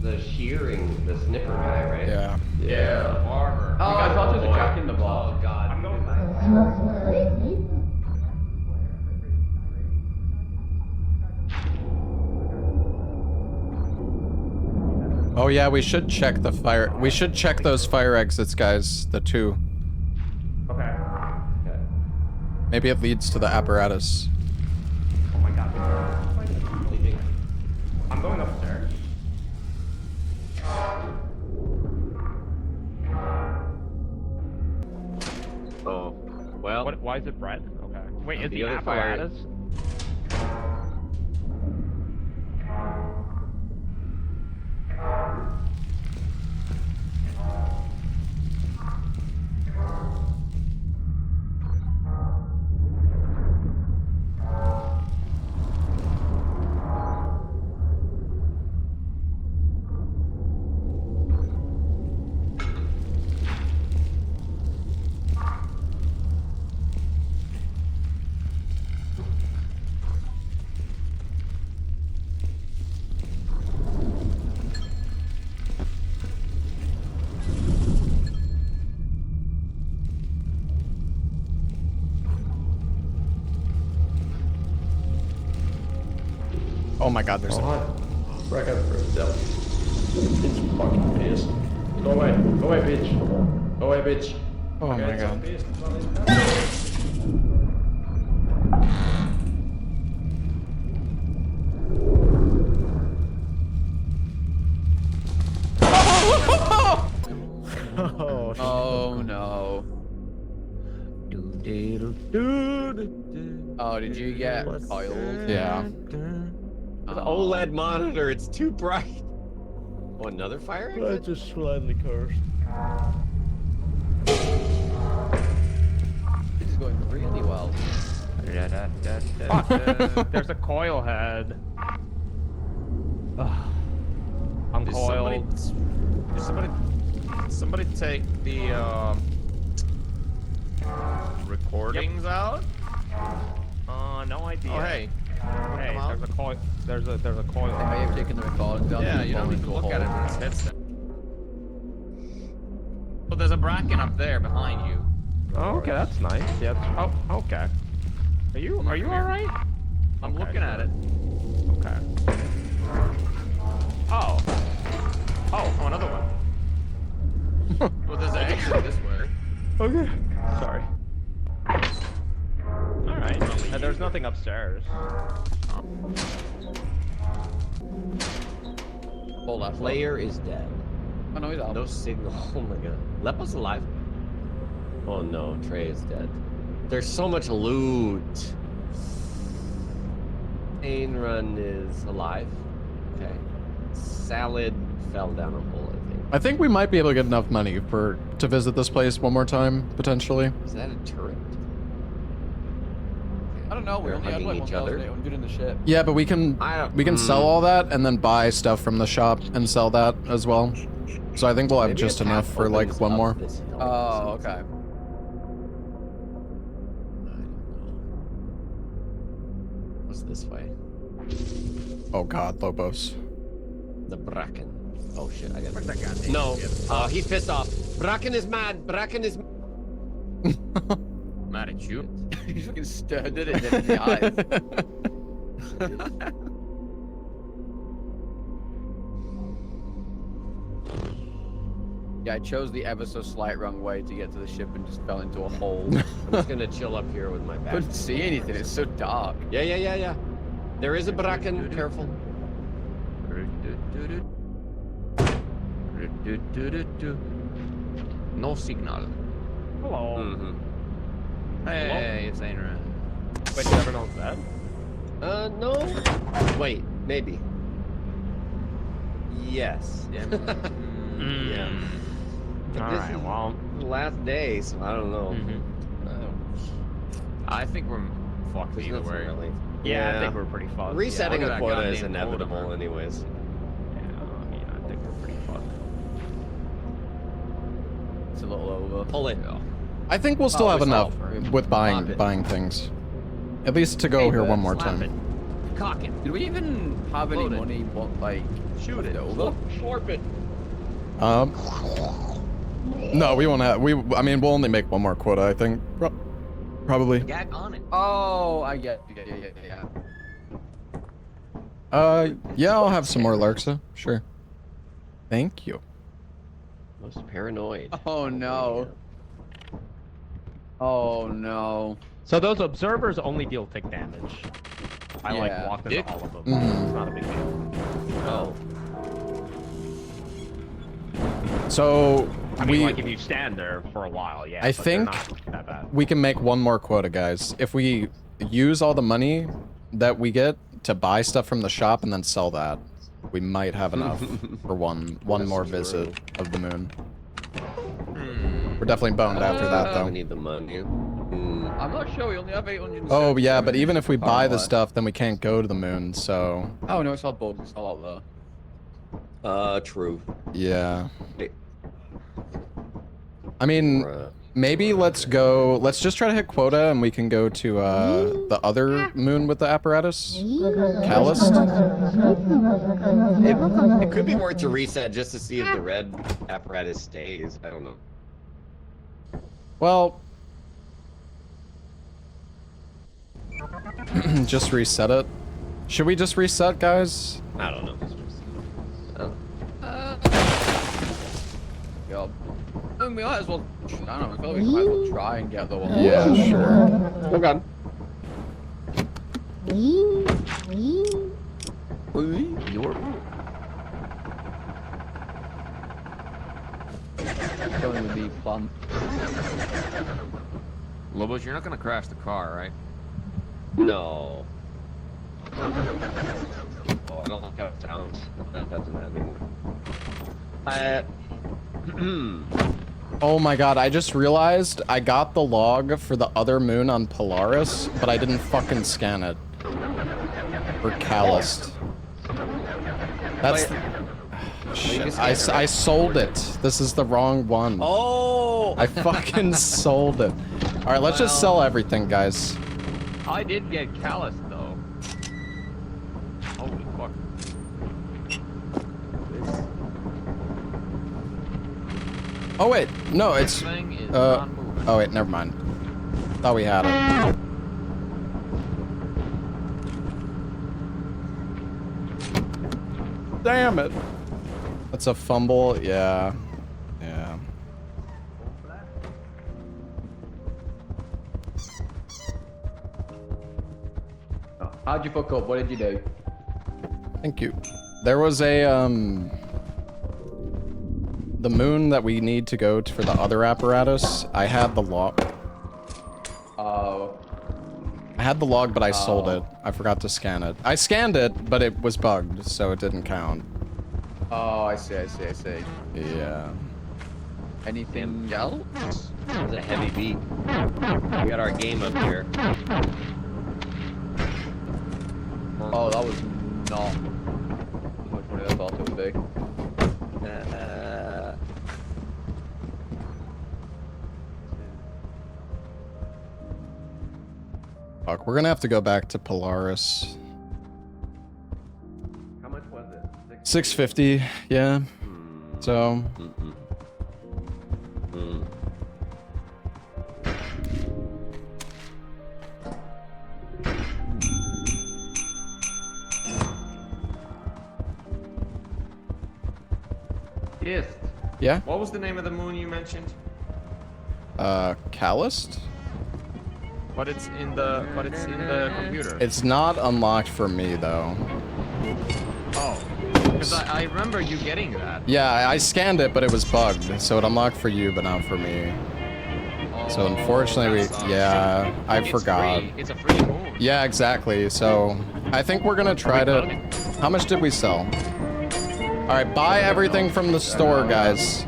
the shearing, the snipper guy, right? Yeah. Yeah. Barber. Oh, I thought there was a jack in the Oh box. god. I'm going. Oh yeah, we should check the fire. We should check those fire exits, guys. The two. Okay. Maybe it leads to the apparatus. Oh my god. I'm going upstairs. Oh. Well. What? Why is it red? Okay. Wait, is The the other fire- apparatus? Oh my God, there's. Break up for himself. It's fucking pissed. Go away, bitch. Go away, bitch. Oh my God. Oh no. Oh, did you get coiled? Yeah. The OLED monitor, it's too bright. Oh, another fire I exit? just slightly cursed. This is going really well. There's a coil head. Ugh. I'm Did coiled. somebody take the recordings out? No idea. Oh hey. Hey, come out. there's a coil. There's a coil. I may have taken the recording down. Yeah, and you don't fallen need to into a look at it hole. when it's headset. But there's a bracket up there behind you. Oh, okay, that's nice. Yeah. Oh, okay. Are you all right? I'm Okay, looking at it. Okay. Oh, another one. Well, there's an exit this way. Okay. Sorry. Alright. And there's nothing upstairs. Hold that Player is dead. Oh no, he's out. No signal. Oh my god. Lepo's alive. Oh no, Trey is dead. There's so much loot. Ain Run is alive. Okay. Salad fell down a hole, I think. I think we might be able to get enough money to visit this place one more time, potentially. Is that a turret? I don't know. We They're only had hugging like each other. 1,800 in the ship. Yeah, but we can sell all that and then buy stuff from the shop and sell that as well. So I think we'll have Maybe just a path enough for like opens one up more. this hill or Oh, something. okay. I don't know. What's this way? Oh god, Lobos. The Bracken. Oh shit, I got Where's that goddamn No, ship? he's pissed off. Bracken is mad. Bracken is. Mad at you. He fucking stared at it dead in the eyes. Yeah, I chose the ever so slight wrong way to get to the ship and just fell into a hole. I'm just gonna chill up here with my back. Couldn't see anything. It's so dark. Yeah. There is a Bracken. Careful. No signal. Hello. Mm-hmm. Hey, it's Ain Run. Wait, everyone's dead? No. Wait, maybe. Yes. Yeah. Yeah. But Alright, this is well. the last day, so I don't know. I think we're fucked There's either nothing way. really. Yeah, I think we're pretty fucked. Resetting Look a at that quota is goddamn quota, inevitable, man. anyways. Yeah, I mean, I think we're pretty fucked. It's a little over. Pull it. I think we'll still Oh, have we enough saw it. with Slap it. buying things. At least to go Hey, here but one more Slap time. it. Cock it. Did we even have any Load it. money? What, like, Shoot it. over? Slurp it. No, we won't have. I mean, we'll only make one more quota, I think. Probably. Gag on it. Oh, I get. Yeah. Yeah, I'll have some more Larxa. Sure. Thank you. Most paranoid. Oh no. Oh no. So those observers only deal tick damage. I Yeah. like walked into Dick? all of them. Mhm. It's not a big deal. Oh. So I mean, like if you stand there for a while, yeah. I but they're think not that bad. we can make one more quota, guys. If we use all the money that we get to buy stuff from the shop and then sell that, we might have enough for one That's more true. visit of the moon. We're definitely boned after that, We though. need the money. I'm not sure. We only have 800. Oh yeah, but even if we buy the stuff, then we can't go to the moon. So Oh no, it's all bugs. It's all out there. True. yeah. Hey. I mean, Bruh. maybe let's just try to hit quota and we can go to the other moon with the apparatus. Callist. It could be worth to reset just to see if the red apparatus stays. I don't know. Well, just reset it. Should we just reset, guys? I don't know. Yeah. I mean, we might as well. I don't know. I feel like we might as well try and get the one. Yeah, sure. Oh god. Going with the plump. Lobos, you're not gonna crash the car, right? No. Oh, I don't like how it sounds. That doesn't have any. Oh my god, I just realized I got the log for the other moon on Polaris, but I didn't fucking scan it. For Callist. That's... Shit, I sold it. This is the wrong one. Oh! I fucking sold it. Alright, let's just sell everything, guys. I did get callous though. Holy fuck. Oh wait, no, it's... This thing is not moving. Oh wait, never mind. Thought we had it. Damn it. That's a fumble, yeah. Yeah. How'd you fuck up? What did you do? Thank you. There was a, the moon that we need to go to for the other apparatus. I had the log. Oh. I had the log, but I sold it. I forgot to scan it. I scanned it, but it was bugged, so it didn't count. Oh, I see. Yeah. Anything else? That was a heavy beat. We got our game up here. Oh, that was not as much money as I thought it would be. Fuck, we're gonna have to go back to Polaris. How much was it? 650, yeah. So. Yes. Yeah? What was the name of the moon you mentioned? Calist? But it's in the computer. It's not unlocked for me, though. Oh. Because I remember you getting that. Yeah, I scanned it, but it was bugged, so it unlocked for you, but not for me. So unfortunately, I forgot. Free. It's a free moon. Yeah, exactly. So I think we're gonna try to. How much did we sell? All right, buy everything from the store, guys.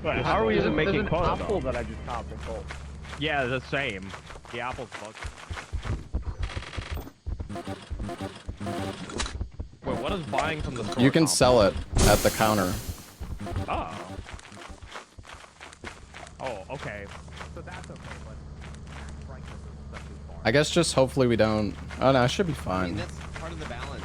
But how are we even making an quota, apple though? that I just popped and sold. Yeah, the same. The apple's bugged. Wait, what is buying from the store? You can accomplish? sell it at the counter. Oh. Oh, okay. So that's okay, but prices are such as far. I guess just hopefully we don't. Oh no, it should be I mean, fine. that's part of the balance.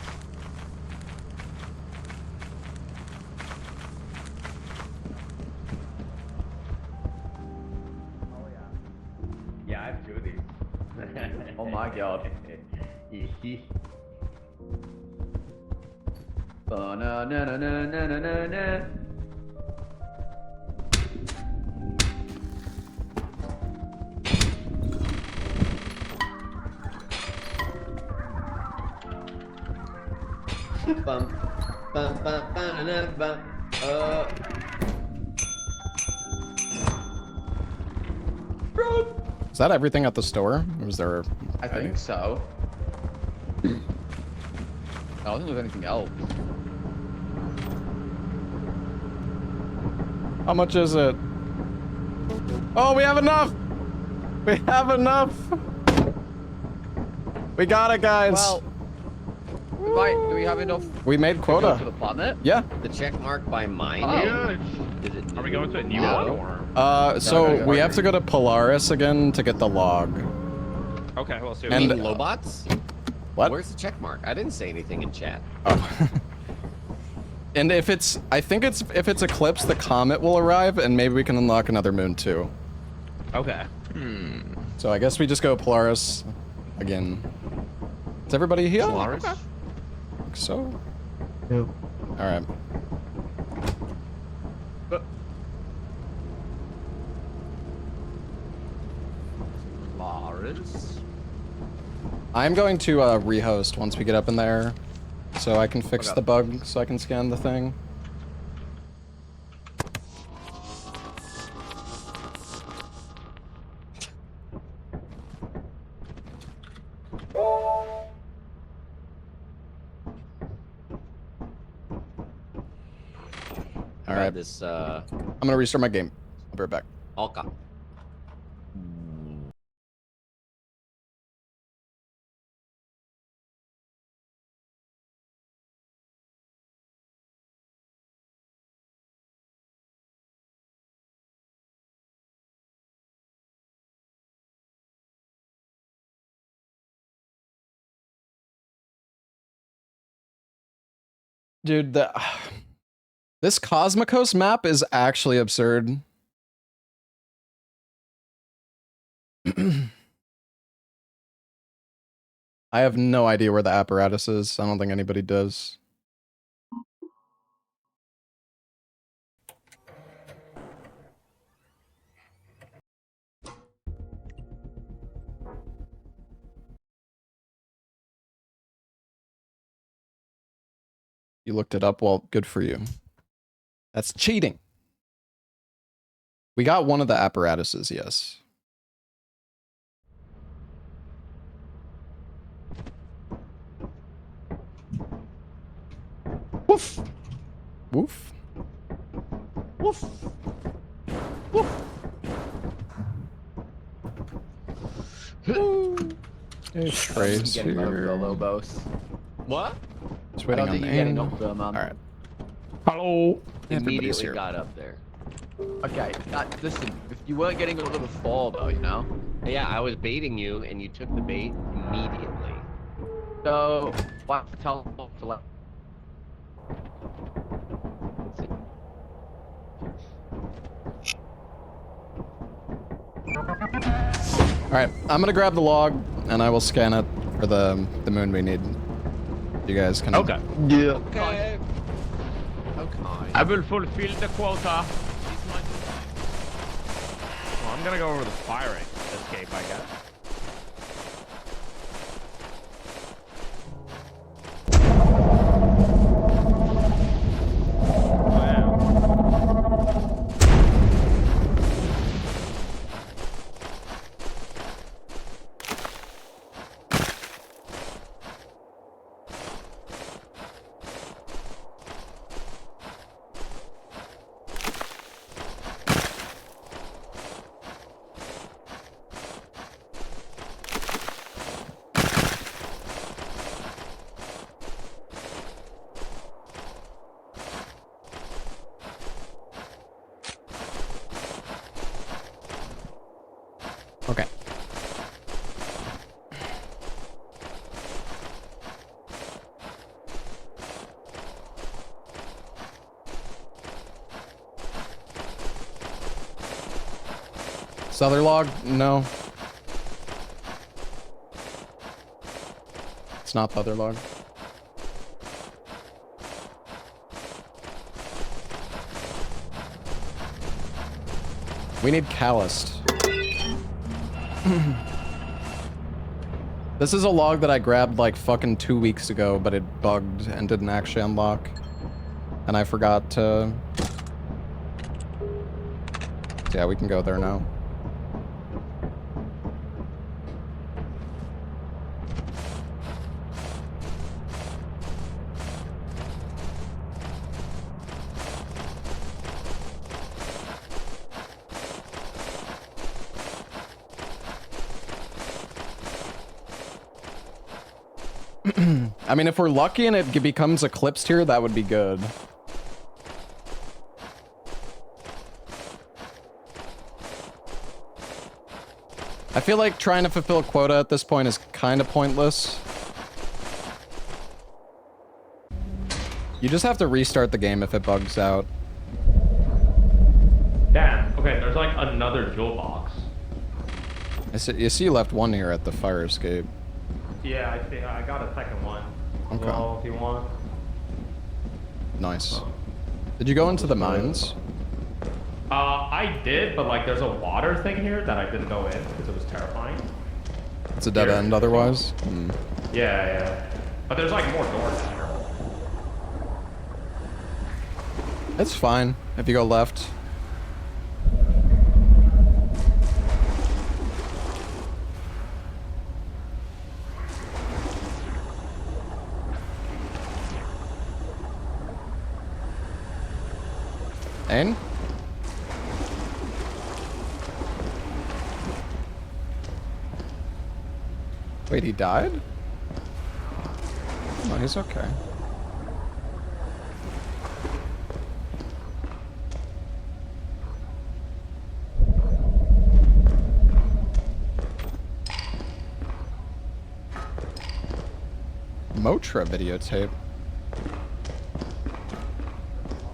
Yeah, I have two of these. Oh my god. Ba-na-na-na-na-na-na-na. Bum, bum, bum, bum, Is that everything at the store? Or was there? I think so. I don't think there's anything else. How much is it? Oh, we have enough! We have enough! We got it, guys! Well, right, do we have enough We made to go to quota. the planet? Yeah. The check mark by mine. Oh. Is it Are we going to a new No. one or? So we have to go to Polaris again to get the log. Okay, we'll see. You And- mean Lobots? What? Where's the check mark? I didn't say anything in chat. Oh. And if it's, I think it's, if it's eclipsed, the comet will arrive, and maybe we can unlock another moon too. Okay. So I guess we just go Polaris again. Is everybody here? Polaris? Think so. No. All right. Polaris. I'm going to rehost once we get up in there, so I can fix Okay. the bug, so I can scan the thing. All right, This I'm gonna restart my game. I'll be right back. Alka. Dude, this Cosmicos map is actually absurd. I have no idea where the apparatus is. I don't think anybody does. You looked it up? Well, good for you. That's cheating. We got one of the apparatuses, yes. Woof. Woof. Woof. Woof. It's Trace Getting over here. the Lobos. What? Just I waiting don't on think the you're getting end. up there, man. All right. Hello. Everybody's Immediately here. got up there. Okay, listen, if you weren't getting up there before, though, you know? Yeah, I was baiting you, and you took the bait immediately. So, why tell to let... All right. I'm gonna grab the log and I will scan it for the moon we need. You guys can. Okay. Yeah. Okay. Okay. I will fulfill the quota. Well, I'm gonna go over the fire escape, I guess. Okay. This other log? No. It's not the other log. We need calloused. This is a log that I grabbed like fucking 2 weeks ago, but it bugged and didn't actually unlock. And I forgot to... So yeah, we can go there now. I mean, if we're lucky and it becomes eclipsed here, that would be good. I feel like trying to fulfill quota at this point is kind of pointless. You just have to restart the game if it bugs out. Damn. Okay, there's like another jewel box. You see you left one here at the fire escape. Yeah, I think I got a second one. Okay. Well, if you want. Nice. Did you go into the mines? I did, but like there's a water thing here that I didn't go in because it was terrifying. It's a dead Here. end otherwise. Hmm. Yeah. But there's like more doors here. It's fine if you go left. Ain? Wait, he died? No, he's okay. Motra videotape.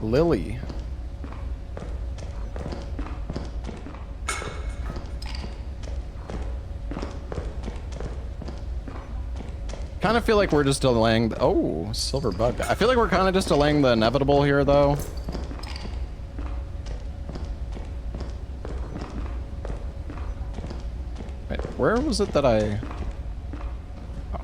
Lily. Kind of feel like we're just delaying the, oh, silver bug. I feel like we're kind of just delaying the inevitable here, though. Wait, where was it that I... Oh.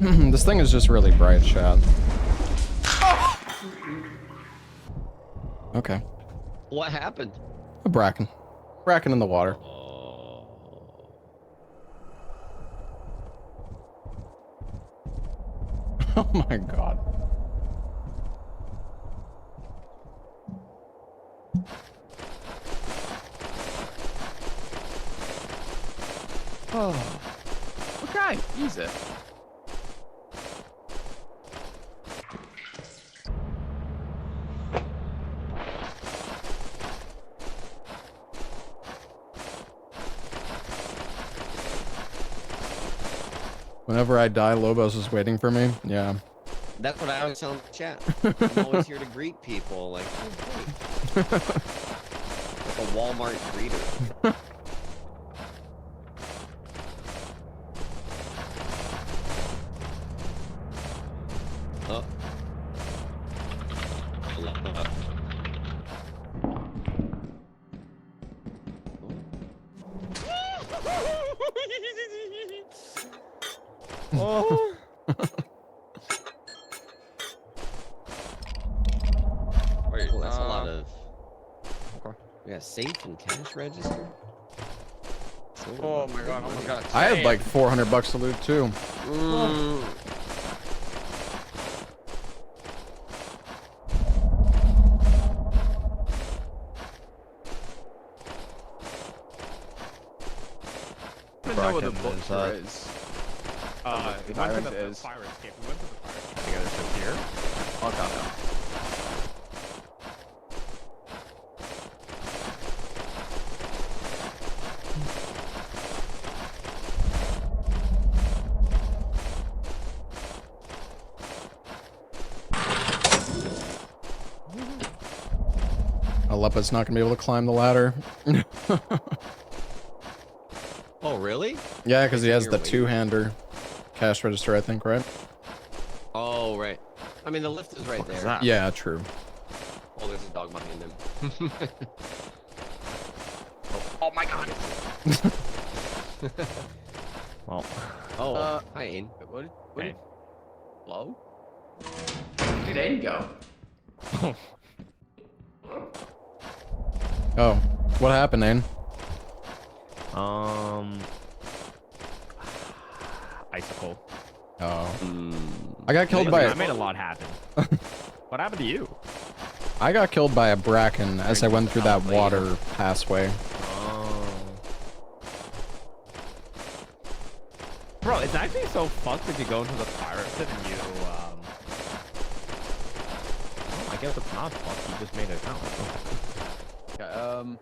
This thing is just really bright, chat. Okay. What happened? A bracken. Bracken in the water. Oh my god. Oh. Okay, easy. Whenever I die, Lobos is waiting for me. Yeah. That's what I always tell in the chat. I'm always here to greet people. Like, oh, hey. Like a Walmart greeter. Oh. Oh. Wait, that's a lot of. Okay. Yeah, safe and cash register. Oh my god, oh my god. I had like 400 bucks to loot too. Mm. I don't know what the Bracken butcher inside. is. We went to Tyrant the is. fire escape. We went to the fire escape together, so here. Okay, no. Aleppa's not gonna be able to climb the ladder. Oh, really? Yeah, because he has You're the waiting. two-hander cash register, I think, right? Oh, right. I mean, the lift is right there. Yeah, true. Oh, there's a dog behind him. Oh my god. Well, Oh, hi, Ain. What? Hey. Hello? Where did Aiden go? Oh, what happened, Ain? icicle. Oh. I got killed by I made a lot happen. What happened to you? I got killed by a bracken as I went through that water passway. Oh. Bro, it's actually so fucked if you go into the pirate pit and you, I guess it's not fucked, you just made it count. Okay,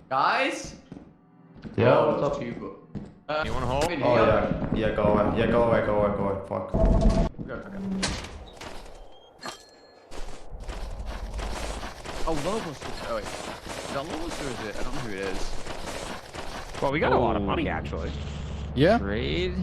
Guys? Yeah, what's up? You You wanna hold? Oh yeah, yeah, go away. Yeah, go away, go away, go away. Fuck. Oh, Lobos. Oh, wait. Is that Lobos or is it? I don't know who it is. Well, we got a lot of money, actually. Yeah? Trade.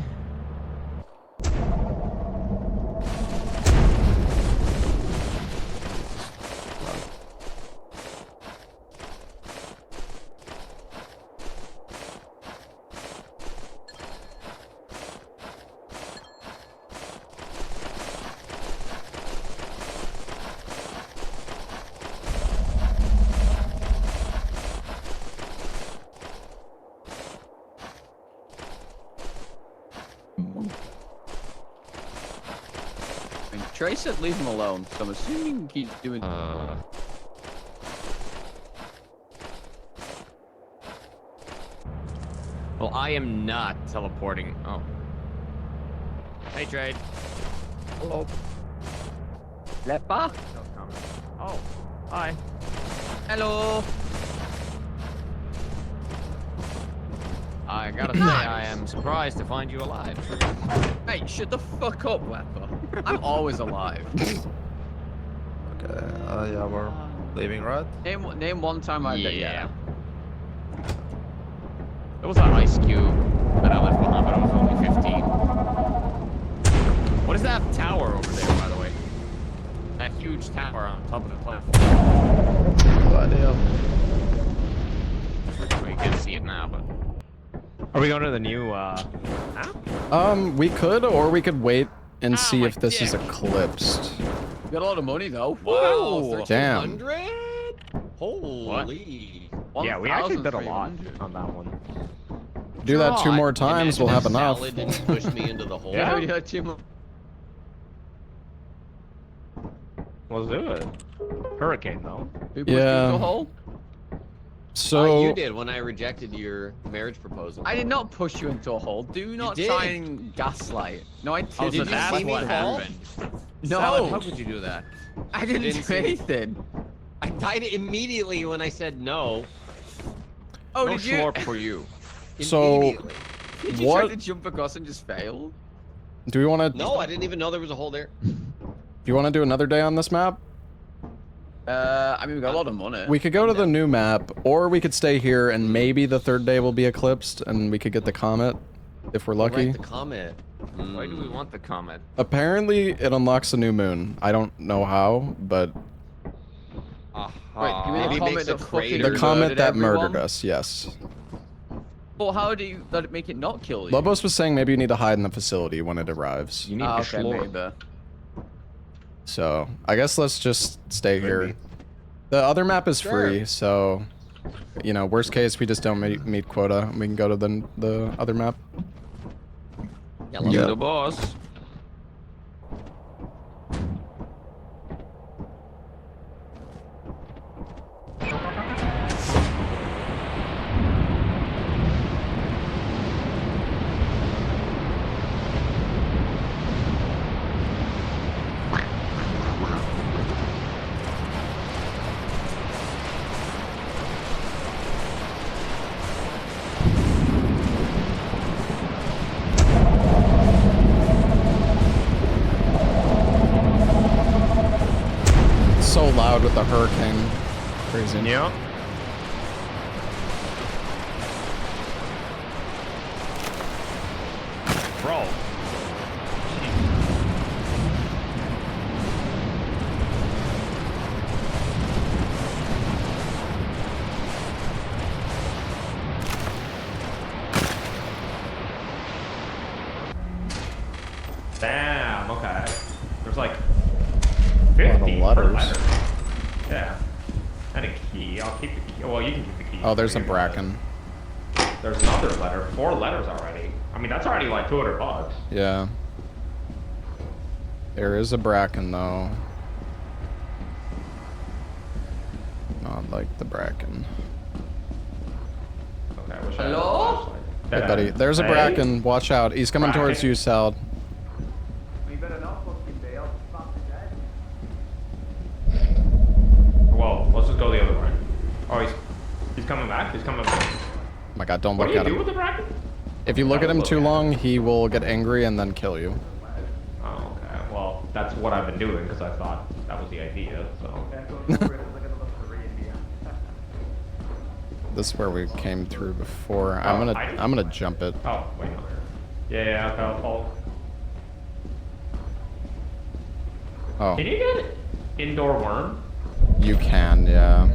I mean, Trey said leave him alone, so I'm assuming he's doing. Well, I am not teleporting. Oh. Hey, Trade. Hello. Leppa? Oh, hi. Hello. I gotta say, I am surprised to find you alive. Hey, shut the fuck up, Leppa. I'm always alive. Okay, yeah, we're leaving, right? Name one time I did. Yeah. There was an ice cube that I left behind, but I was only 15. What is that tower over there, by the way? That huge tower on top of the platform. No idea. Well, you can't see it now, but we going to the new app? We could, or we could wait and see my if this is dick. eclipsed. You got a lot of money though. Wow, Damn. 1300? Holy. Yeah, we actually did a lot 1,300. on that one. Do that 2 more God, times, we'll imagine have if enough. Salad didn't push me into the hole. Yeah, we had 2 more. Let's do it. Hurricane though. Who pushed you Yeah. into a hole? So you did when I rejected your marriage proposal. I did not push you into a hole. Do not did. try and gaslight. No, I Oh, didn't. so that's see me what fall? happened. No. Salad, how could you do that? I didn't, didn't do see me. anything. I died immediately when I said no. Oh, No did you? slurp for you. So- Immediately. Did you try What- to jump across and just fail? do we want to? No, I didn't even know there was a hole there. Do you want to do another day on this map? I mean, we got a lot of money. We could go to the new map, or we could stay here and maybe the 3rd day will be eclipsed, and we could get the comet if we're lucky. Right, the comet. Why do we want the comet? Apparently, it unlocks a new moon. I don't know how, but Wait, you mean Maybe the it comet makes a that fucking crater. the comet murdered that everyone? murdered us. Yes. Well, how do you let it make it not kill you? Lobos was saying maybe you need to hide in the facility when it arrives. You need Ah, to okay, slurp. maybe. So I guess let's just stay here. The other map is Sure. free, so you know, worst case we just don't meet quota. We can go to the other map. Yeah, You're the boss. It's so loud with the hurricane. Crazy. Yeah. Bro. Damn, okay. There's like of 50 per letters. letter. Yeah. And a key. I'll keep the key. Well, you can keep the key. Oh, there's a You can- bracken. There's another letter. 4 letters already. I mean, that's already like 200 bucks. Yeah. There is a bracken though. Not like the bracken. Okay, I wish I had a Hello? flashlight. Hey, Yeah. buddy. There's a Hey. bracken. Watch out. He's coming towards Bracken. you, Salad. We better not fucking bail. Well, let's just go the other way. Oh, he's coming back. He's coming back. Oh my God! Don't What look do you at do him. with the bracket? If you look at him too long, he will get angry and then kill you. Oh, okay. Well, that's what I've been doing because I thought that was the idea. So. This is where we came through before. Oh, I'm I- gonna jump it. Oh, wait. No. Yeah, okay, I'll follow. Oh, Can you get indoor worm? you can, yeah.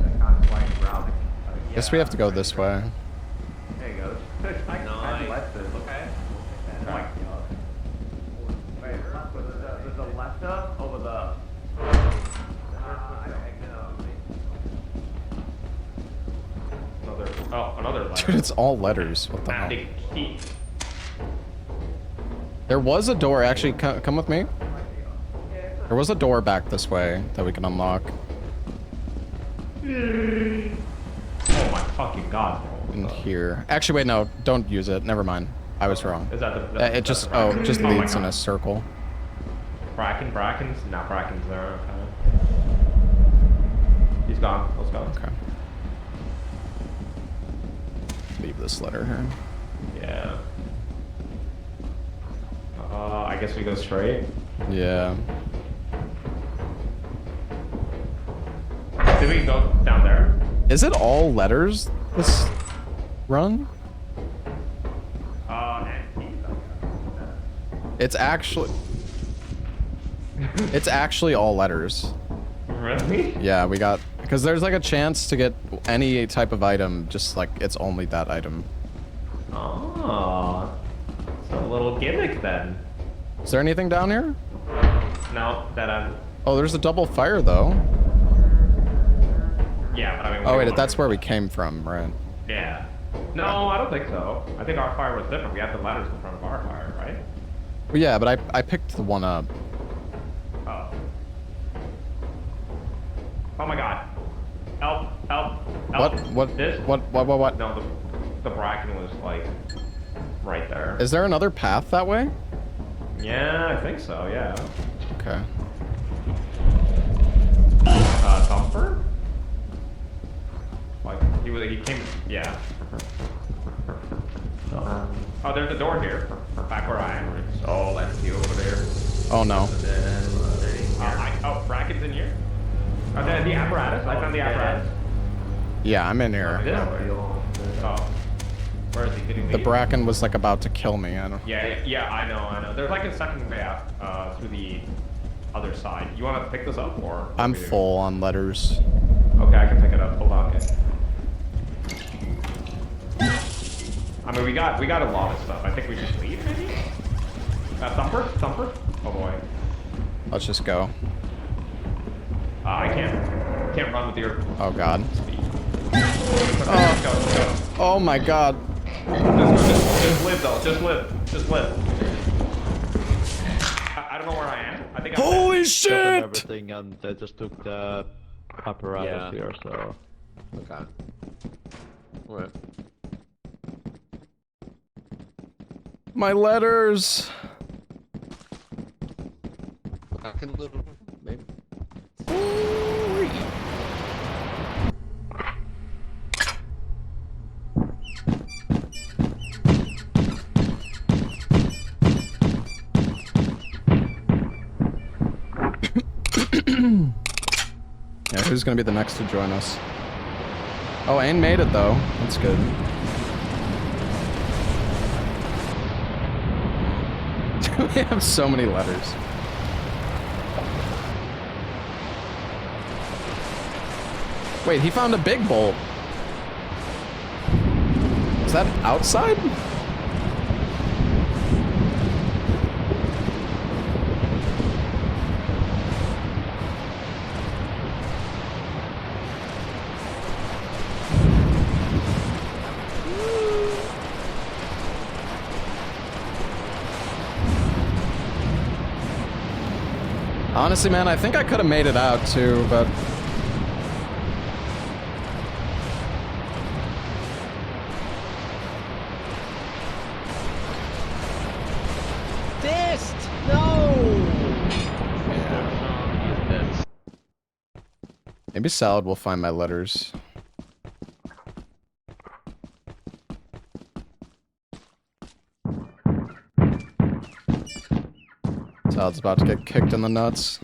Guess we have to go this way. There you go. Nice. Okay. Like, There's a letter over the. another letter. Dude, it's all letters. What the hell? Magic key. There was a door. Actually, come with me. There was a door back this way that we can unlock. Oh my fucking god. In here. Actually, wait, no. Don't use it. Never mind. I was wrong. Is that the? It just, oh, it just my leads in God. a circle. Brackens? Not Bracken's there. Okay. He's gone. Let's go. Okay. Leave this letter here. Yeah. I guess we go straight. Yeah. Did we go down there? Is it all letters, this run? And keys, I It's actually... It's actually all letters. guess. Really? Yeah, we got... Because there's like a chance to get any type of item, just like it's only that item. Oh, it's a little gimmick then. Is there anything down here? No, that I'm. Oh, there's a double fire though. Yeah, but I mean. Oh wait, that's where we came from, right? Yeah. No, I don't think so. I think our fire was different. We had the ladders in front of our fire, right? Well, yeah, but I picked the one up. Oh. Oh my god. Help, help, help. What? This? What? No, the bracken was like right there. Is there another path that way? Yeah, I think so, yeah. Okay. Thumper? Like, he came, yeah. Oh, there's a door here, back where I am. It's all empty over there. Oh no. Oh, bracken's in here? Oh, the apparatus, I found the apparatus. Yeah, I'm in here. Oh. Where is he hitting me? The bracken was like about to kill me. I don't. Yeah, I know. There's like a second way out, through the other side. You want to pick this up, or? I'm full on letters. Okay, I can pick it up. Hold on. I mean, we got a lot of stuff. I think we should leave, maybe? Thumper? Oh boy. Let's just go. I can't run with your Oh god. speed. Oh. Go. Oh my god. Just live though. Just live. I don't know where I am. I think I'm Holy Got shit! everything, and they just took the apparatus here, so. Okay. Right. My letters. I can live, maybe. Yeah, who's gonna be the next to join us? Oh, Ain made it though. That's good. We have so many letters. Wait, he found a big bolt. Is that outside? Honestly, man, I think I could have made it out too, but... Fist! No! Maybe Salad will find my letters. Salad's about to get kicked in the nuts.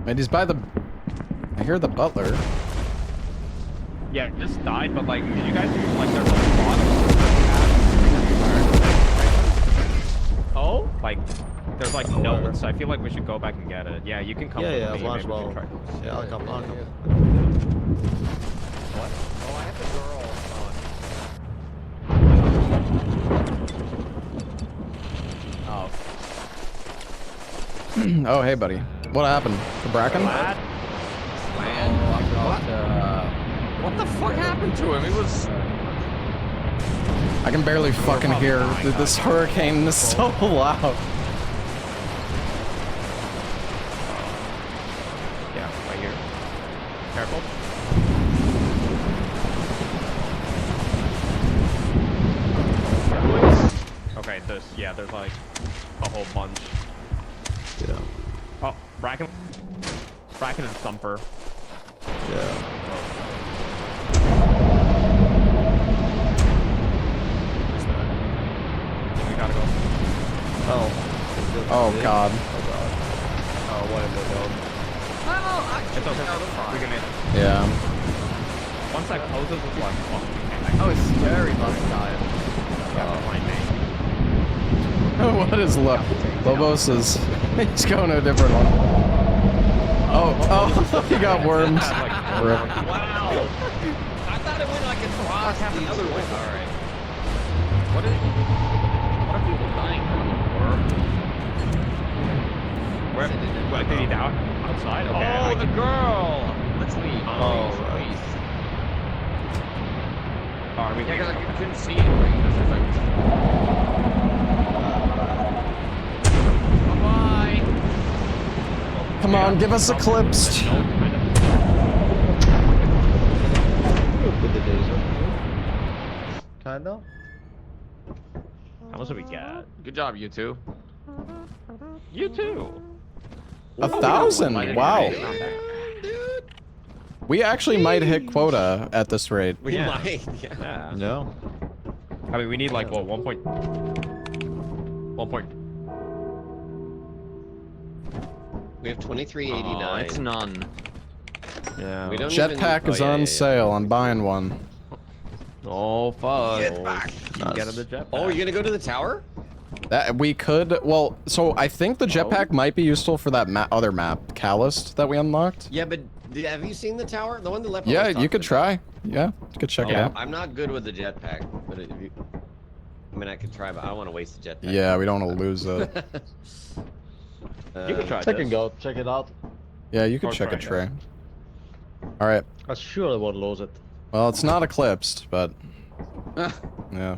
Wait, he's by the... I hear the butler. Yeah, it just died, but like, you guys use like there's a lot of Oh? Like, there's like notes. I feel like we should go back and get it. Yeah, you can come with me. might as Maybe we well. can try. Yeah, I'll come. What? Oh, I have the girl. Oh, hey, buddy. What happened? The bracken? Lad? What the fuck happened to him? He was... I can barely fucking hear. This hurricane is so loud. Yeah, right here. Careful. Okay, there's like a whole bunch. Yeah. Oh, Bracken and Thumper. Yeah. We gotta go. Oh. Oh, God. Oh, whatever, though. It's okay. We can make it. Yeah. Once that closes, it's like, Oh, it's scary last time. What is Lobos is he's going to a different one. Oh, he got wormed. Rip. Wow. I thought it went like across the other way. All right. What are people dying from? Where? Did he die outside? Okay, Oh, the girl! Let's leave. Oh, please. Alright, we Yeah, can. because I couldn't see anything. This is like... Bye-bye! Come on, give us Eclipsed. Good with the laser. Kinda. How much do we get? Good job, you two. You too. 1,000. Wow. We actually might hit quota at this rate. We Yeah. might. Yeah. Yeah. No. I mean, we need like what 1 point. 1 point. We have 2389. It's none. Yeah. We don't even- Jetpack is oh, yeah, on yeah. sale. I'm buying one. Oh fuck. Get back. Get in the jetpack. Oh, you're gonna go to the tower? That we could. Well, so I think the jetpack might be useful for that other map, Calloused, that we unlocked. Yeah, but have you seen the tower? The one that left. Yeah, you could try. Yeah, you could check it out. I'm not good with the jetpack, but if you, I mean, I could try, but I don't want to waste the jetpack. Yeah, we don't want to lose it. You could try Second this. go, check it out. Yeah, you could Or check a try tray. All right. I surely won't lose it. Well, it's not eclipsed, but yeah.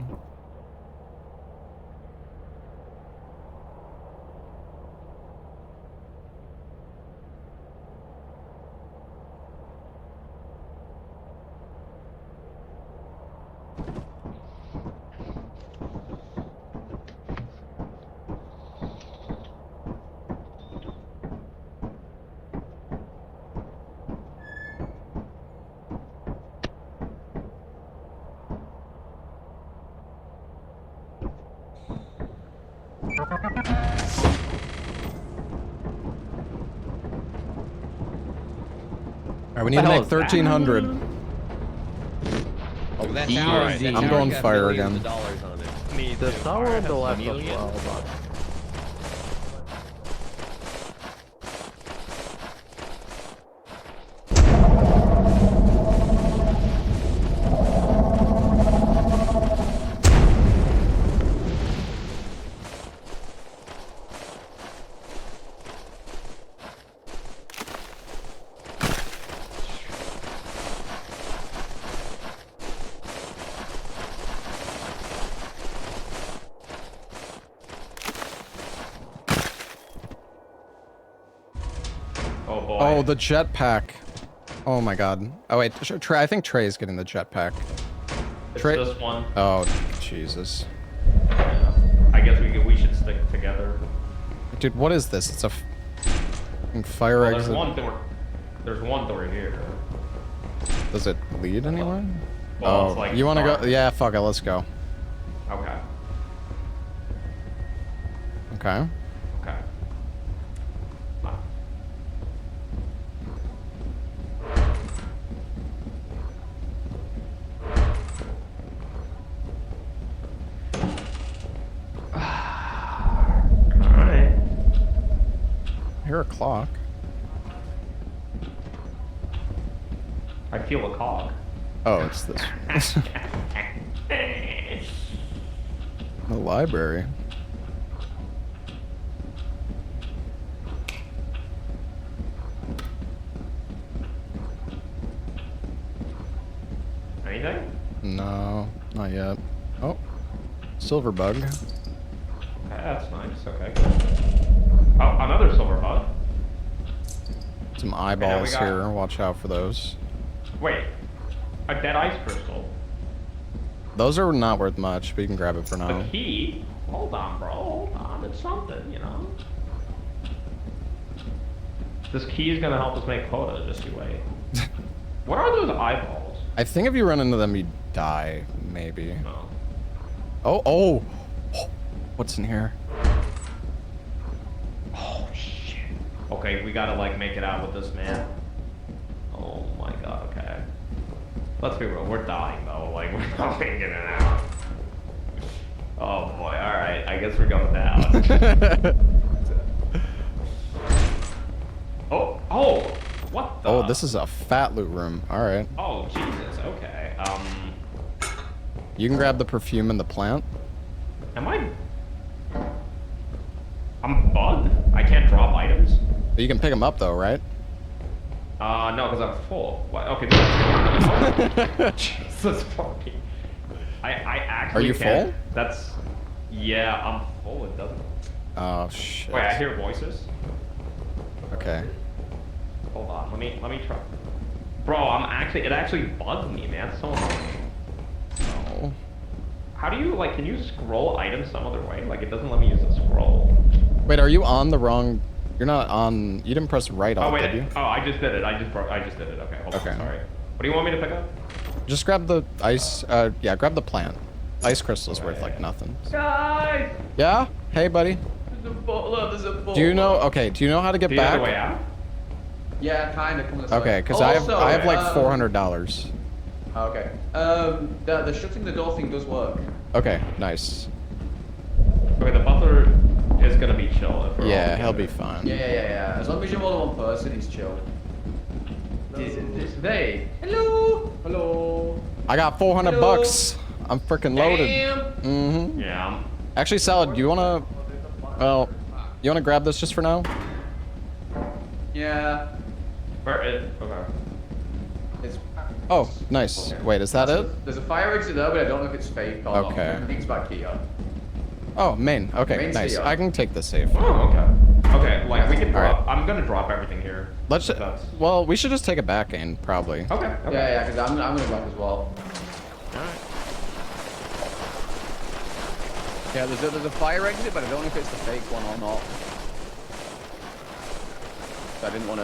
All right, we need to make 1,300. Oh, that Easy. tower. Alright, that I'm tower's going got fire millions again. of dollars on it. Me The too. tower on the left as Million? well, but... Oh boy. Oh, the jetpack. Oh my god. Oh wait, Trey. I think Trey's getting the jetpack. It's Trey. this one. Oh, Jesus. Yeah. I guess we should stick together. Dude, what is this? It's a fucking fire Well, there's exit. one door. There's one door here. Does it lead anywhere? Well, Oh, it's like you want to go? dark. Yeah, fuck it. Let's go. Okay. Okay. Okay. Ah. Alright. I hear a clock. I feel a cog. Oh, it's this. The library. Anything? No, not yet. Oh, silver bug. Okay, that's nice. Okay, good. Oh, another silver bug. Some eyeballs got- here. Watch out for those. Wait. A dead ice crystal. Those are not worth much, but you can grab it for The now. key? Hold on, bro. Hold on. It's something, you know? This key is gonna help us make quota, just you wait. What are those eyeballs? I think if you run into them, you die, maybe. No. Oh, oh! What's in here? Oh, shit. Okay, we gotta, like, make it out with this man. Oh my god, okay. Let's be real, we're dying though. Like we're not making it out. Oh boy, alright, I guess we're going down. Oh, what the? Oh, this is a fat loot room. All right. Oh, Jesus, okay. You can grab the perfume and the plant. Am I? I'm bugged? I can't drop items? You can pick them up though, right? No, because I'm full. What? Okay, that's Jesus fucking. I actually Are you can't. full? That's... Yeah, I'm full, it doesn't... Oh, shit. Wait, I hear voices. Okay. Hold on, let me try. Bro, it actually bugged me, man. It's so annoying. Oh. How do you, like, can you scroll items some other way? Like, it doesn't let me use the scroll. Wait, are you on the wrong... You're not on... You didn't press right Oh, on, wait. did you? Oh, I just did it. I just did it. Okay, hold Okay. on. Sorry. What do you want me to pick up? Just grab the ice... yeah, grab the plant. Ice crystal's worth, like, nothing. Guys! Yeah? Hey, buddy. There's a butler, there's a butler. Do you know... Okay, do you know how to get Do you know back? the way out? Yeah, kind of. Come this way. Okay, because Also, I have like $400. Okay. The shutting the door thing does work. Okay, nice. Okay, the butler is gonna be chill. If we're all Yeah, he'll together. be fine. Yeah. As long as you're more than one person, he's chill. This they. Hello. Hello. I got 400 Hello. bucks. I'm freaking loaded. Damn. Mm-hmm. Yeah. Actually, Salad, do you wanna... Well, you wanna grab this just for now? Yeah. Where is? Okay. It's. Oh, nice. Wait, is that it? There's a fire exit there, but I don't know if it's fake or not. Okay. I think it's back here. Oh, main. Okay, Main's nice. here. I can take the safe. Oh, okay. Okay, like we can drop. Alright. I'm gonna drop everything here. Let's... If that's- Well, we should just take it back in, probably. Okay. Okay. Yeah, because I'm gonna back as well. Yeah, there's a fire exit, but I don't know if it's the fake one or not. So I didn't want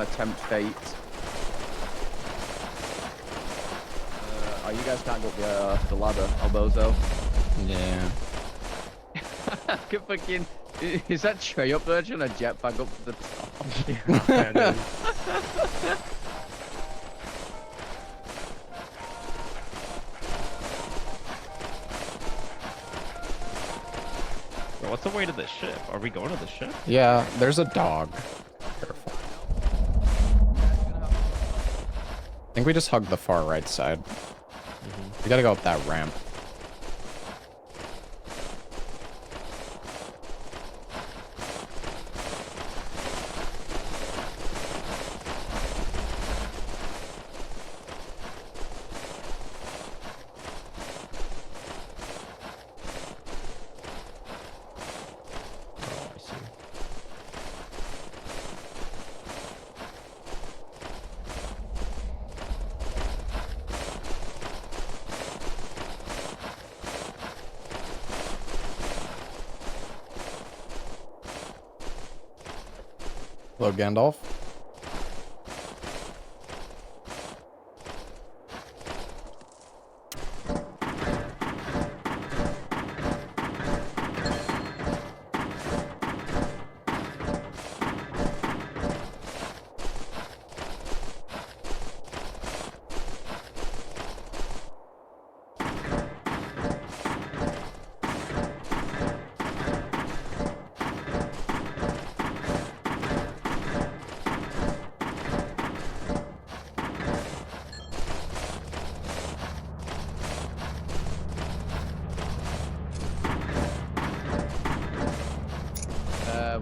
to tempt fate. Oh, you guys can't go up the ladder, Albozo. Yeah. Good fucking. Is that Trey up there trying to jetpack up to the top? What's the way to the ship? Are we going to the ship? Yeah, there's a dog. Careful. I think we just hugged the far right side. We gotta go up that ramp. Oh, I see. Hello, Gandalf.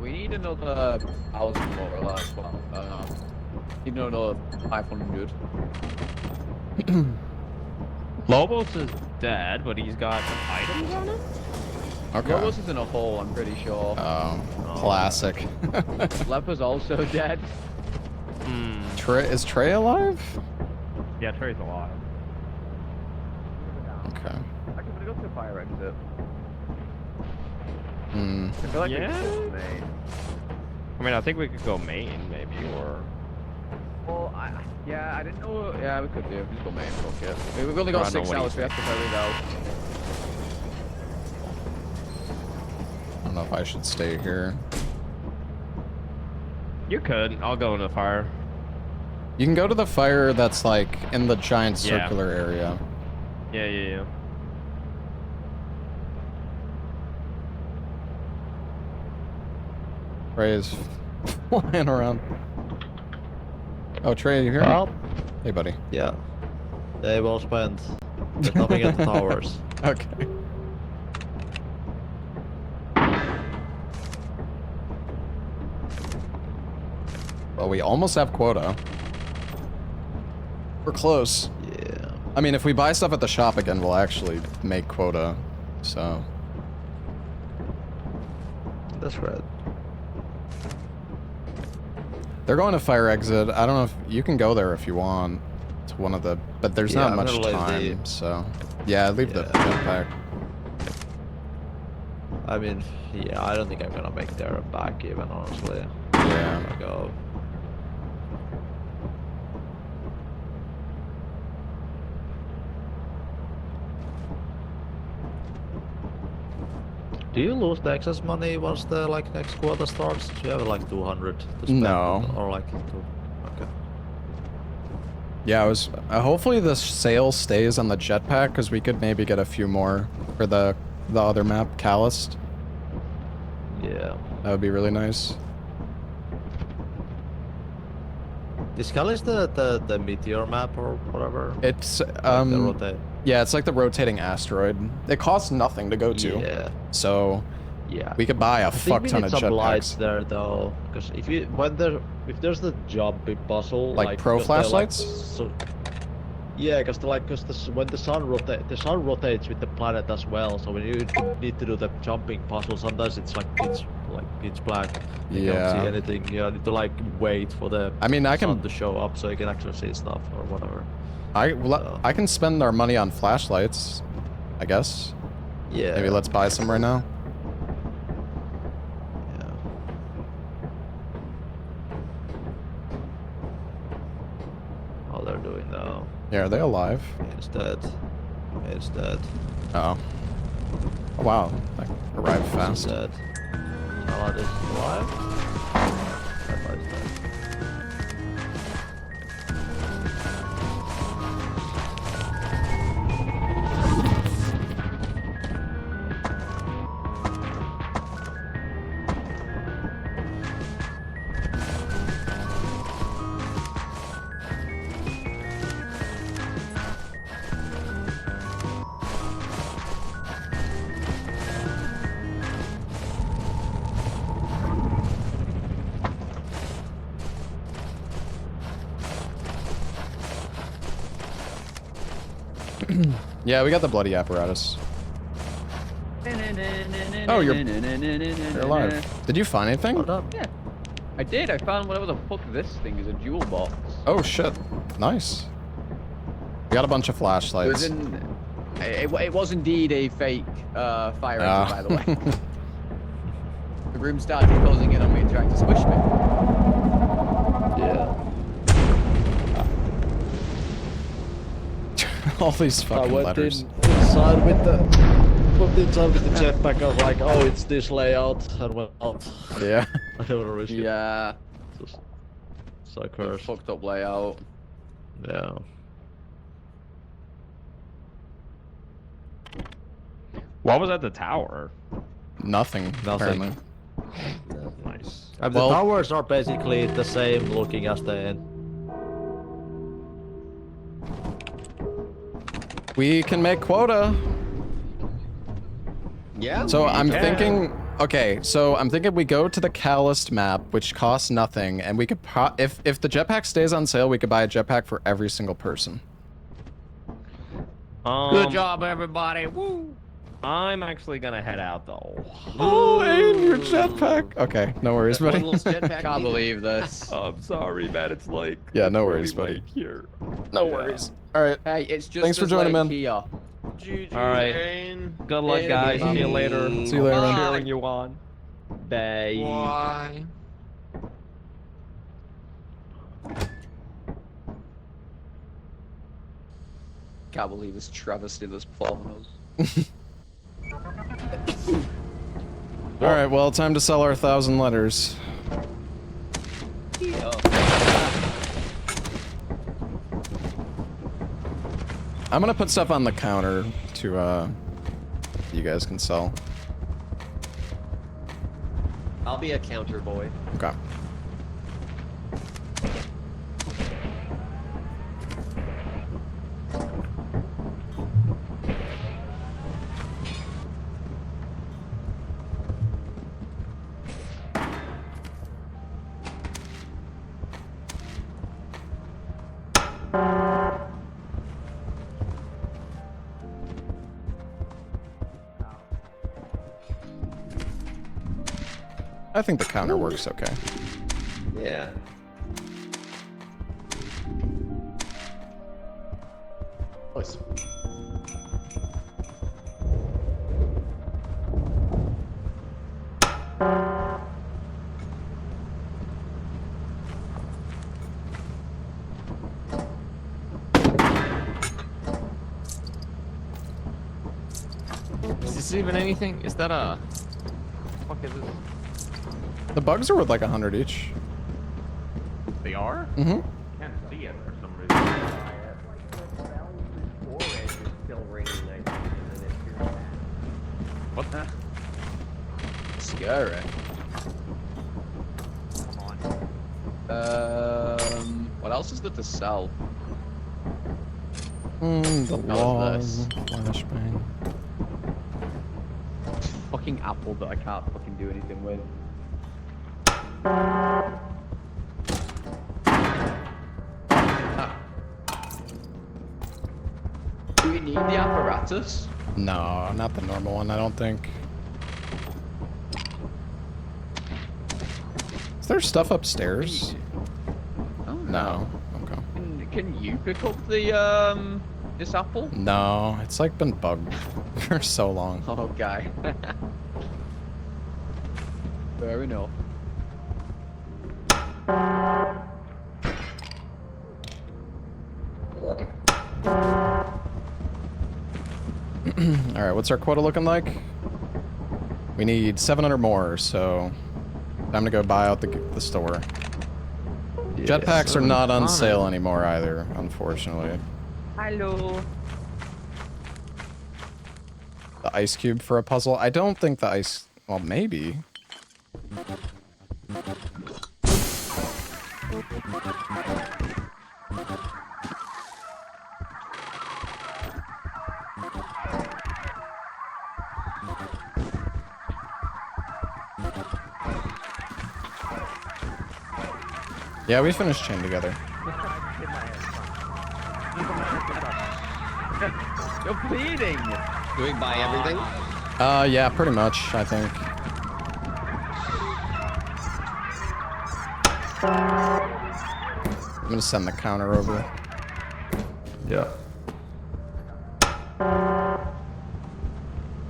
We need another 1,000 more or less. Well, need another 500. Lobos is dead, but he's got items on him? Okay. Lobos is in a hole, I'm pretty sure. Classic. Leper's also dead. Hmm. Is Trey alive? Yeah, Trey's alive. Okay. I can go to the fire exit. Hmm. I feel like Yeah? it's just me. I mean, I think we could go main, maybe, or... Well, yeah, I didn't know. Yeah, we could do. Just go main, fuck it. We've only got I don't know 6 what do you hours, we have to hurry though. I don't know if I should stay here. You could. I'll go into the fire. You can go to the fire that's like in the giant Yeah. circular area. Yeah. Trey is flying around. Oh, Trey, you here? Well, Hey, buddy. yeah. They well spent. There's nothing at the towers. Okay. Well, we almost have quota. We're close. Yeah. I mean, if we buy stuff at the shop again, we'll actually make quota. So. That's right. They're going to fire exit. I don't know if you can go there if you want. To one of the, but there's Yeah, not I'm much gonna leave time. the- So, yeah, leave the Yeah. jetpack. I mean, yeah, I don't think I'm gonna make there and back even, honestly. Yeah. I go. Do you lose the excess money once the like next quota starts? Do you have like 200 to spend? No. Or like two? Okay. Yeah, I was. Hopefully the sale stays on the jetpack because we could maybe get a few more for the other map, Calloused. Yeah. That would be really nice. Is Callis the meteor map or whatever? It's Like the rotate. yeah, it's like the rotating asteroid. It costs nothing to go to. Yeah. So Yeah. we could buy a I think fuck we ton need of some lights jetpacks. there though, because if there's the jumping puzzle, Like pro because they're, like, flashlights? so, yeah, because when the sun rotates with the planet as well. So when you need to do the jumping puzzle, sometimes it's like pitch black. You can't see Yeah. anything. You need to like wait for the I mean, I sun can to show up so you can actually see stuff or whatever. I can spend our money on flashlights, I guess. Yeah. Maybe let's buy some right now. Yeah. All they're doing now. Yeah, are they alive? It's dead. It's dead. Oh. Oh wow, that arrived It's fast. dead. Salad is alive. That guy's dead. Yeah, we got the bloody apparatus. Oh, you're alive. Did you find anything? Hold up. Yeah. I did. I found whatever the fuck this thing is, a jewel box. Oh shit, nice. We got a bunch of It flashlights. was in. It was indeed a fake fire Ah. exit, by the way. The room started closing in on me and trying to squish me. Yeah. All these fucking went letters. inside with the jetpack. I was like, oh, it's this layout, and went out. Yeah. I don't want to risk it. Yeah. Just so The cursed. fucked up layout. Yeah. What was at the tower? Nothing. Nothing. Apparently. Nice. And Well- the towers are basically the same looking as the inn. We can make quota. Yeah. So I'm can. thinking. Okay, so I'm thinking we go to the Calloused map, which costs nothing, and we could if the jetpack stays on sale, we could buy a jetpack for every single person. Good job, everybody. Woo! I'm actually gonna head out though. Oh, Aiden, your jetpack. Okay, no worries, One buddy. little jetpack Can't needed. believe this. I'm sorry, man. It's like Yeah, no really worries, buddy. late here. No worries. All right. Hey, it's just Thanks for as joining, late man. here. GG, All right. Zane. Good luck, guys. See you later. See you later, man. Cheering you on. Bye. Why? Can't believe this travesty that's befallen us. All right. Well, time to sell our 1,000 letters. Yeah. I'm gonna put stuff on the counter to you guys can sell. I'll be a counter boy. Okay. I think the counter works okay. Yeah. Nice. Is this even anything? Is that a... What the fuck is this? The bugs are worth like 100 each. They are? Mm-hmm. Can't see it for some reason. What the? Scary. Come on. What else is there to sell? The log, this? flashbang. Fucking apple that I can't fucking do anything with. Do we need the apparatus? No, not the normal one, I don't think. Is there stuff upstairs? Oh, No. Okay. Can you pick up the this apple? No, it's like been bugged for so long. Okay. Fair enough. Alright, what's our quota looking like? We need 700 more, so time to go buy out the store. Jetpacks are not on sale anymore either, unfortunately. Hello. The ice cube for a puzzle? I don't think the ice... Well, maybe. Yeah, we finished chain together. You're bleeding. Do we buy everything? Yeah, pretty much, I think. I'm gonna send the counter over. Yeah.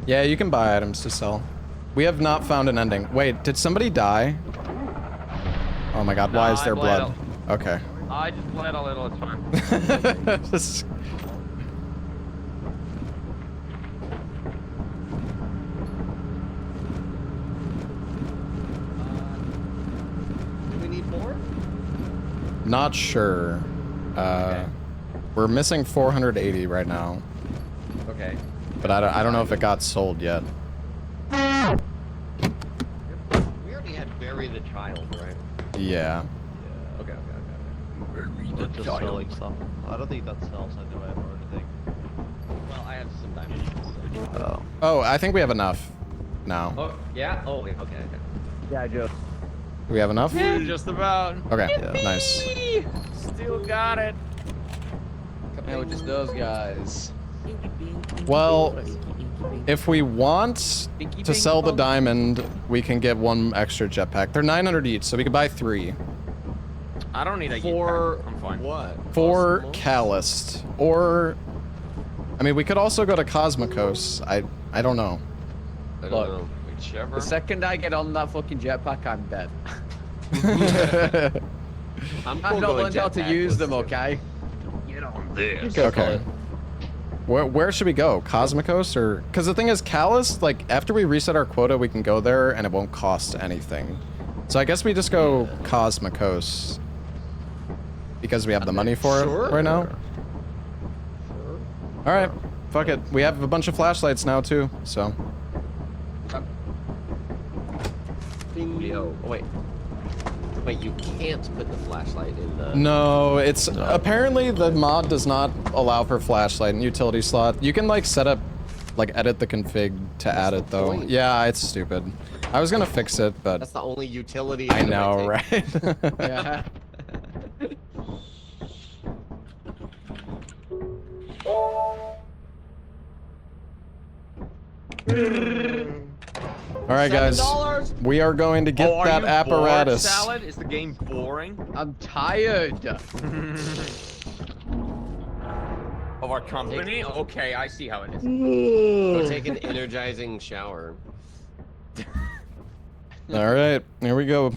Yeah, you can buy items to sell. We have not found an ending. Wait, did somebody die? Oh my god, why is there blood? Okay. I just bled a little, it's fine. Just- Do we need more? Not sure. We're missing 480 right now, Okay. but I don't know if it got sold yet. We already had Bury the Child, right? Yeah. Okay. They're just selling stuff. I don't think that sells anyway or anything. Well, I have some diamonds. So. Oh, I think we have enough now. Oh, yeah? Oh, wait, okay. Yeah, just. Do we have enough? Just about. Okay, nice. Still got it. No, just those guys. Well, if we want to sell the diamond, we can get one extra jetpack. They're 900 each, so we could buy 3. I don't need a For I'm fine. what? 4 calloused, or I mean, we could also go to Cosmicos. I don't know. I don't Look, know. Whichever. The second I get on that fucking jetpack, I'm dead. I'm I've cool not going learned how to jetpack. use them, okay? Get on this. Okay. Where should we go? Cosmicos or? Because the thing is, Callus, like after we reset our quota, we can go there and it won't cost anything. So I guess we just go Cosmicos because we have the money for it right now. All right, fuck it. We have a bunch of flashlights now too, so. Oh, wait. Wait, you can't put the flashlight in the... No, it's apparently the mod does not allow for flashlight in utility slot. You can like set up, like edit the config to add it though. point. Yeah, it's stupid. I was gonna fix it, but That's the only utility. I item know, take. right? Yeah. All right, guys. $7? We are going to get Oh, are that you apparatus. Bored, Salad? Is the game boring? I'm tired. Of our company? Okay, I see how it is. Go take an energizing shower. All right, here we go.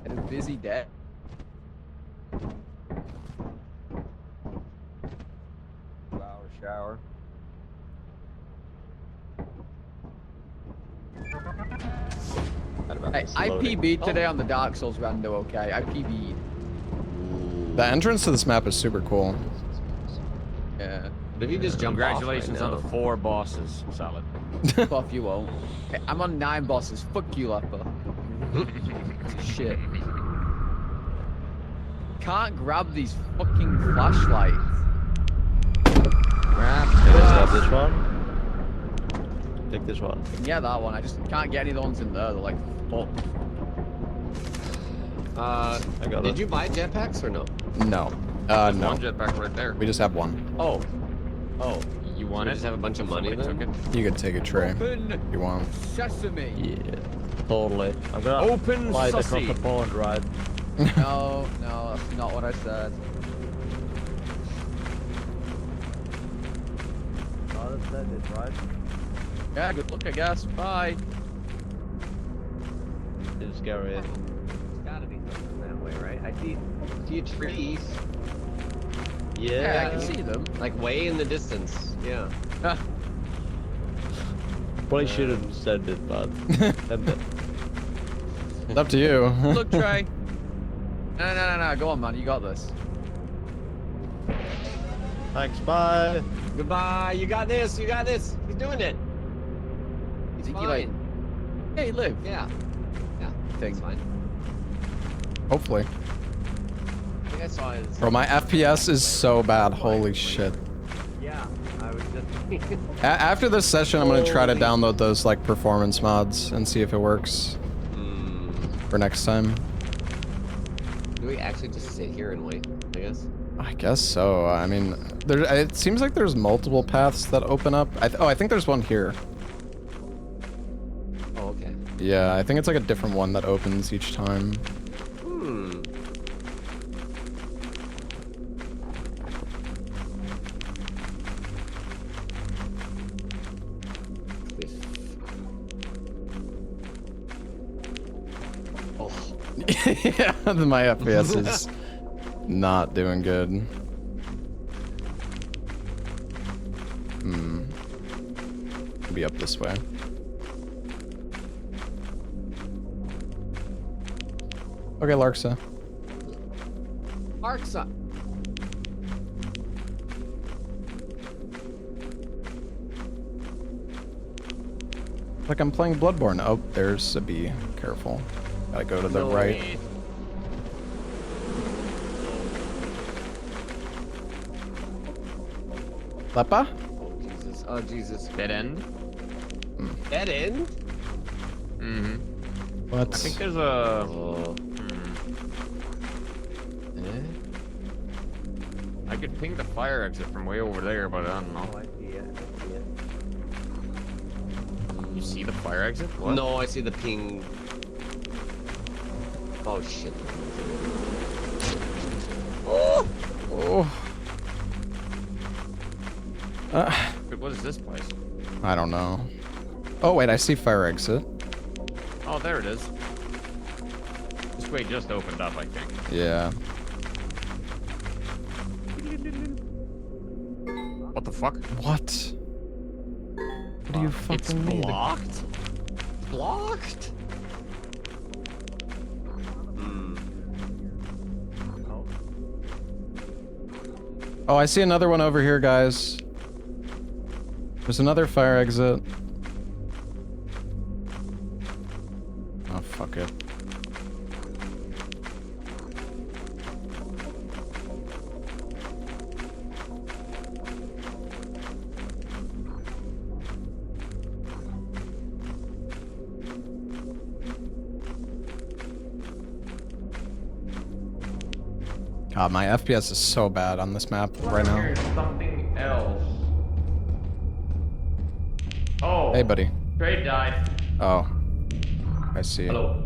Had a busy day. Shower. Hey, I PB'd today on the Dark Souls rando, okay? I PB'd. The entrance to this map is super cool. Yeah. But if you just jump Congratulations off on the 4 bosses, Salad. Buff, you won't. Hey, I'm on 9 bosses. Fuck you, Leper. Shit. Can't grab these fucking flashlights. Can I stop this one? Take this one. Yeah, that one. I just can't get any of the ones in there. They're like, fuck. I got Did it. you buy jetpacks or no? No, There's no. one jetpack right there. We just have one. Oh. Oh. You You want it? just have a bunch of money Somebody then? took it. You could take a tray Open if you want. sesame. Yeah, totally. I'm gonna Open fly across sussy. the pond, right? No, no, that's not what I said. Oh, that's it, right? Yeah, good luck, I guess. Bye. It's scary. There's gotta be something that way, right? I see trees. Yeah, I can see them. Like way in the distance. Yeah. Probably should have said it, but It's up to you. Look, Trey. No. Go on, man. You got this. thanks, bye. Goodbye. You got this. You got this. He's doing it. He's Think you, like, fine. Hey, live. Yeah. Yeah. Thing. It's fine. Hopefully. I think I saw his. Bro, my FPS is so bad. Holy shit. Yeah. I was just. After this session, I'm gonna try to download those like performance mods and see if it works for next time. Do we actually just sit here and wait? I guess. I guess so. I mean, it seems like there's multiple paths that open up. I think there's one here. Oh, okay. Yeah, I think it's like a different one that opens each time. Yeah, my FPS is not doing good. Be up this way. Okay, Larksa. Arksa. Like I'm playing Bloodborne. Oh, there's a bee. Careful. Gotta go to the right. Lepa? Oh Jesus. Oh Jesus. Dead end? Dead end? Mm-hmm. What? I think there's a... Oh. I could ping the fire exit from way over there, but I don't know. I see it. You see the fire exit? What? No, I see the ping. Oh shit. Oh. What is this place? I don't know. Oh wait, I see fire exit. Oh, there it is. This way just opened up, I think. Yeah. What the fuck? What? What do you fucking It's mean? blocked? Blocked? Oh, I see another one over here, guys. There's another fire exit. Oh, fuck it. God, my FPS is so bad on this map right now. Here's something else. Oh. Hey, buddy. Trade died. Oh. I see. Hello.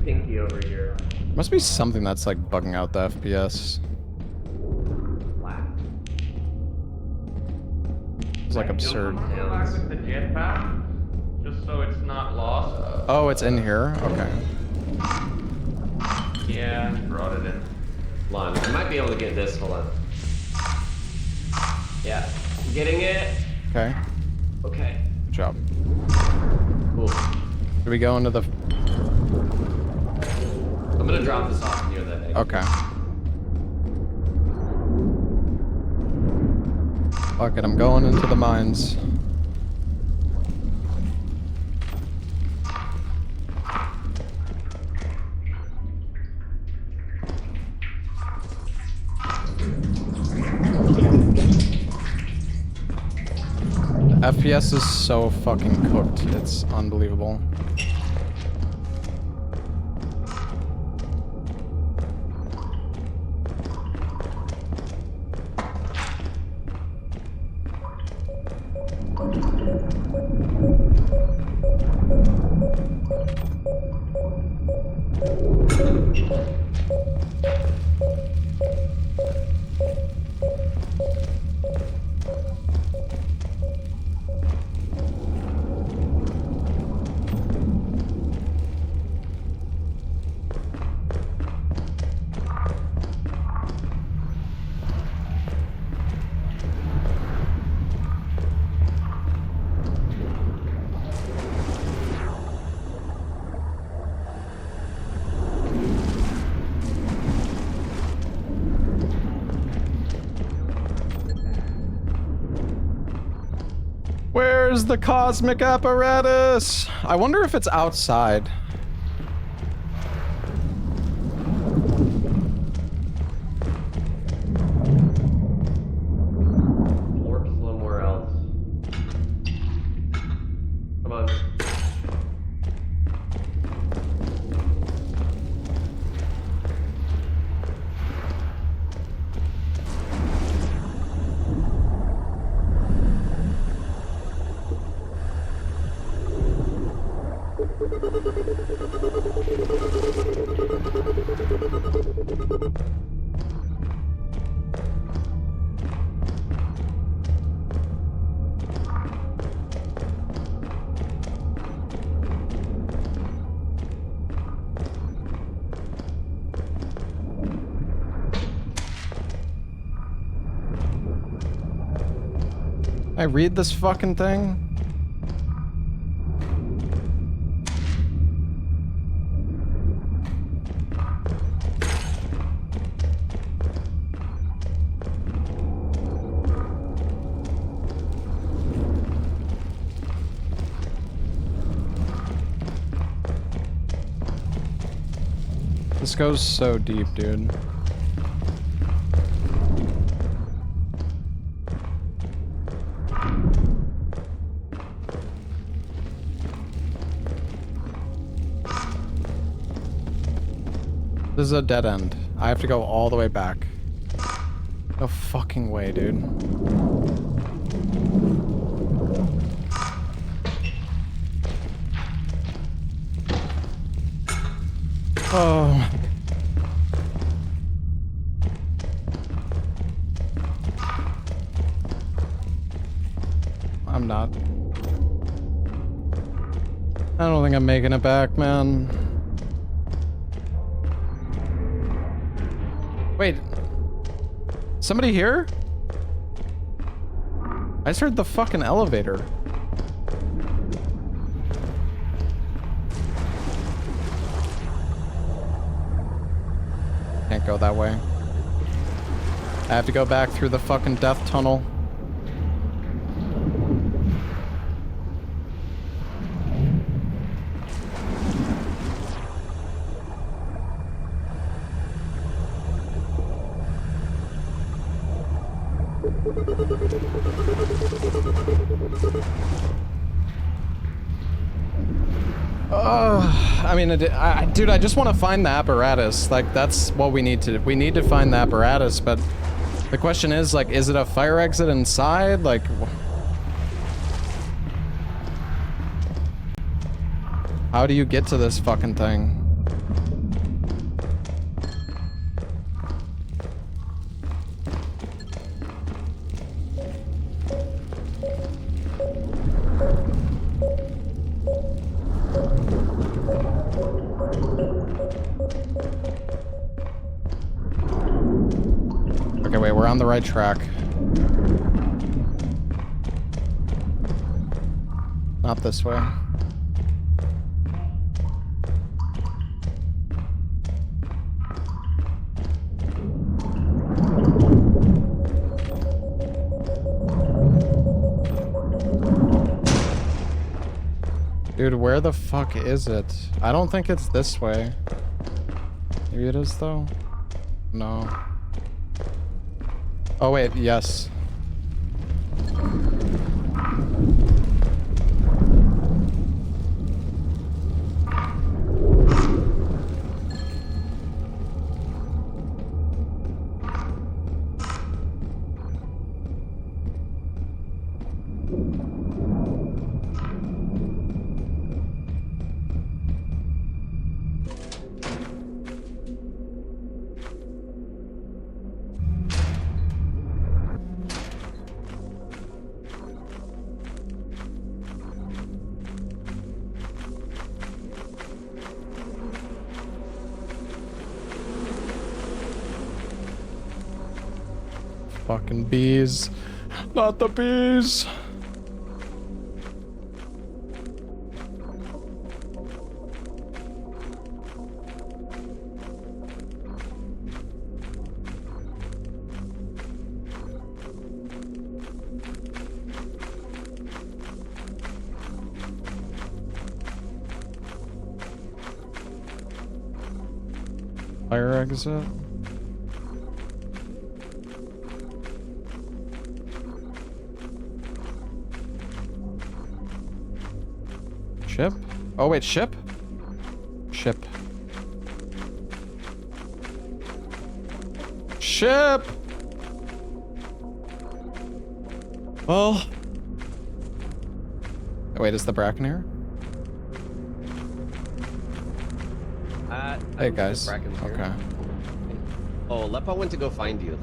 Pinky over here. Must be something that's like bugging out the FPS. It's like absurd. Go back with the jetpack, just so it's not lost. Oh, it's in here? Okay. Yeah, brought it in. Hold on, I might be able to get this. Hold on. Yeah, I'm getting it. Okay. Okay. Good job. Cool. Do we go into the... I'm gonna drop this off near that egg. Okay. Fuck it, I'm going into the mines. The FPS is so fucking cooked, it's unbelievable. Where's the cosmic apparatus? I wonder if it's outside. Or somewhere else. Come on. I read this fucking thing? This goes so deep, dude. This is a dead end. I have to go all the way back. No fucking way, dude. Oh. I'm not. I don't think I'm making it back, man. Wait. Somebody here? I just heard the fucking elevator. Can't go that way. I have to go back through the fucking death tunnel. I mean, dude, I just want to find the apparatus. Like, that's what we need to do. We need to find the apparatus, but the question is, like, is it a fire exit inside? Like, how do you get to this fucking thing? Okay, wait, we're on the right track. Not this way. Dude, where the fuck is it? I don't think it's this way. Maybe it is, though? No. Oh, wait, yes. Fucking bees. Not the bees. Fire exit. Ship? Oh wait, ship? Ship. Ship! Well... Wait, is the Bracken here? Hey guys. Okay. Oh, Lepo went to go find you.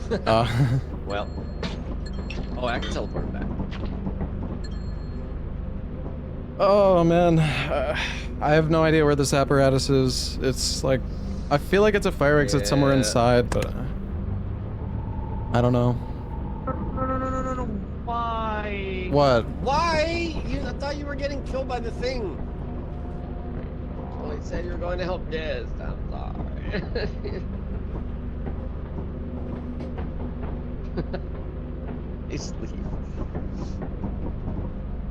Well. Oh, I can teleport him back. Oh man, I have no idea where this apparatus is. It's like, I feel like it's a fire exit somewhere inside, but I don't know. No. Why? What? Why? I thought you were getting killed by the thing. Well, he said you were going to help Diz. I'm sorry. He's leaving.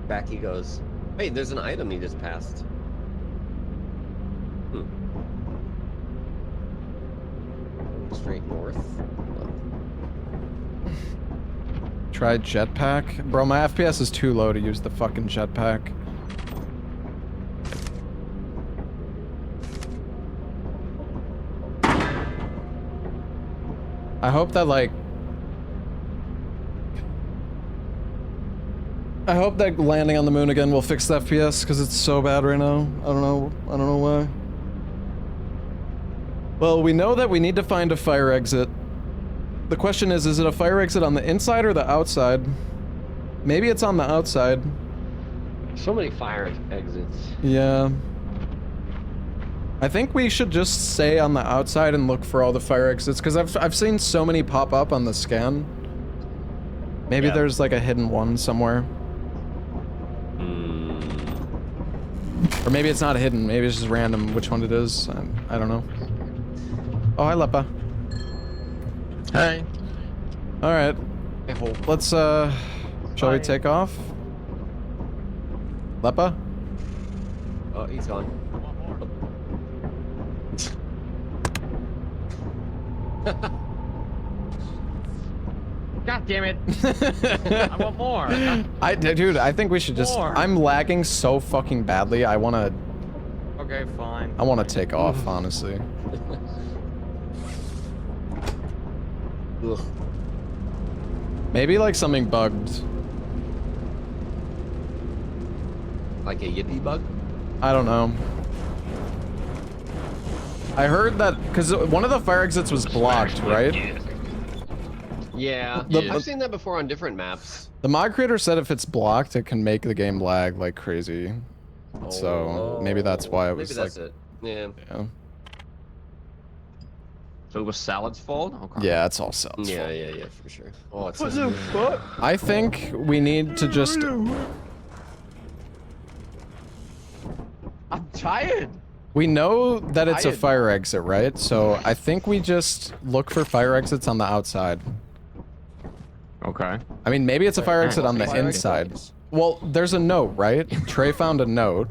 Back he goes. Wait, there's an item he just passed. Straight north. Oh. Try jetpack? Bro, my FPS is too low to use the fucking jetpack. I hope that, like... I hope that landing on the moon again will fix the FPS, because it's so bad right now. I don't know why. Well, we know that we need to find a fire exit. The question is it a fire exit on the inside or the outside? Maybe it's on the outside. So many fire exits. Yeah. I think we should just stay on the outside and look for all the fire exits, because I've seen so many pop up on the scan. Maybe there's like a hidden one somewhere. Or maybe it's not hidden, maybe it's just random which one it is. I don't know. Oh, hi Lepa. Hey. All right. Let's shall we Bye. take off? Lepa? Oh, he's gone. God damn it! I want more. Dude, I think we should just. More. I'm lagging so fucking badly. I wanna Okay, fine. take off, honestly. Ugh. Maybe like something bugged. Like a yippee bug? I don't know. I heard that because one of the fire exits was blocked, right? Yeah. The- I've seen that before on different maps. The mod creator said if it's blocked, it can make the game lag like crazy. So maybe that's why it was Maybe that's like. it. Yeah. Yeah. So it was Salad's fault? Okay. Yeah, it's all cells. Yeah, for sure. Oh, it's What the fuck? I think we need to just. I'm tired. We know that it's a Tired. fire exit, right? So I think we just look for fire exits on the outside. Okay. I mean, maybe it's a fire Alright, exit on the fire inside. Well, there's a note, right? Trey found a note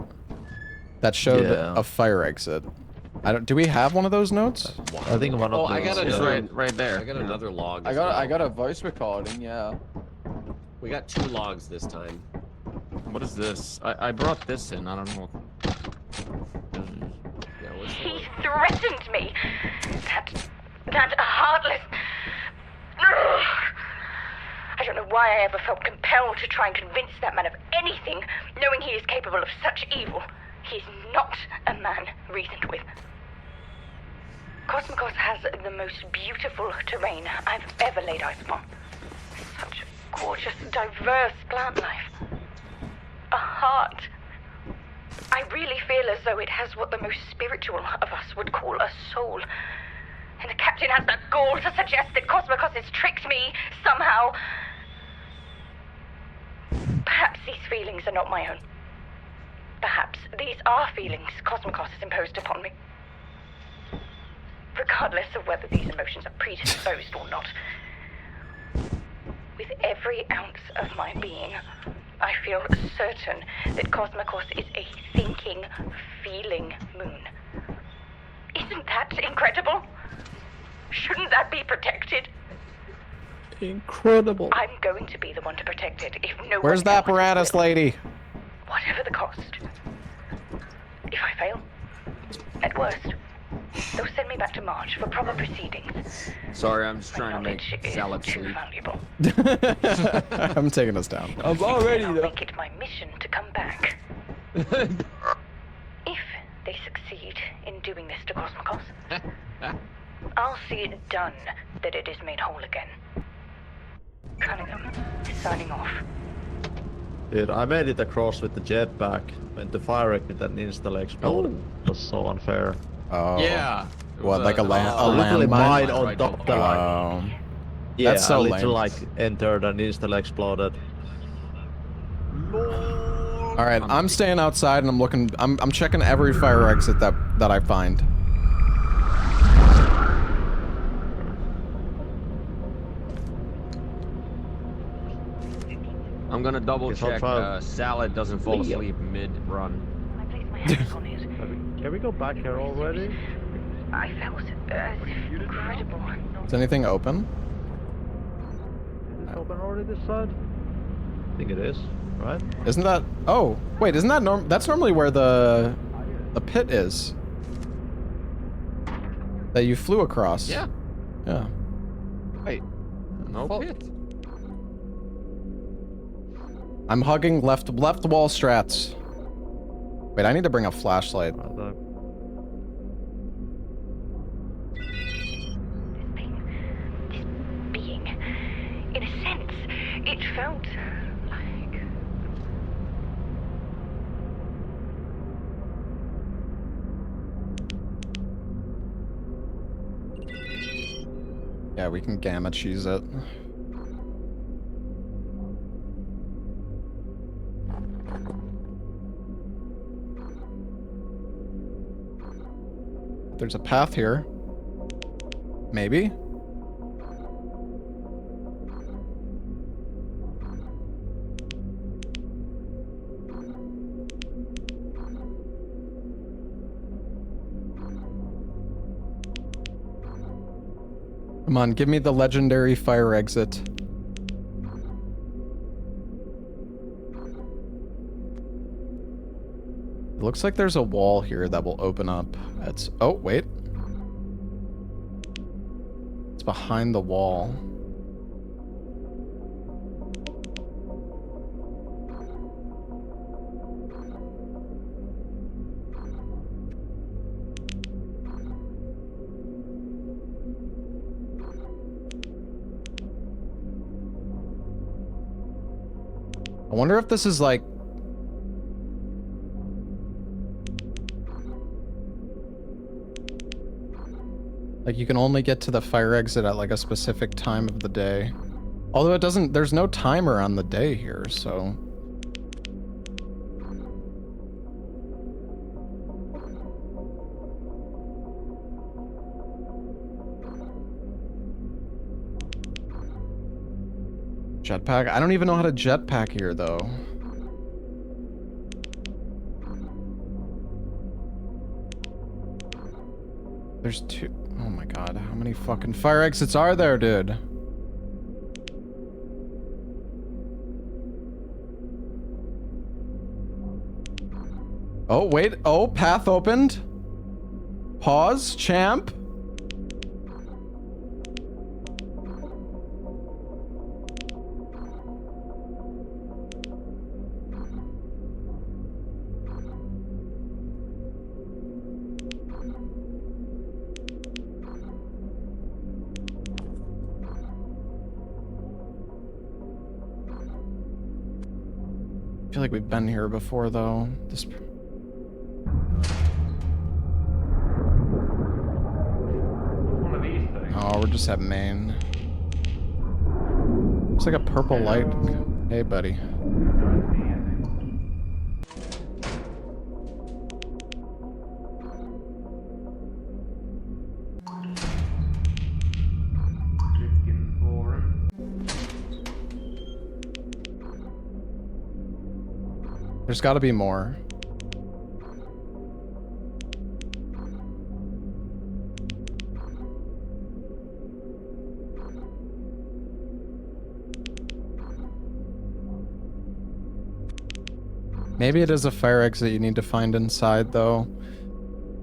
that showed Yeah. a fire exit. I don't. Do we have one of those notes? I think one of Oh, those. I got It's another. right there. I got another log. I as got well. I got a voice recording. Yeah. We got 2 logs this time. What is this? I brought this in. I don't know. Yeah, what's the He one? threatened me. That heartless. Ugh. I don't know why I ever felt compelled to try and convince that man of anything, knowing he is capable of such evil. He's not a man reasoned with. Cosmicos has the most beautiful terrain I've ever laid eyes upon. Such gorgeous, diverse plant life. A heart. I really feel as though it has what the most spiritual of us would call a soul. And the captain has the gall to suggest that Cosmicos has tricked me somehow. Perhaps these feelings are not my own. Perhaps these are feelings Cosmicos has imposed upon me. Regardless of whether these emotions are predisposed or not. With every ounce of my being, I feel certain that Cosmicos is a thinking, feeling moon. Isn't that incredible? Shouldn't that be protected? Incredible. I'm going to be the one to protect it if no Where's one the else apparatus will. lady? Whatever the cost. If I fail, at worst, they'll send me back to March for proper proceedings. Sorry, I'm just My trying to make knowledge is Salad too sleep. valuable. I'm taking us down. I'm already I'll there. make it my mission to come back. If they succeed in doing this to Cosmicos, I'll see it done that it is made whole again. Cunningham, signing off. Dude, I made it across with the jetpack. Went to fire exit and instantly exploded. It was so unfair. Oh. Yeah. It What, was like a Literally landmine? mine on Right top of there. the line. Oh. Yeah, That's so I literally lame. like entered and instantly exploded. All right, I'm staying outside and I'm looking. I'm checking every fire exit that I find. I'm gonna double Guess I'll check try- Salad doesn't fall asleep mid-run. I place my hands on it. Can we go back here already? I felt incredible. Is anything open? Is it open already this side? I think it is, right? Isn't that? Oh, wait, isn't that that's normally where the pit is? That you flew across. Yeah. Yeah. Wait. No Fuck. pit. I'm hugging left wall strats. Wait, I need to bring a flashlight. This being, in a sense, it felt like... Yeah, we can gamma cheese it. There's a path here. Maybe? Come on, give me the legendary fire exit. It looks like there's a wall here that will open up. It's... Oh, wait. It's behind the wall. I wonder if this is like... Like you can only get to the fire exit at like a specific time of the day. Although it doesn't, there's no timer on the day here, so... Jetpack? I don't even know how to jetpack here, though. There's two... Oh my god, how many fucking fire exits are there, dude? Oh, wait. Oh, path opened. Pause, champ. I feel like we've been here before, though. This... One of these things. Oh, we're just at main. It's like a purple light. Hey, buddy. Looking for him. There's got to be more. Maybe it is a fire exit you need to find inside, though.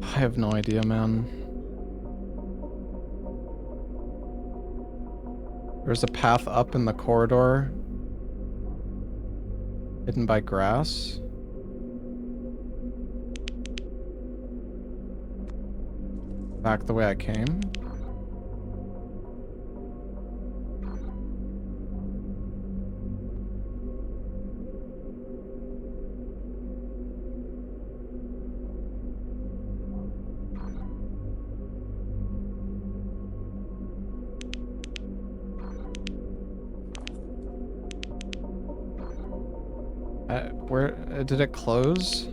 I have no idea, man. There's a path up in the corridor. Hidden by grass. Back the way I came. Where did it close?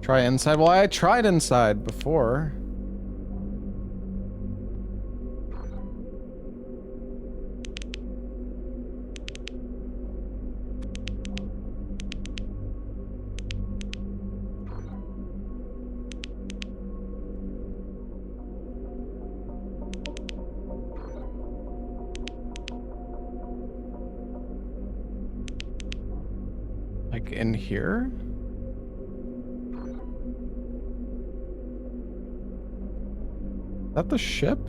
Try inside? Well, I tried inside before. Like in here? Is that the ship?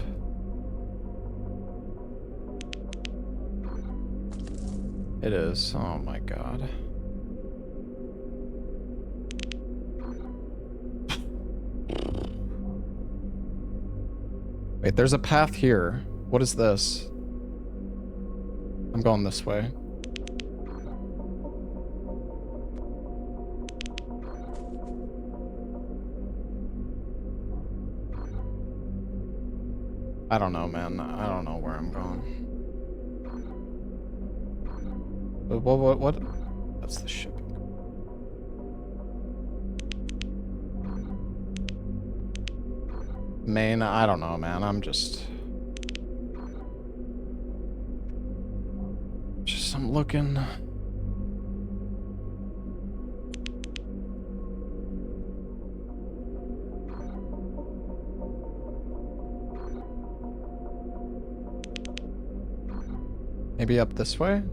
It is. Oh my god. Wait, there's a path here. What is this? I'm going this way. I don't know, man. I don't know where I'm going. What? That's the ship. Main, I don't know, man. I'm just Just I'm looking. Maybe up this way?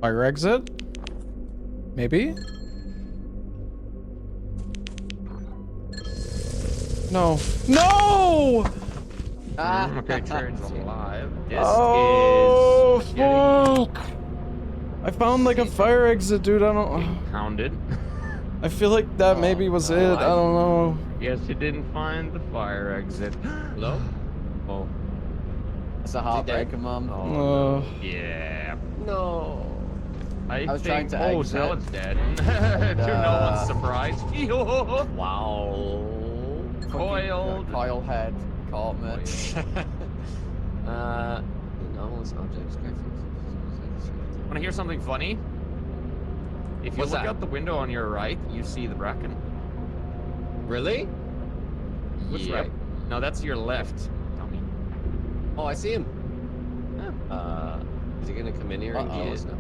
Fire exit? Maybe? No. No! Okay, Trent's alive. This Oh, is getting fuck! I found like a fire exit, dude. I don't. pounded. I feel like that maybe was it. I don't know. Yes, you didn't find the fire exit. Hello? Oh. It's a heartbreaker, Mum. Oh. Yeah. No. I was trying think. to Oh, exit. Salad's dead. To no one's surprise. Wow. Coiled. Coil head. Caught me. Anomalous objects. Want to hear something funny? If you What's look that? out the window on your right, you see the bracken. Really? Which Yep. right? No, that's your left. Tommy. Oh, I see him. Is he gonna come in here and Uh-oh. get us now?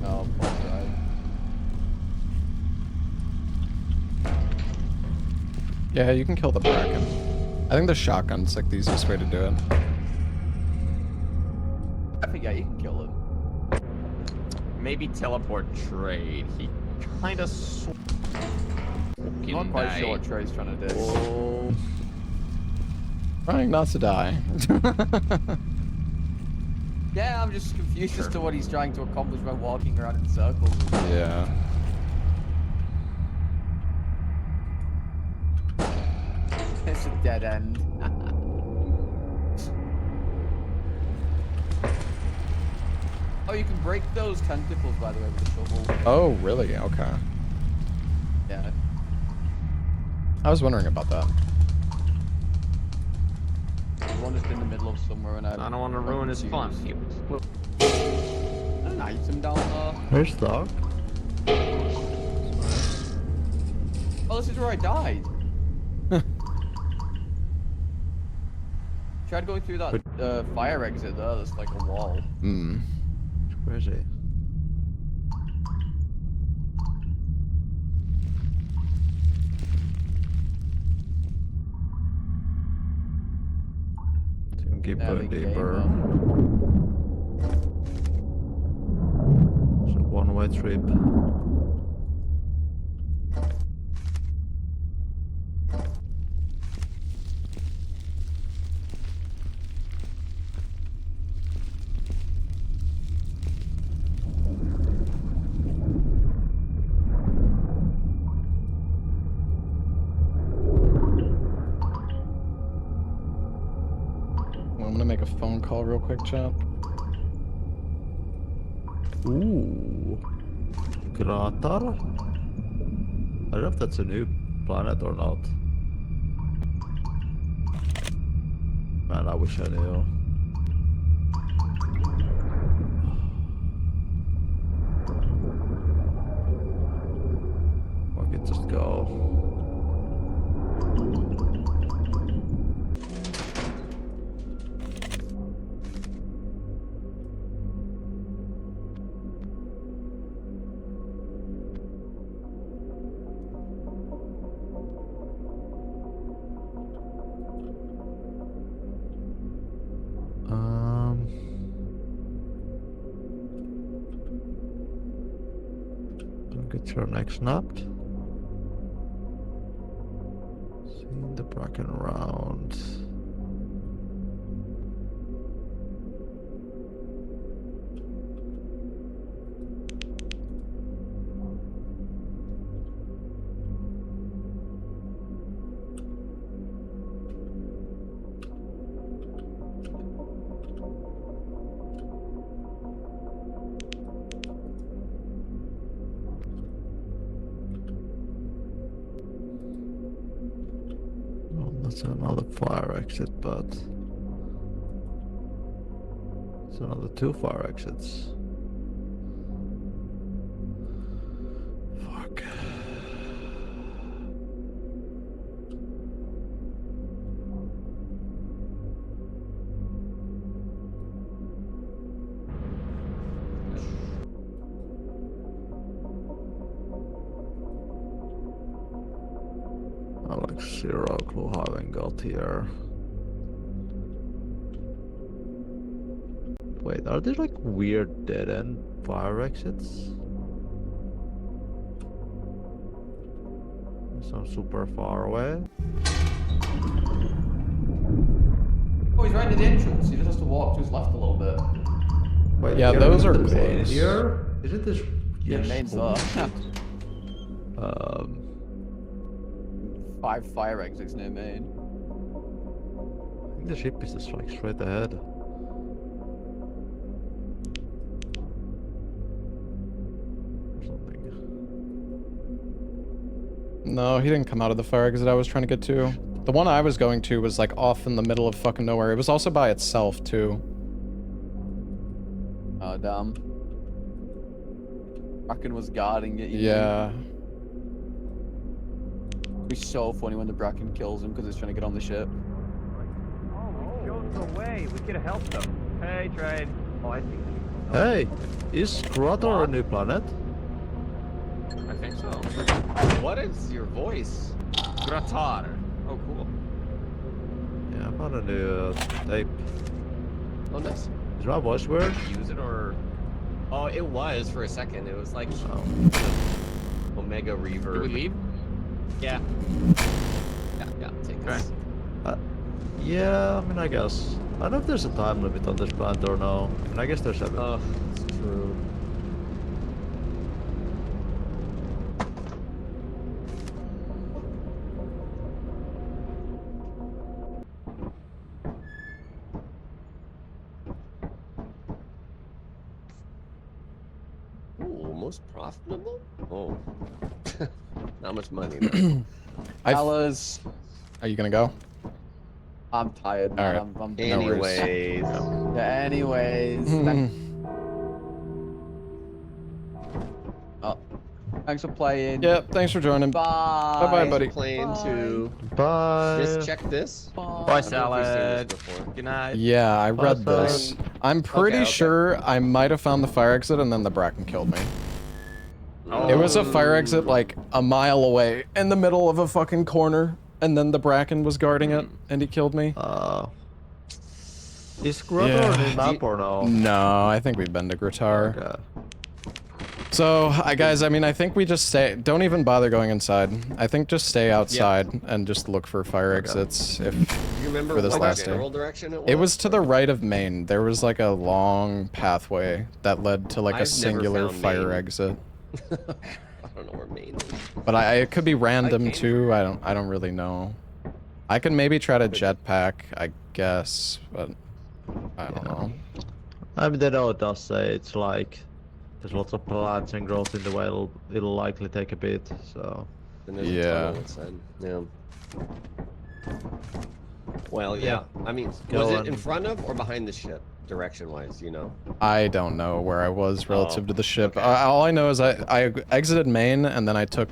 Oh, poor guy. Yeah, you can kill the bracken. I think the shotgun's like the easiest way to do it. I think, yeah, you can kill him. Maybe teleport trade. He kind of I'm not quite sure what Trey's trying to do. Trying not to die. Yeah, I'm just confused as to what he's trying to accomplish by walking around in circles. Yeah. It's a dead end. Oh, you can break those tentacles, by the way, with the shovel. Oh, really? Okay. Yeah. I was wondering about that. One just in the middle of somewhere, and I don't want to ruin his fun. An item down there. Where's Doc? Oh, this is where I died. Tried going through that fire exit there. That's like a wall. Hmm. Where is he? Keep Yeah, going the game, deeper. It's a one-way trip. I'm gonna make a phone call real quick, chat. Ooh. Kratar? I don't know if that's a new planet or not. Man, I wish I knew. I could just go. Don't get your neck snapped. Seeing the bracken around. That's another fire exit, but it's another 2 fire exits. Fuck. I like 0 clue how I got here. Wait, are there like weird dead end fire exits? Some super far away. Oh, he's right at the entrance. He just has to walk to his left a little bit. Wait, Yeah, here those is are the main close. here? Isn't this? Yeah, Yes, main's holy up. shit. 5 fire exits near main. I think the ship is just like straight ahead. Or something. No, he didn't come out of the fire exit I was trying to get to. The one I was going to was like off in the middle of fucking nowhere. It was also by itself too. Oh, damn. Bracken was guarding it. Yeah. It'd be so funny when the Bracken kills him because he's trying to get on the ship. Oh, we showed the way. We could have helped them. Hey, Trade. Oh, I think. Hey, is Quota a new planet? I think so. What is your voice? Gratar. Oh, cool. Yeah, I found a new tape. Oh, nice. Is my voice weird? Use it or? Oh, it was for a second. It was like Omega reverb. Did we leave? Yeah. Yeah. Take us. Yeah, I mean, I guess. I don't know if there's a time limit on this planet or no. I mean, I guess there's a. Oh, it's true. Ooh, most profitable? Oh. Not much money. though. Fellas, Are you gonna go? I'm tired, man. Alright. I'm No worries. Anyways. Yeah, anyways. Oh, thanks for playing. Yep, thanks for joining. Bye. Bye-bye, buddy. Playing Bye. to Bye. just check this. Bye. Bye, I don't know if we've seen salad. this before. Good night. Yeah, I read Bye, this. I'm pretty Okay. sure I might have found the fire exit and then the Bracken killed me. Oh. It was a fire exit like a mile away in the middle of a fucking corner, and then the Bracken was guarding it, and he killed me. Is Quota Yeah. a new map or no? No, I think we've been to Gratar. Okay. So, guys, I mean, I think we just stay. Don't even bother going inside. I think just stay outside and just look for fire exits. If Do you remember for this what last day. general direction it was? it was to the right of Main, there was like a long pathway that led to like I've a never singular found fire Main. exit. I don't know where Maine is. But it could be random came too. I don't really know. I could maybe try to jetpack, I guess, but I don't know. I mean, they know it does say it's like there's lots of plants and growth in the way. It'll likely take a bit. So. And there's Yeah. a tunnel inside. Yeah. Well, yeah. I mean, Go was it on. in front of or behind the ship, direction-wise? You know. I don't know where I was relative Oh, to the ship. okay. All I know is I exited Main and then I took.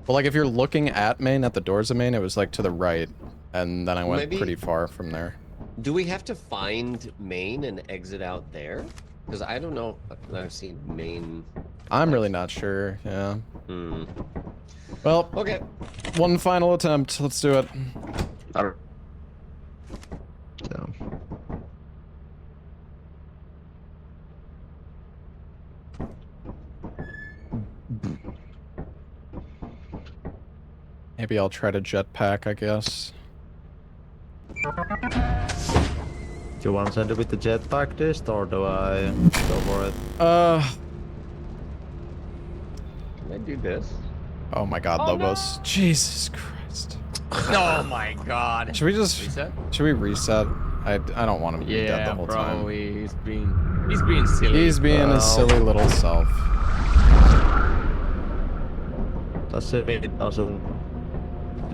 Well, like if you're looking at Main, at the doors of Main, it was like to the right, and then I went Maybe- pretty far from there. Do we have to find Maine and exit out there? Because I don't know if I've seen Maine. I'm really not sure. Yeah. Hmm. Well, Okay. one final attempt. Let's do it. So. Maybe I'll try to jetpack, I guess. Do you want to send it with the jetpack disc, or do I go for it? Can I do this? Oh my God, Lobos. Jesus Christ. Oh my god. Should we just Reset? Should we reset? I don't want him to be dead Yeah, the whole bro. time. He's being silly. He's being his silly little self. That's it. It doesn't.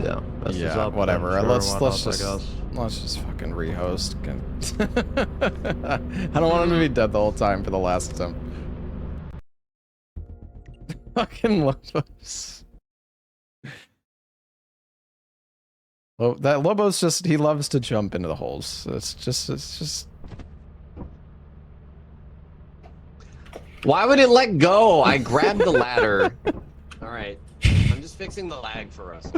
Yeah. this Yeah, up, whatever. then sure, Let's why let's not, I just guess. let's just fucking rehost. I don't want him to be dead the whole time for the last attempt. Fucking Lobos. Well, that Lobos he loves to jump into the holes. It's just. Why would it let go? I grabbed the ladder. All right. I'm just fixing the lag for us.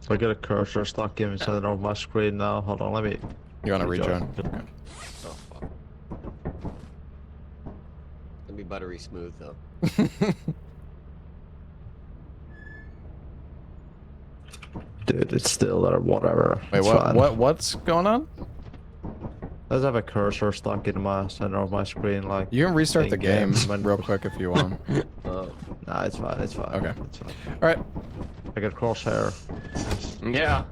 I get a cursor stuck in the center of my screen now. Hold on, let me. You want to rejoin? Okay. Oh, fuck. Gonna be buttery smooth, though. Dude, it's still there, whatever. Wait, It's what? fine. What's going on? I just have a cursor stuck in my center of my screen, like. You can restart the game when- real quick if you want. Nah, it's fine. It's fine. Okay. It's fine. All right. I get crosshair. Yeah.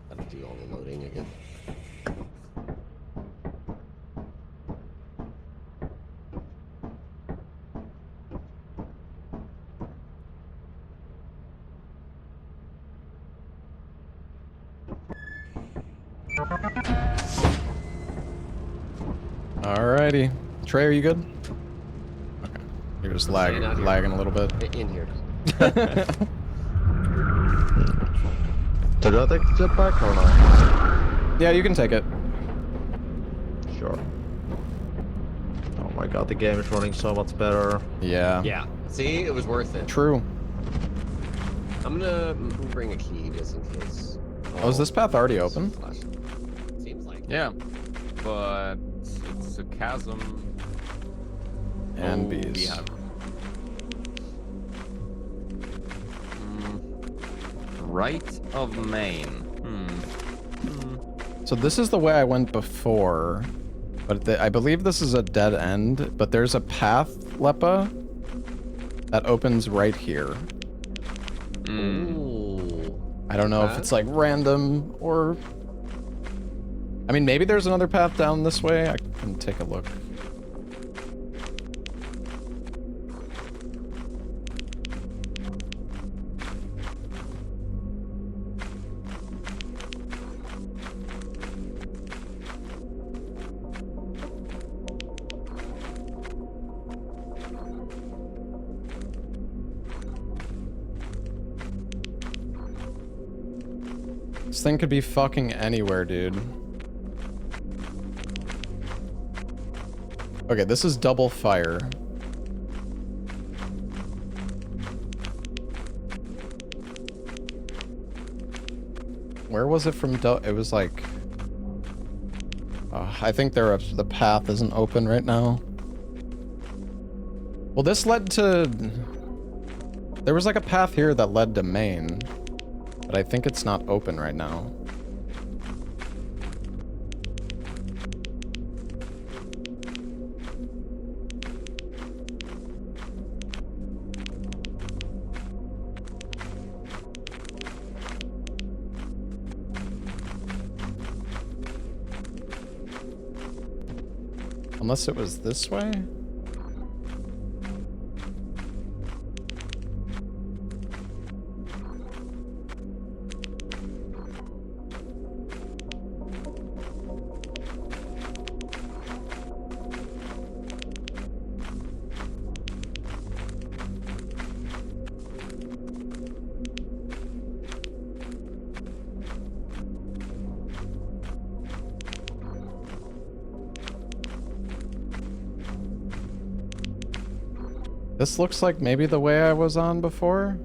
Gotta do all the loading again. Alrighty. Trey, are you good? Okay. You're just Staying out here. lagging a little bit. In here. Did I take the jetpack or not? Yeah, you can take it. Sure. Oh my god, the game is running so much better. Yeah. Yeah. See, it was worth it. True. I'm gonna bring a key just in case. Oh, is this path already open? Seems like. Yeah. But it's a chasm. And Oh, bees. yeah. Right of main. So this is the way I went before, but I believe this is a dead end, but there's a path, Lepa, that opens right here. Ooh. I don't know if it's like random or... I mean, maybe there's another path down this way. I can take a look. This thing could be fucking anywhere, dude. Okay, this is double fire. Where was it from? It was like... I think the path isn't open right now. Well, this led to... There was like a path here that led to main. But I think it's not open right now. Unless it was this way? This looks like maybe the way I was on before.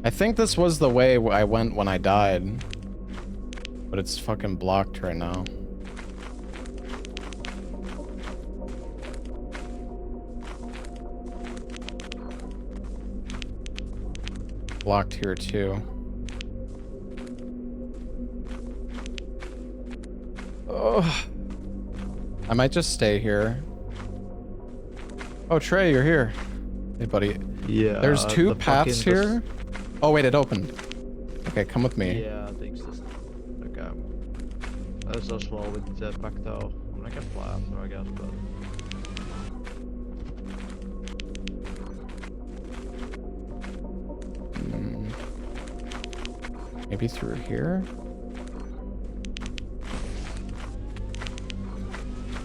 I think this was the way I went when I died. But it's fucking blocked right now. Blocked here too. Oh. I might just stay here. Oh, Trey, you're here. Hey, buddy. Yeah. There's two the paths fucking here. Oh, wait, it opened. Okay, come with me. Yeah, I think so. Okay. I'm so slow with the jetpack though. I'm gonna get fly after I guess, but. Maybe through here?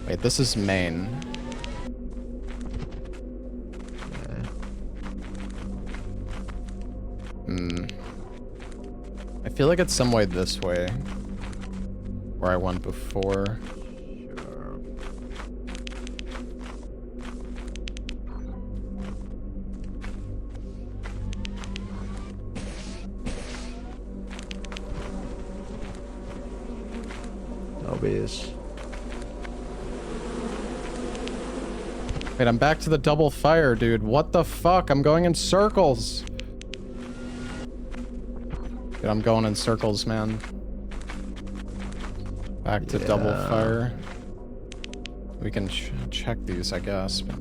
Wait, this is main. I feel like it's some way this way. Where I went before. Sure. Obvious. Wait, I'm back to the double fire, dude. What the fuck? I'm going in circles. Dude, I'm going in circles, man. Back to double fire. We can check these, I guess. But...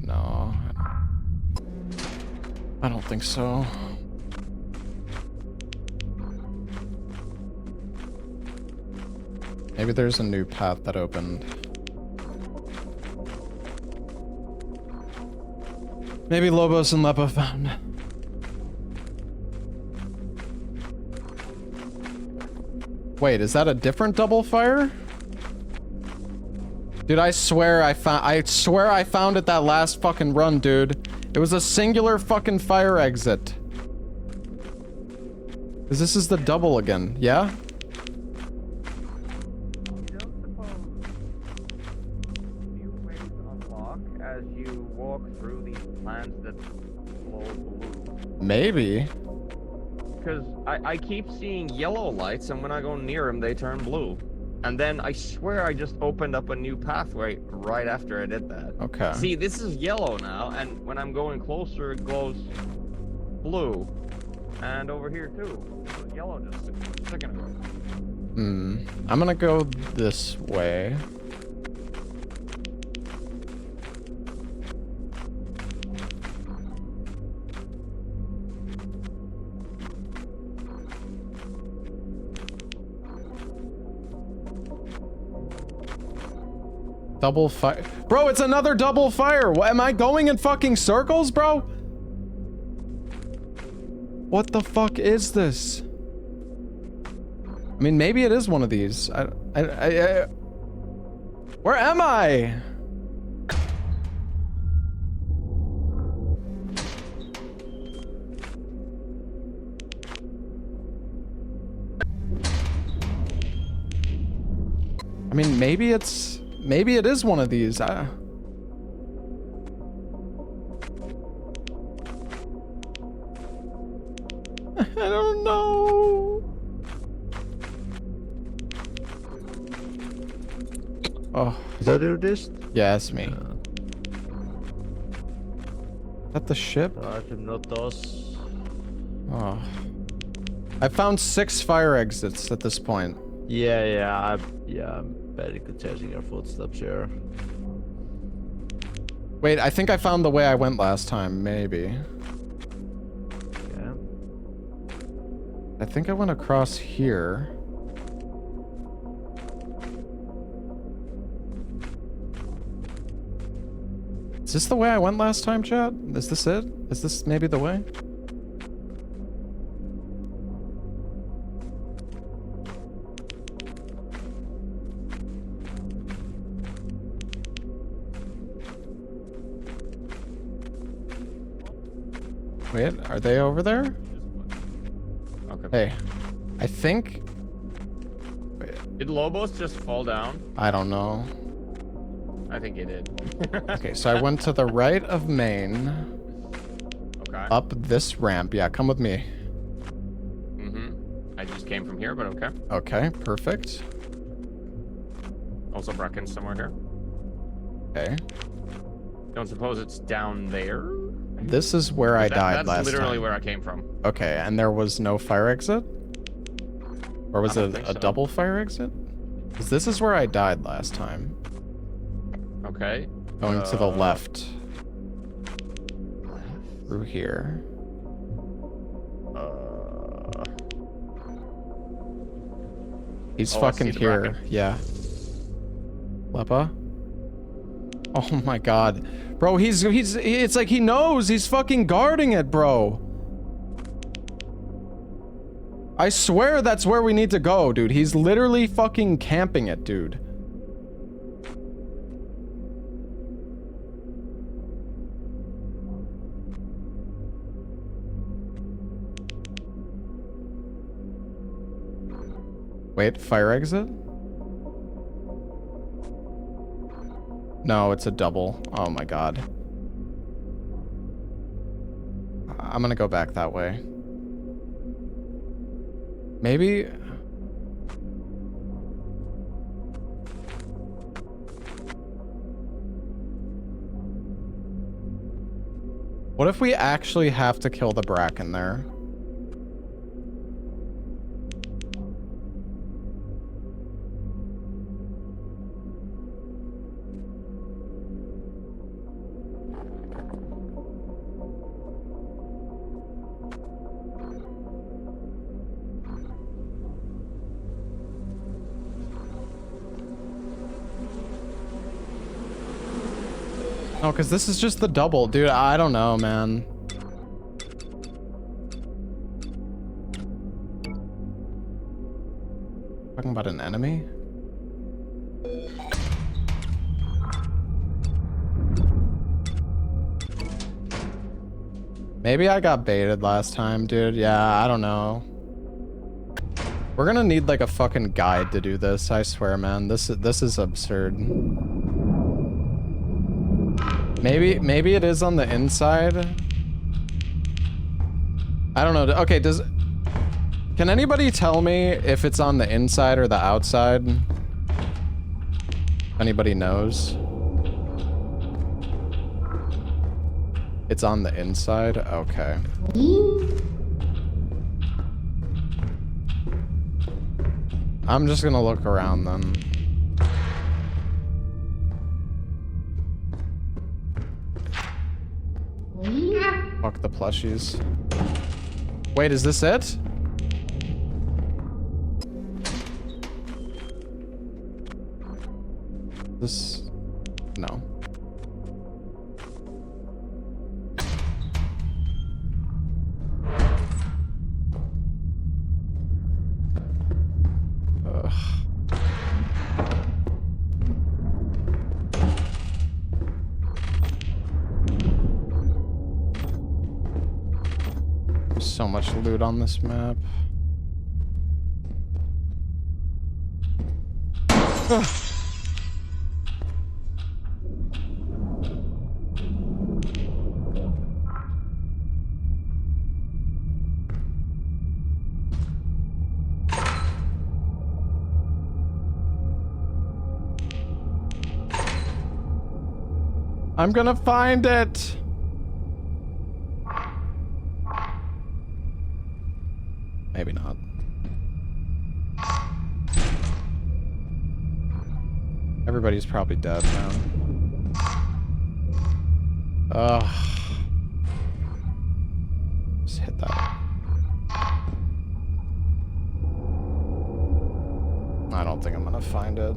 No. I don't think so. Maybe there's a new path that opened. Maybe Lobos and Lepa found. Wait, is that a different double fire? Dude, I swear I found it that last fucking run, dude. It was a singular fucking fire exit. 'Cause this is the double again, yeah? As you walk through these plants that glow blue. Maybe. Because I keep seeing yellow lights, and when I go near them, they turn blue. And then I swear I just opened up a new pathway right after I did that. Okay. See, this is yellow now, and when I'm going closer, it glows blue. And over here, too. It was yellow just a second ago. I'm gonna go this way. Double fire. Bro, it's another double fire. What, am I going in fucking circles, bro? What the fuck is this? I mean, maybe it is one of these. Where am I? I mean, maybe it is one of these. I don't know. Oh. Is that do this? Yeah, it's me. Is that the ship? Not those. Oh. I found 6 fire exits at this point. Yeah, I'm very good chasing your footsteps here. Wait, I think I found the way I went last time, maybe. Yeah. I think I went across here. Is this the way I went last time, chat? Is this it? Is this maybe the way? Wait, are they over there? Okay. Hey, I think... Wait, Did Lobos just fall down? I don't know. I think he did. Okay, so I went to the right of main. Okay. Up this ramp. Yeah, come with me. I just came from here, but okay. Okay, perfect. Also Brecken's somewhere here. Okay. Don't suppose it's down there? This is where I died last time. That's literally where I came from. Okay, and there was no fire exit? Or was I don't it think a so. double fire exit? Because this is where I died last time. Okay. Going to the left. Through here. He's Oh, I fucking see the here. bracket. Yeah. Lepa? Oh my god. Bro, it's like he knows. He's fucking guarding it, bro. I swear that's where we need to go, dude. He's literally fucking camping it, dude. Wait, fire exit? No, it's a double. Oh my god. I'm gonna go back that way. Maybe... What if we actually have to kill the bracken there? No, because this is just the double. Dude, I don't know, man. Talking about an enemy? Maybe I got baited last time, dude. Yeah, I don't know. We're gonna need like a fucking guide to do this, I swear, man. This is absurd. Maybe it is on the inside. I don't know. Okay, can anybody tell me if it's on the inside or the outside? Anybody knows? It's on the inside? Okay. I'm just gonna look around then. Fuck the plushies. Wait, is this it? This... No. Ugh. There's so much loot on this map. Ugh. I'm gonna find it. Maybe not. Everybody's probably dead now. Ugh. Just hit that. I don't think I'm gonna find it.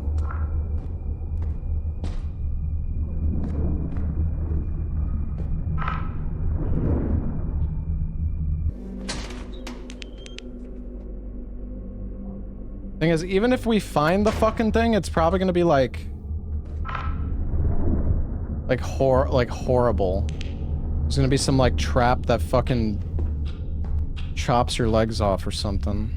Thing is, even if we find the fucking thing, it's probably gonna be like horrible. There's gonna be some like trap that fucking chops your legs off or something.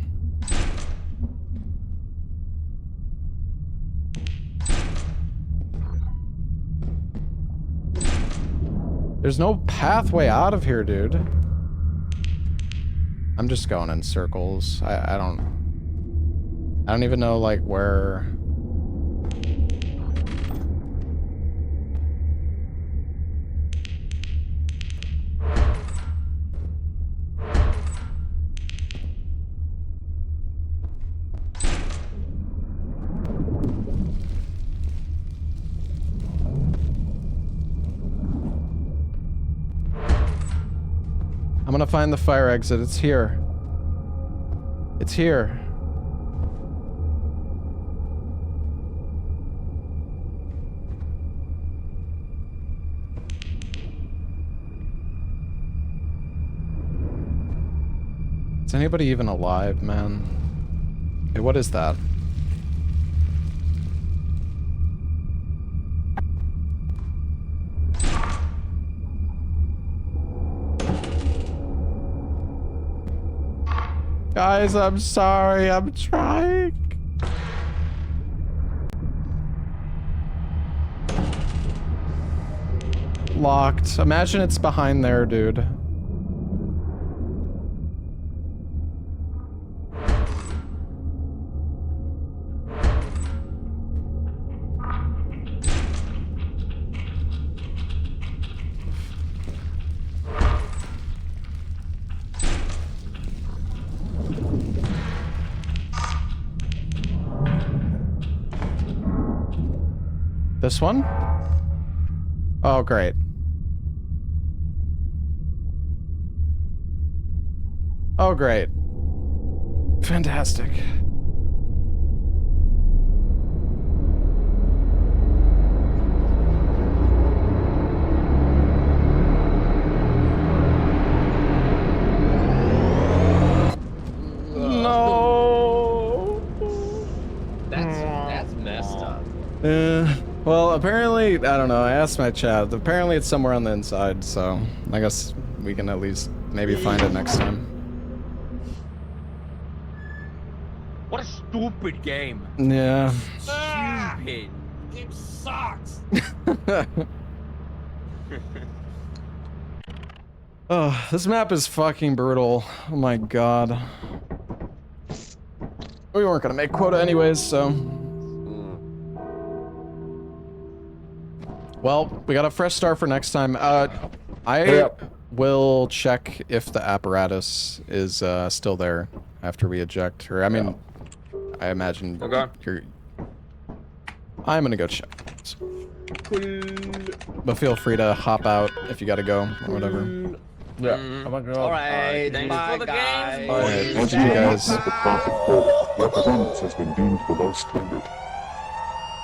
There's no pathway out of here, dude. I'm just going in circles. I don't even know, like, where... gonna find the fire exit. It's here. It's here. Is anybody even alive, man? Hey, what is that? Guys, I'm sorry. I'm trying. Locked. Imagine it's behind there, dude. This one? Oh, great. Oh, great. Fantastic. No. That's messed up. Well, apparently, I don't know. I asked my chat. Apparently, it's somewhere on the inside, so I guess we can at least maybe find it next time. What a stupid game. Yeah. Stupid. Game sucks. Oh, this map is fucking brutal. Oh my god. We weren't gonna make quota anyways, so. Well, we got a fresh start for next time. I will check if the apparatus is still there after we eject. Or, I mean, I imagine you're... I'm gonna go check. But feel free to hop out if you gotta go, or whatever. Yeah, I'm gonna go. Alright, Thanks bye for the guys. games, Alright, boys. see you guys. The profit quota. Your performance has been deemed below standard.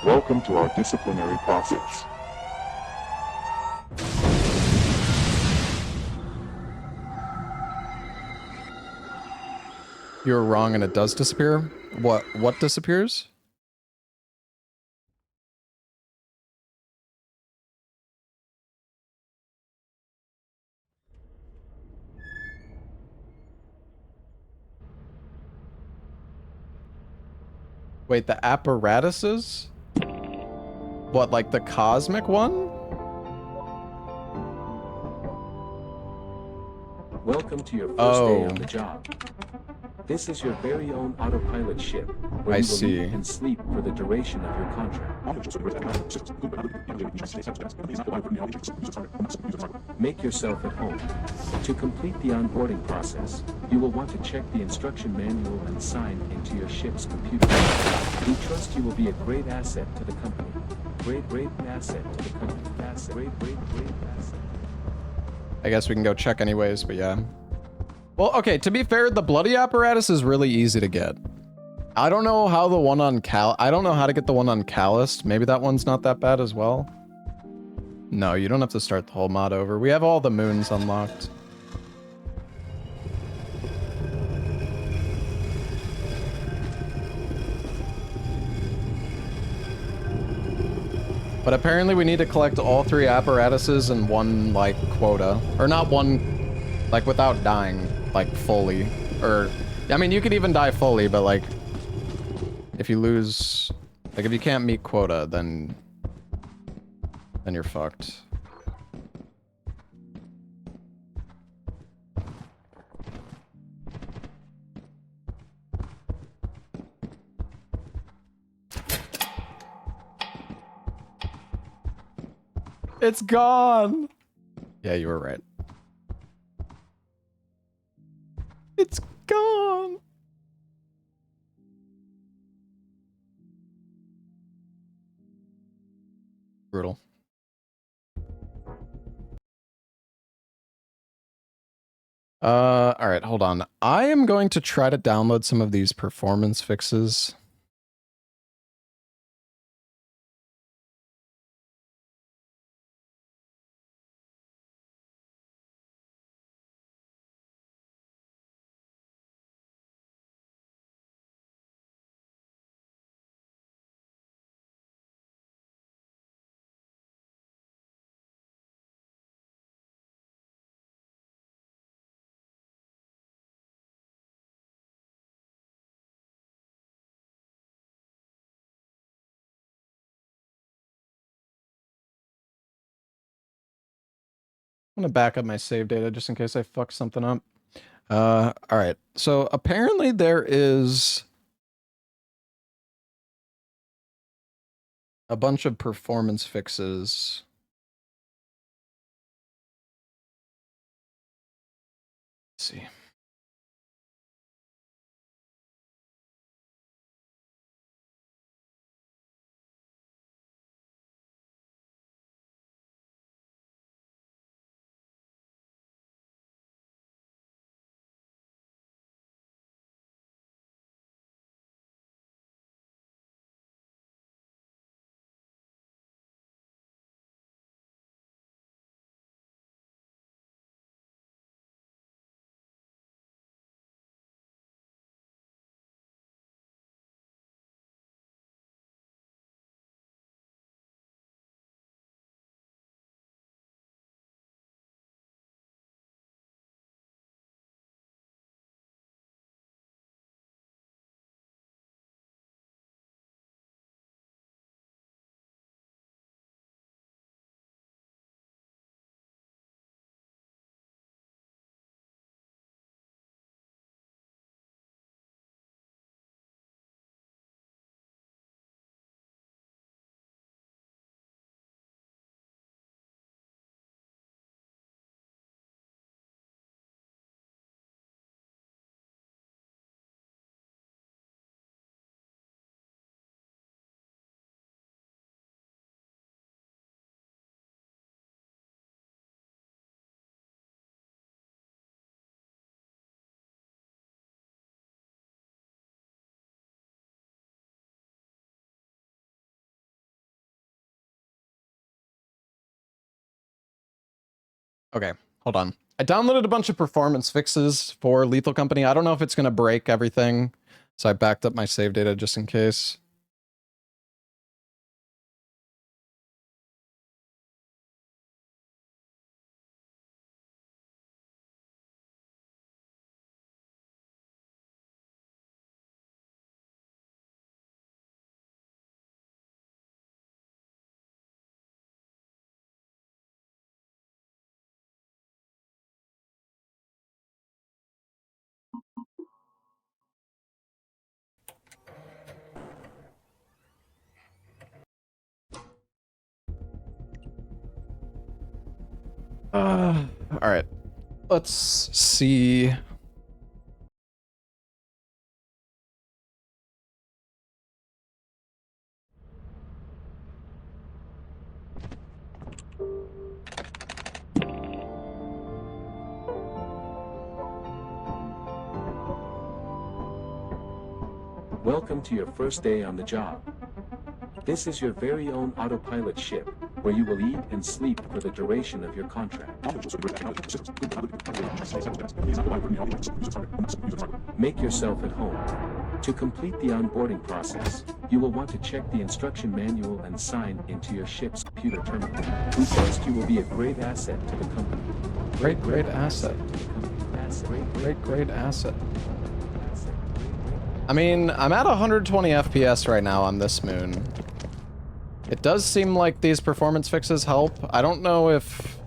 Welcome to our disciplinary process. You're wrong and it does disappear? What disappears? Wait, the apparatuses? What, like the cosmic one? Welcome to your first day on the job. This is your very own autopilot ship, where I you will see. eat and sleep for the duration of your contract. Make yourself at home. To complete the onboarding process, you will want to check the instruction manual and sign into your ship's computer. We trust you will be a great asset to the company. Great asset to the company. Great asset. I guess we can go check anyways, but yeah. Well, okay, to be fair, the bloody apparatus is really easy to get. I don't know how the one on I don't know how to get the one on Calloused. Maybe that one's not that bad as well. No, you don't have to start the whole mod over. We have all the moons unlocked. But apparently we need to collect all 3 apparatuses in one, like, quota. Or not one, like, without dying, like, fully. Or, I mean, you could even die fully, but, like, if you lose... Like, if you can't meet quota, then you're fucked. It's gone! Yeah, you were right. It's gone! Brutal. All right, hold on. I am going to try to download some of these performance fixes. I'm gonna back up my save data just in case I fuck something up. All right. So apparently there is a bunch of performance fixes. Let's see. Okay, hold on. I downloaded a bunch of performance fixes for Lethal Company. I don't know if it's going to break everything, so I backed up my save data just in case. All right. Let's see. Welcome to your first day on the job. This is your very own autopilot ship, where you will eat and sleep for the duration of your contract. Make yourself at home. To complete the onboarding process, you will want to check the instruction manual and sign into your ship's computer terminal. We trust you will be a great asset to the company. Great asset. Great asset. I mean, I'm at 120 FPS right now on this moon. It does seem like these performance fixes help. I don't know if...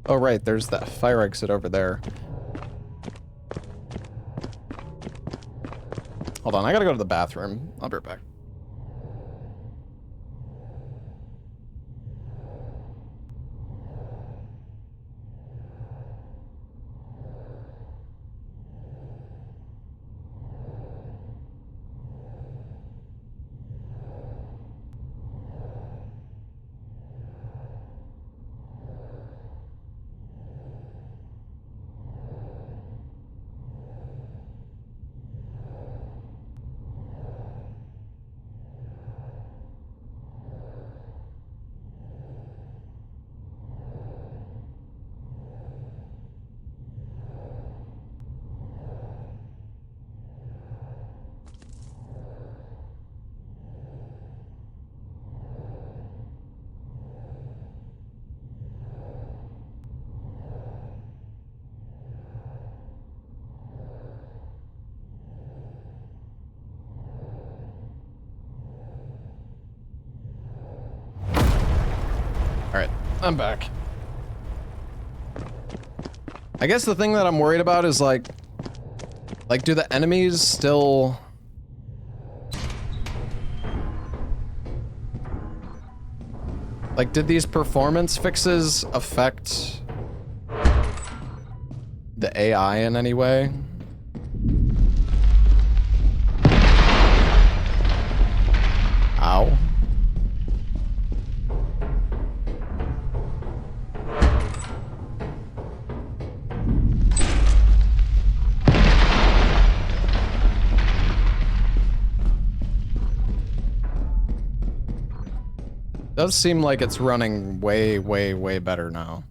Oh, right, there's that fire exit over there. Hold on, I gotta go to the bathroom. I'll be right back. Alright, I'm back. I guess the thing that I'm worried about is like do the enemies still... Like, did these performance fixes affect the AI in any way? Ow. Does seem like it's running way, way, way better now.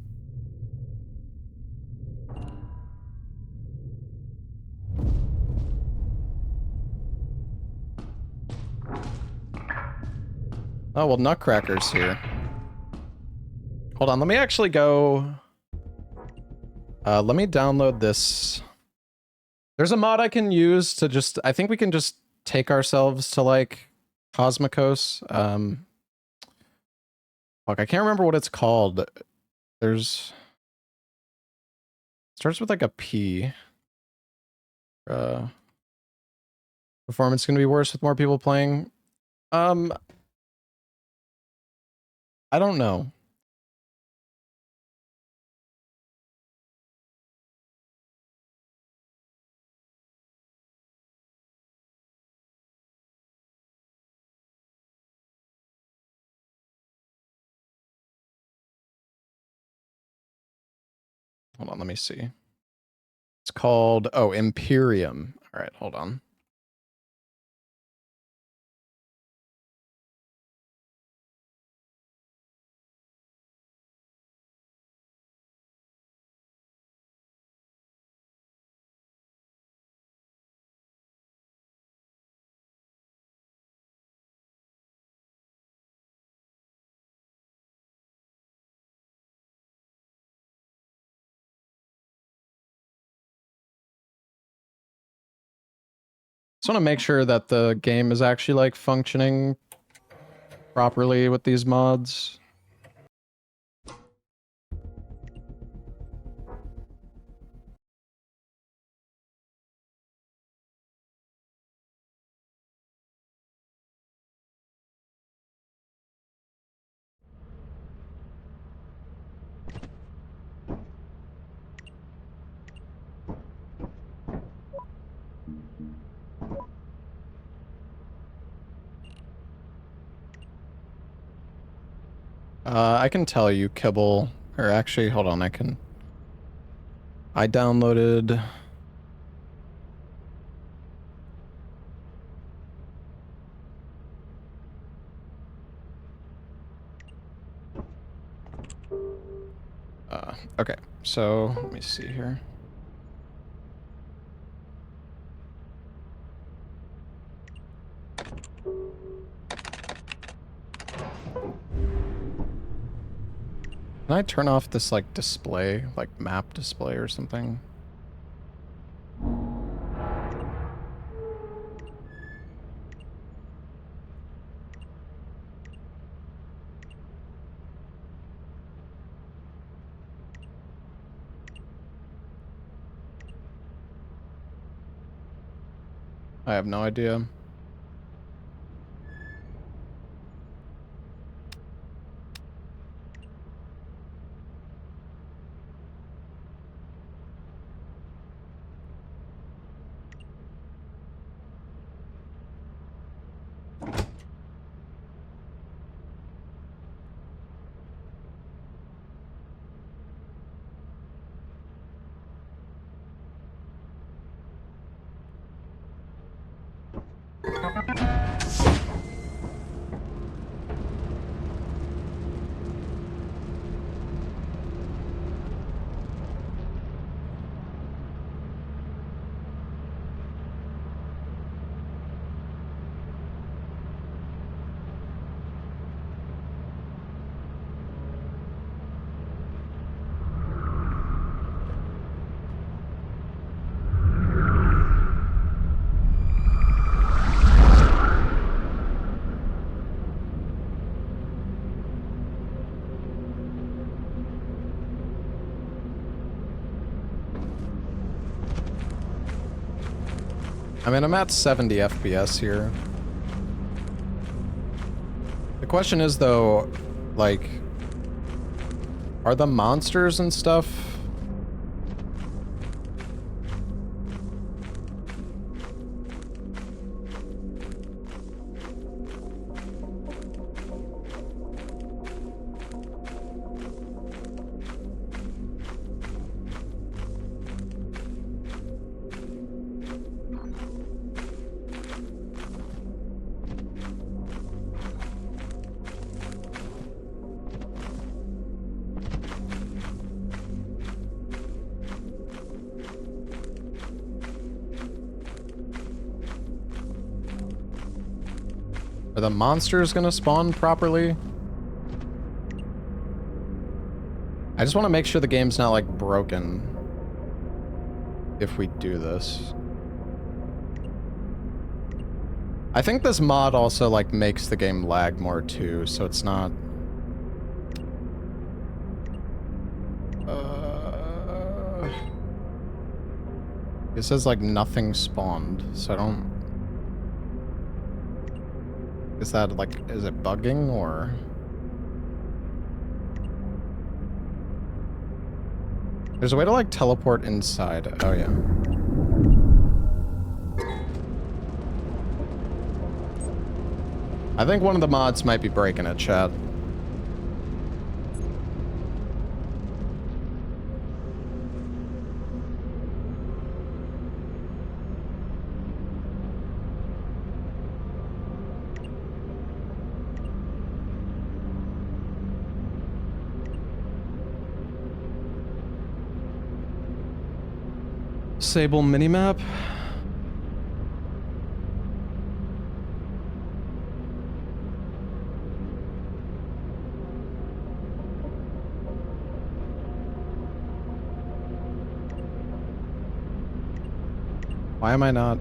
Oh, well, Nutcracker's here. Hold on, let me actually go... let me download this. There's a mod I can use to just... I think we can just take ourselves to, like, Cosmicos. Fuck, I can't remember what it's called. There's... Starts with, like, a P. Performance gonna be worse with more people playing. I don't know. Hold on, let me see. It's called, oh, Imperium. All right, hold on. Just want to make sure that the game is actually like functioning properly with these mods. I can tell you, Kibble, or actually, hold on, I downloaded... okay, so, let me see here. Can I turn off this, like, display, like, map display or something? I have no idea. I mean, I'm at 70 FPS here. The question is, though, like, are the monsters and stuff... Are the monsters gonna spawn properly? I just want to make sure the game's not, like, broken if we do this. I think this mod also, like, makes the game lag more, too, so it's not... It says, like, nothing spawned, so I don't... Is that, like, is it bugging, or...? There's a way to, like, teleport inside. Oh, yeah. I think one of the mods might be breaking it, chat. Disable minimap. Why am I not?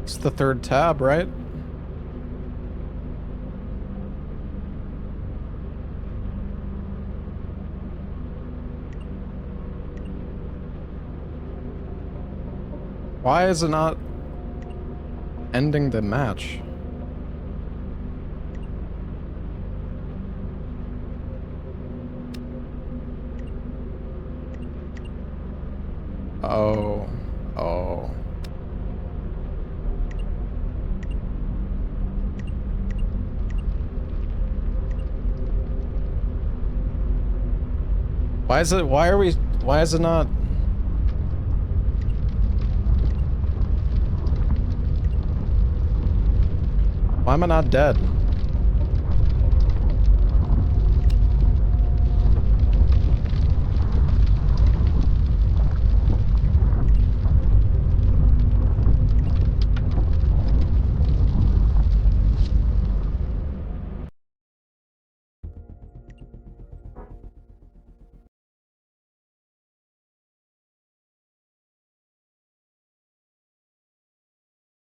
It's the third tab, right? Why is it not ending the match? Oh. Oh. Why is it, why is it not? Why am I not dead?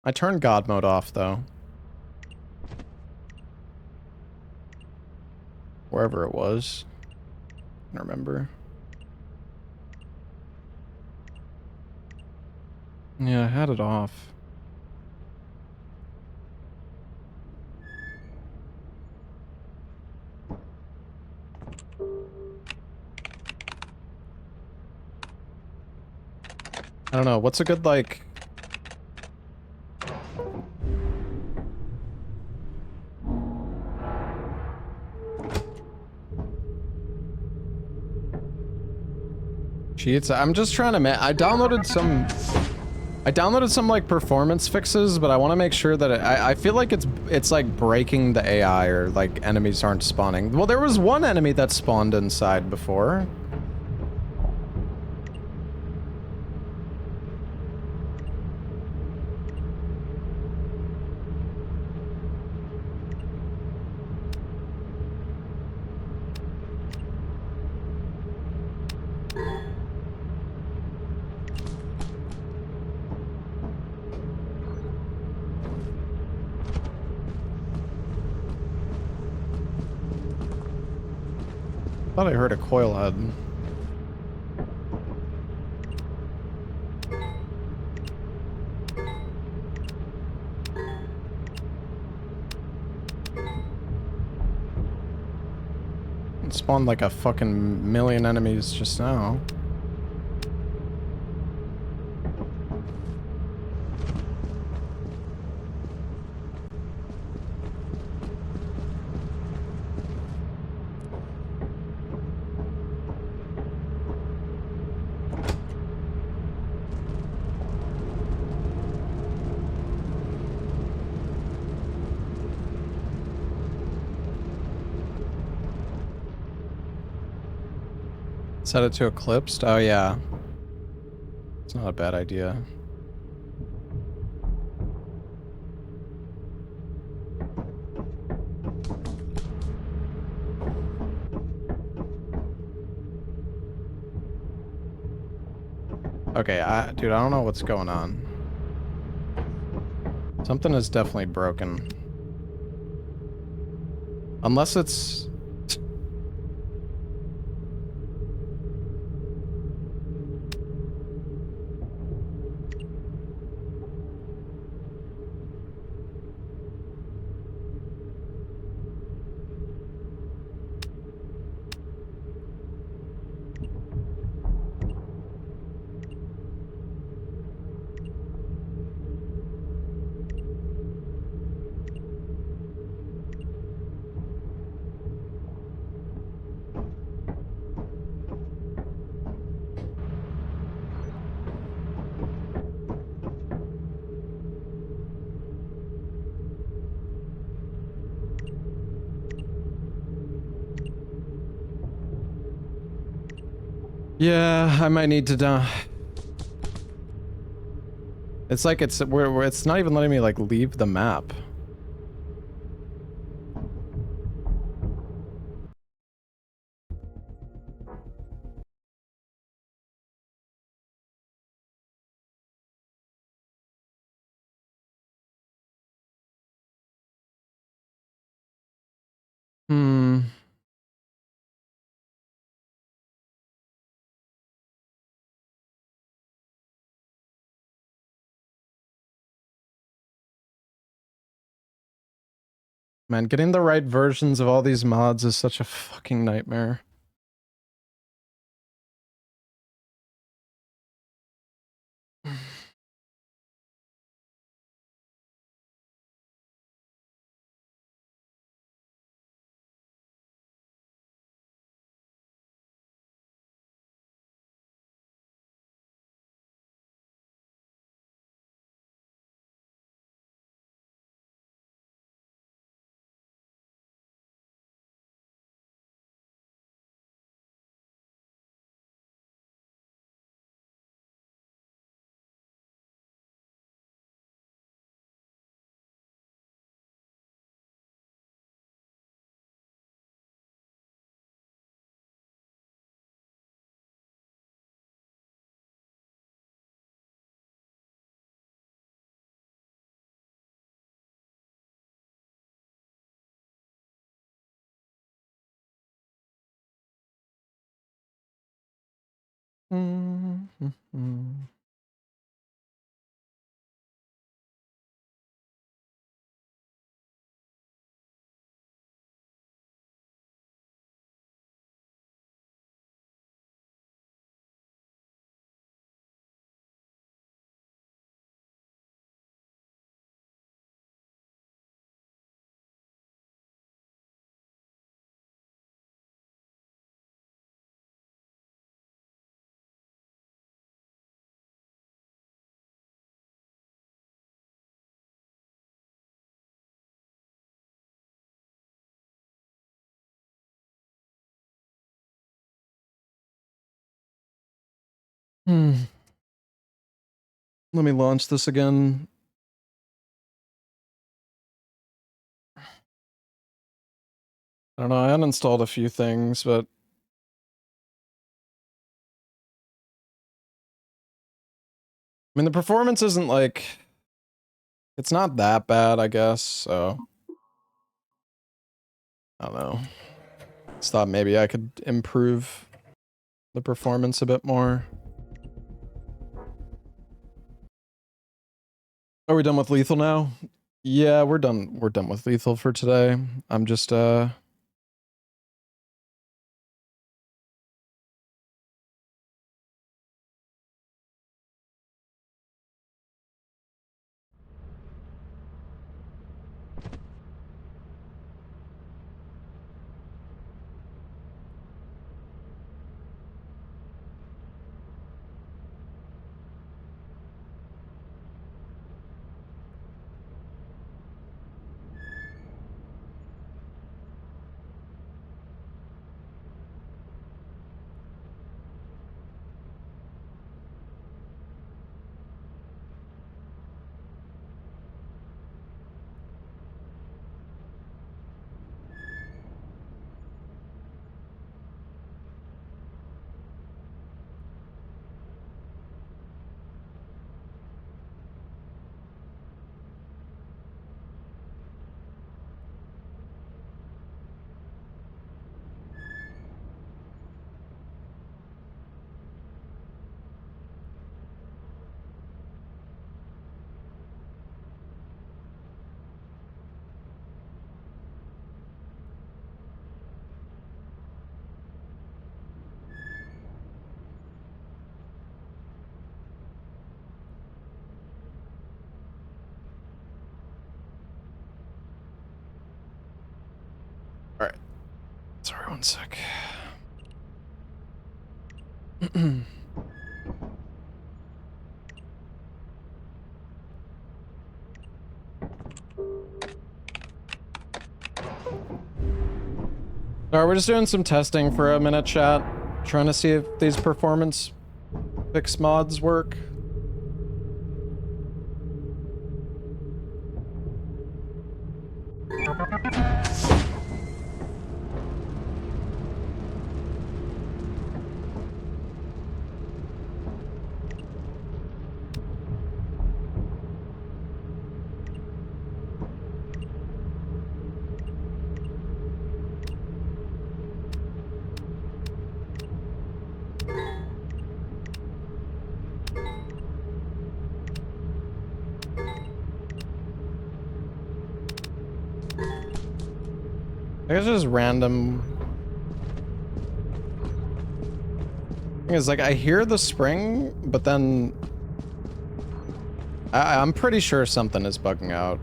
I turned God mode off, though. Wherever it was. I don't remember. Yeah, I had it off. I don't know, what's a good, like... cheats? I'm just trying to I downloaded some like performance fixes, but I want to make sure that I feel like it's like breaking the AI, or like enemies aren't spawning. Well, there was one enemy that spawned inside before. Thought I heard a coil head. It spawned like a fucking million enemies just now. Set it to eclipsed? Oh yeah. It's not a bad idea. Okay, dude, I don't know what's going on. Something is definitely broken. Unless it's... Yeah, I might need to It's like it's not even letting me like leave the map. Hmm. Man, getting the right versions of all these mods is such a fucking nightmare. Let me launch this again. I don't know, I uninstalled a few things, but... I mean, the performance isn't like... It's not that bad, I guess, so... I don't know. Just thought maybe I could improve the performance a bit more. Are we done with lethal now? Yeah, we're done. We're done with lethal for today. I'm just Alright. Sorry, one sec. Alright, we're just doing some testing for a minute, chat. Trying to see if these performance fix mods work. I guess just random. Thing is, like, I hear the spring, but then I'm pretty sure something is bugging out.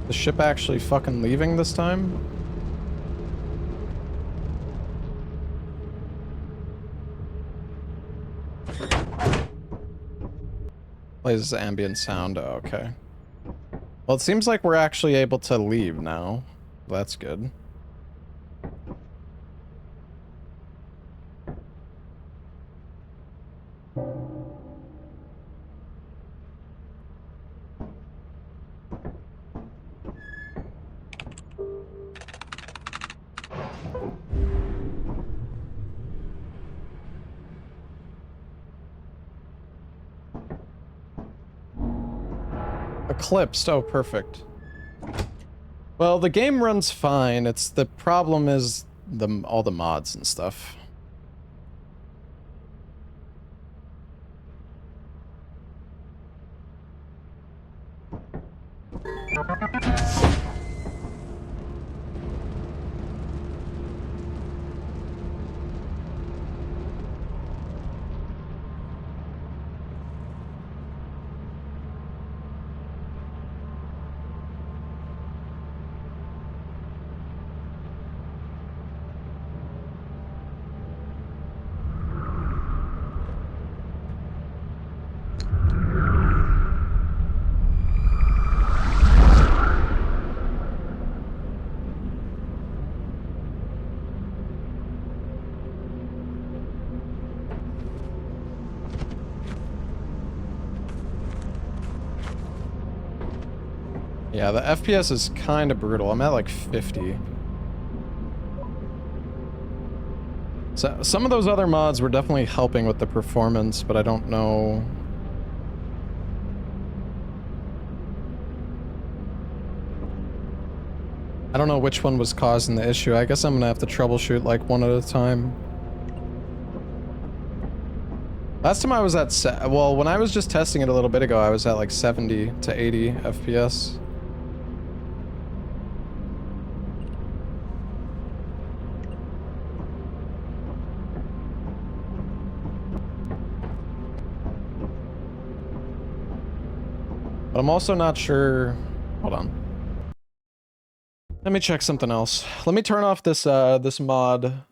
The ship actually fucking leaving this time? Plays ambient sound. Oh, okay. Well, it seems like we're actually able to leave now. That's good. Eclipsed. Oh, perfect. Well, the game runs fine. It's the problem is all the mods and stuff. Yeah, the FPS is kind of brutal. I'm at like 50. So some of those other mods were definitely helping with the performance, but I don't know I don't know which one was causing the issue. I guess I'm gonna have to troubleshoot like one at a time. Last time I was at, well, when I was just testing it a little bit ago, I was at like 70 to 80 FPS. But I'm also not sure. Hold on. Let me check something else. Let me turn off this this mod.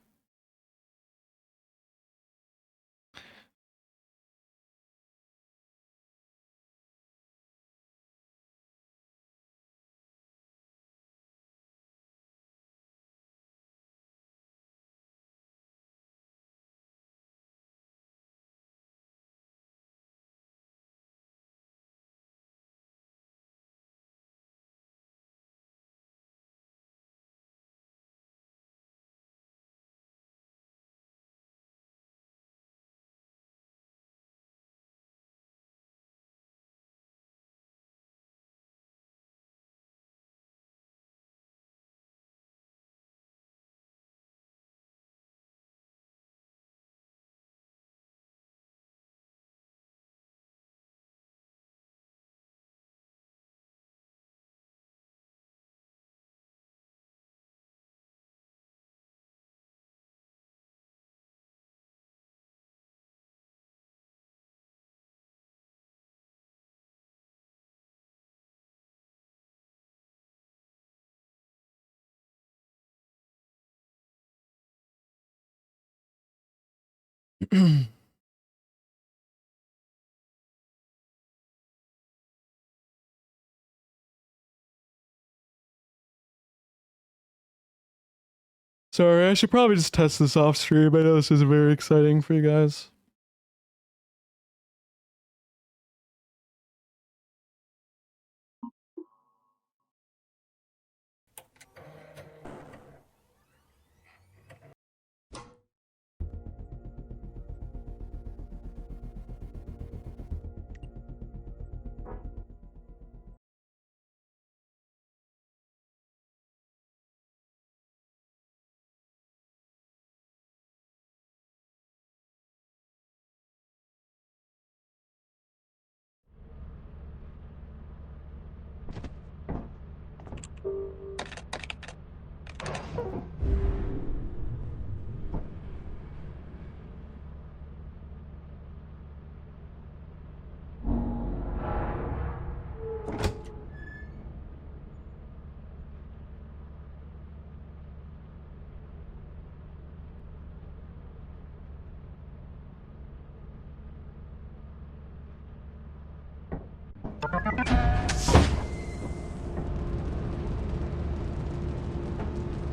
Sorry, I should probably just test this off stream. I know this is very exciting for you guys.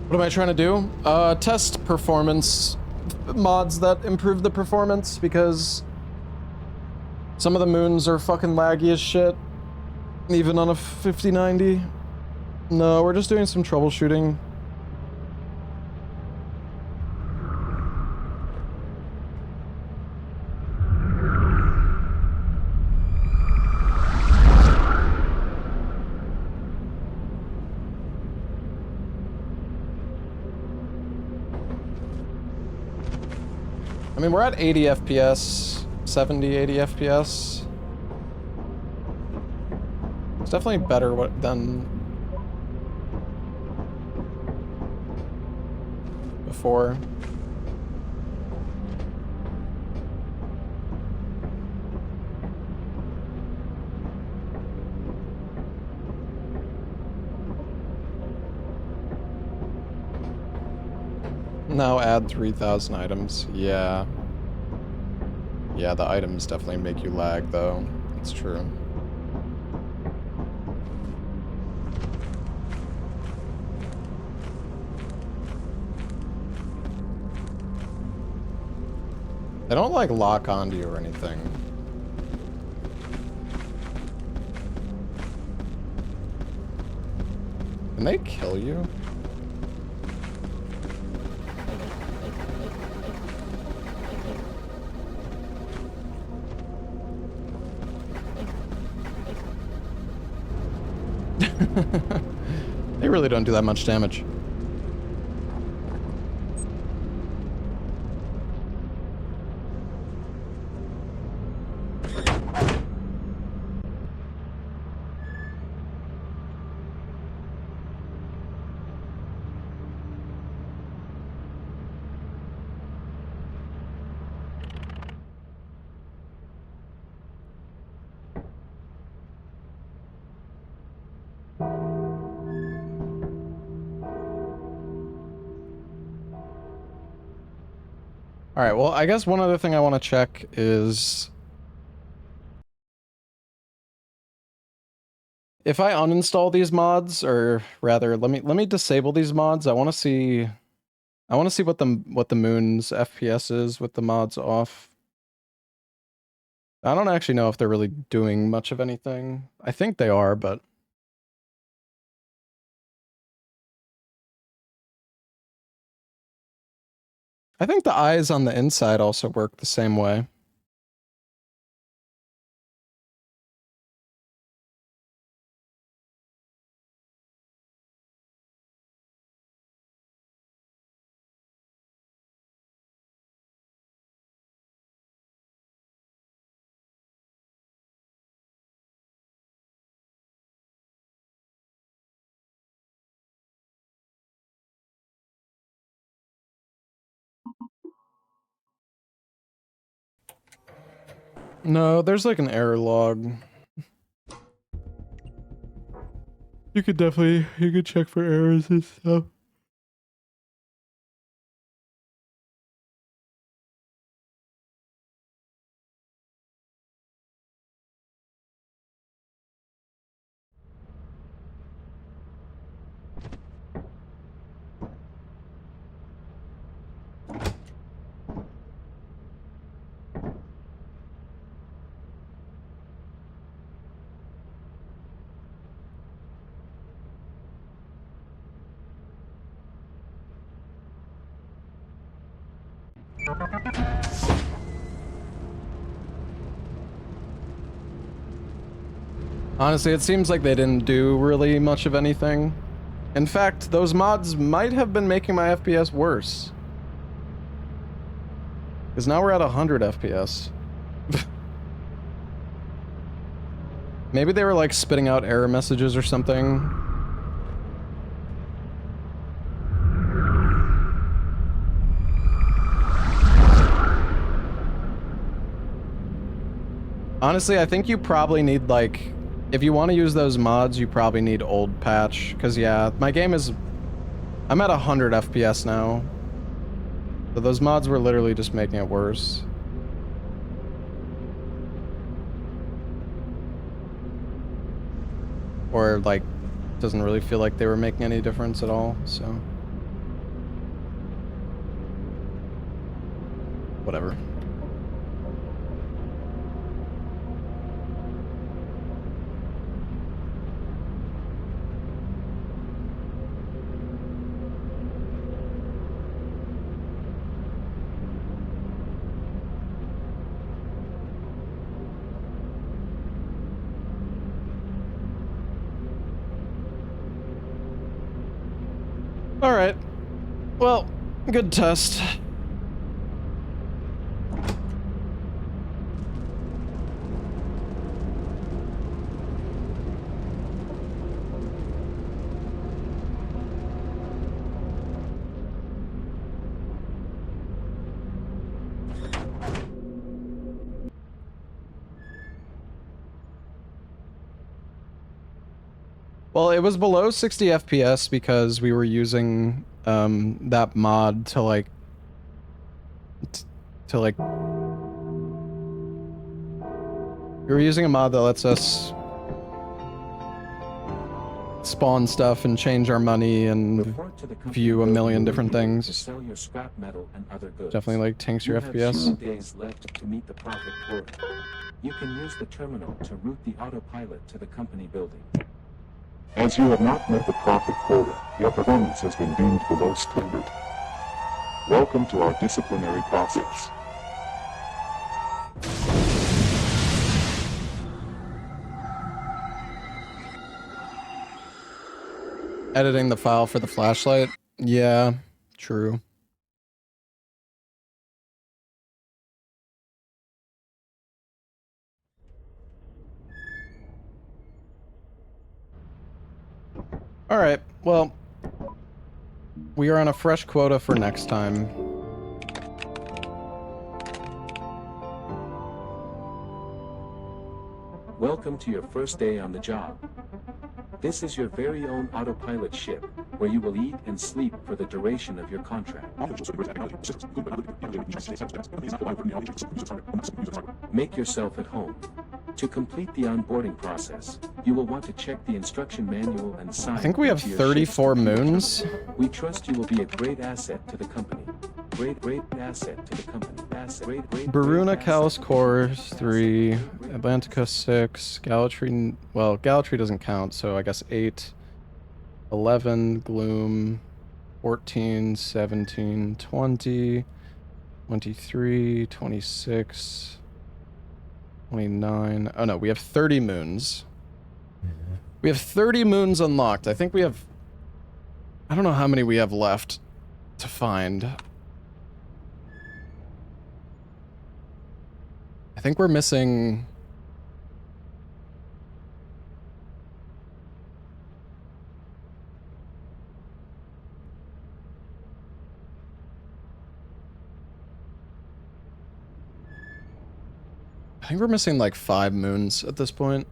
What am I trying to do? Test performance mods that improve the performance, because some of the moons are fucking laggy as shit, even on a 5090. No, we're just doing some troubleshooting. I mean, we're at 80 FPS, 70, 80 FPS. It's definitely better than before. Now add 3,000 items. Yeah. Yeah, the items definitely make you lag, though. It's true. They don't, like, lock onto you or anything. Can they kill you? They really don't do that much damage. Alright, well, I guess one other thing I want to check is... if I uninstall these mods, or rather, let me disable these mods. I want to see what the moon's FPS is with the mods off. I don't actually know if they're really doing much of anything. I think they are, but... I think the eyes on the inside also work the same way. No, there's like an error log. You could check for errors and stuff. Honestly, it seems like they didn't do really much of anything. In fact, those mods might have been making my FPS worse. Because now we're at 100 FPS. Maybe they were like spitting out error messages or something. Honestly, I think you probably need like... if you want to use those mods, you probably need old patch. Because yeah, my game is... I'm at 100 FPS now. So those mods were literally just making it worse. Or like, doesn't really feel like they were making any difference at all, so... whatever. Alright. Well, good test. Well, it was below 60 FPS because we were using that mod to like we were using a mod that lets us spawn stuff and change our money and view a million different things. To sell your scrap metal and other goods. Definitely like tanks your You have FPS. 0 days left to meet the profit quota. You can use the terminal to route the autopilot to the company building. As you have not met the profit quota, your performance has been deemed below standard. Welcome to our disciplinary process. Editing the file for the flashlight? Yeah, true. Alright, well, we are on a fresh quota for next time. Welcome to your first day on the job. This is your very own autopilot ship, where you will eat and sleep for the duration of your contract. Make yourself at home. To complete the onboarding process, you will want to check the instruction manual and sign. I think we have into your 34 ship's computer. moons. We trust you will be a great asset to the company. Great asset to the company. Baruna, Callus Core 3, Atlantica 6, Galatry, well, Galatry doesn't count, so I guess 8, 11, Gloom, 14, 17, 20, 23, 26, 29. Oh no, we have 30 moons. We have 30 moons unlocked. I think we have... I don't know how many we have left to find. I think we're missing... I think we're missing like 5 moons at this point.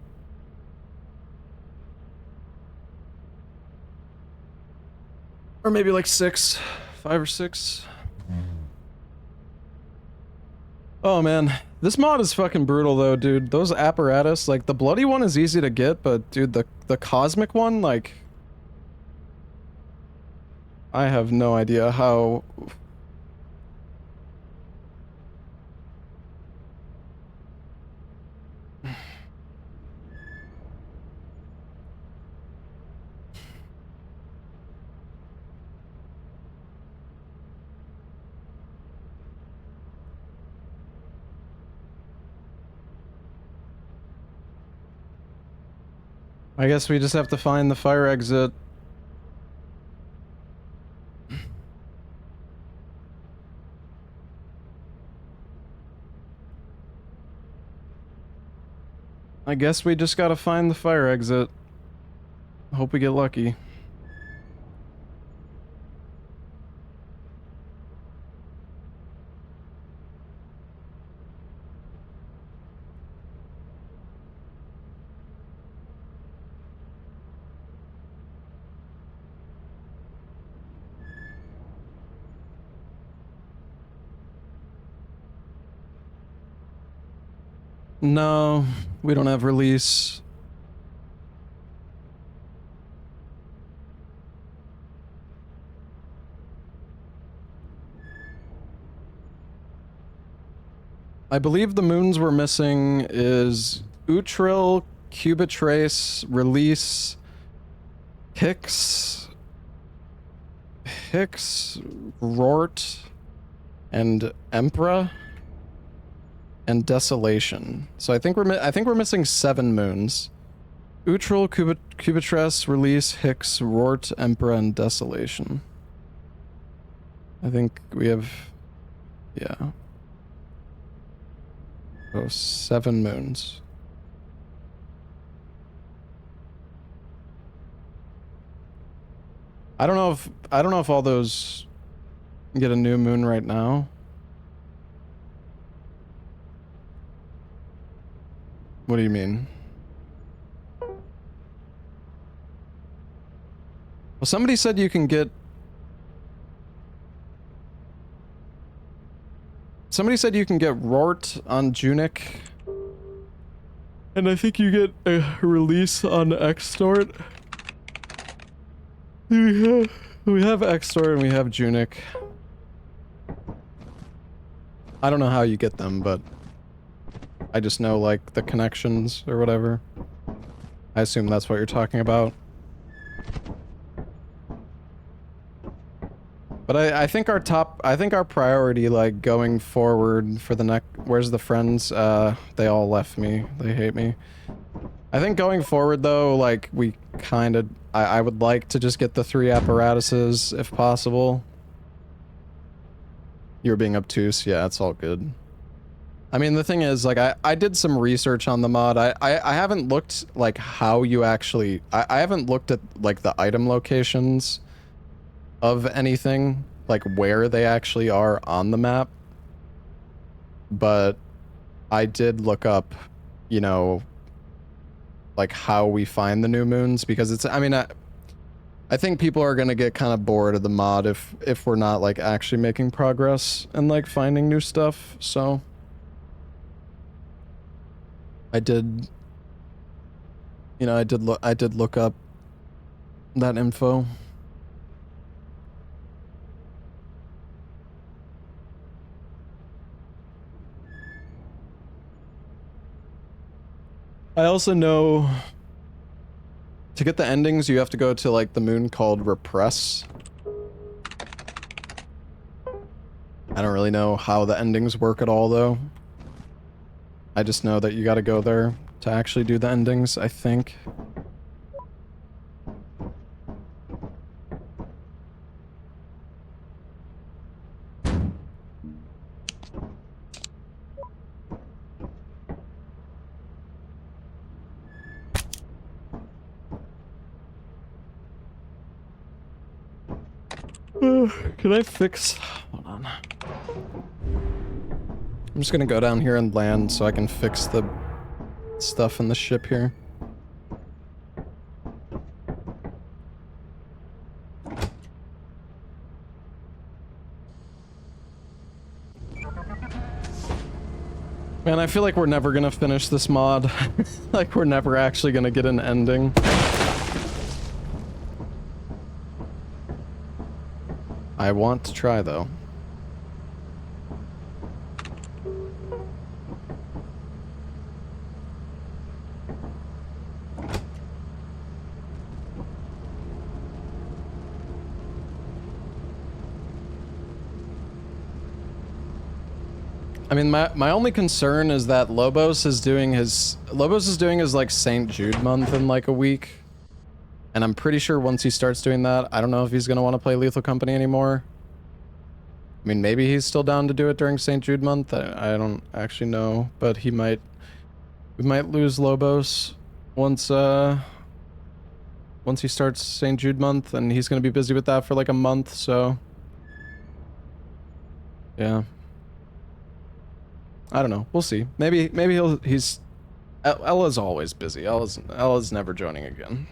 Or maybe like 6. 5 or 6. Oh man, this mod is fucking brutal though, dude. Those apparatus, like the bloody one is easy to get, but dude, the cosmic one, like... I have no idea how... I guess we just have to find the fire exit. I guess we just gotta find the fire exit. Hope we get lucky. No, we don't have release. I believe the moons we're missing is Utril, Cubitrace, Release, Hicks, Rort, and Emperor. And Desolation. So I think we're missing 7 moons. Utril, Cubitrace, Release, Hicks, Rort, Emperor, and Desolation. I think we have... yeah. Oh, 7 moons. I don't know if all those get a new moon right now. What do you mean? Well, somebody said you can get... Somebody said you can get Rort on Junic. And I think you get a release on Extort. We have Extort and we have Junic. I don't know how you get them, but... I just know, like, the connections or whatever. I assume that's what you're talking about. But I think our priority, like, going forward for the next... Where's the friends? They all left me. They hate me. I think going forward, though, like, we kind of I would like to just get the 3 apparatuses if possible. You're being obtuse. Yeah, it's all good. I mean, the thing is, like, I did some research on the mod. I haven't looked, like, how you actually... I haven't looked at, like, the item locations of anything, like, where they actually are on the map. But I did look up, you know, like, how we find the new moons, because it's... I mean, I think people are gonna get kind of bored of the mod if we're not, like, actually making progress and, like, finding new stuff, so... I did look up that info. I also know to get the endings, you have to go to, like, the moon called Repress. I don't really know how the endings work at all, though. I just know that you gotta go there to actually do the endings, I think. Can I fix... Hold on. I'm just gonna go down here and land so I can fix the stuff in the ship here. Man, I feel like we're never gonna finish this mod. Like, we're never actually gonna get an ending. I want to try, though. I mean, my only concern is that Lobos is doing his like St. Jude month in like a week. And I'm pretty sure once he starts doing that, I don't know if he's gonna want to play Lethal Company anymore. I mean, maybe he's still down to do it during St. Jude month. I don't actually know, but he might. We might lose Lobos once he starts St. Jude month, and he's gonna be busy with that for like a month. So yeah. I don't know. We'll see. Maybe he's... Ella's always busy. Ella's never joining again.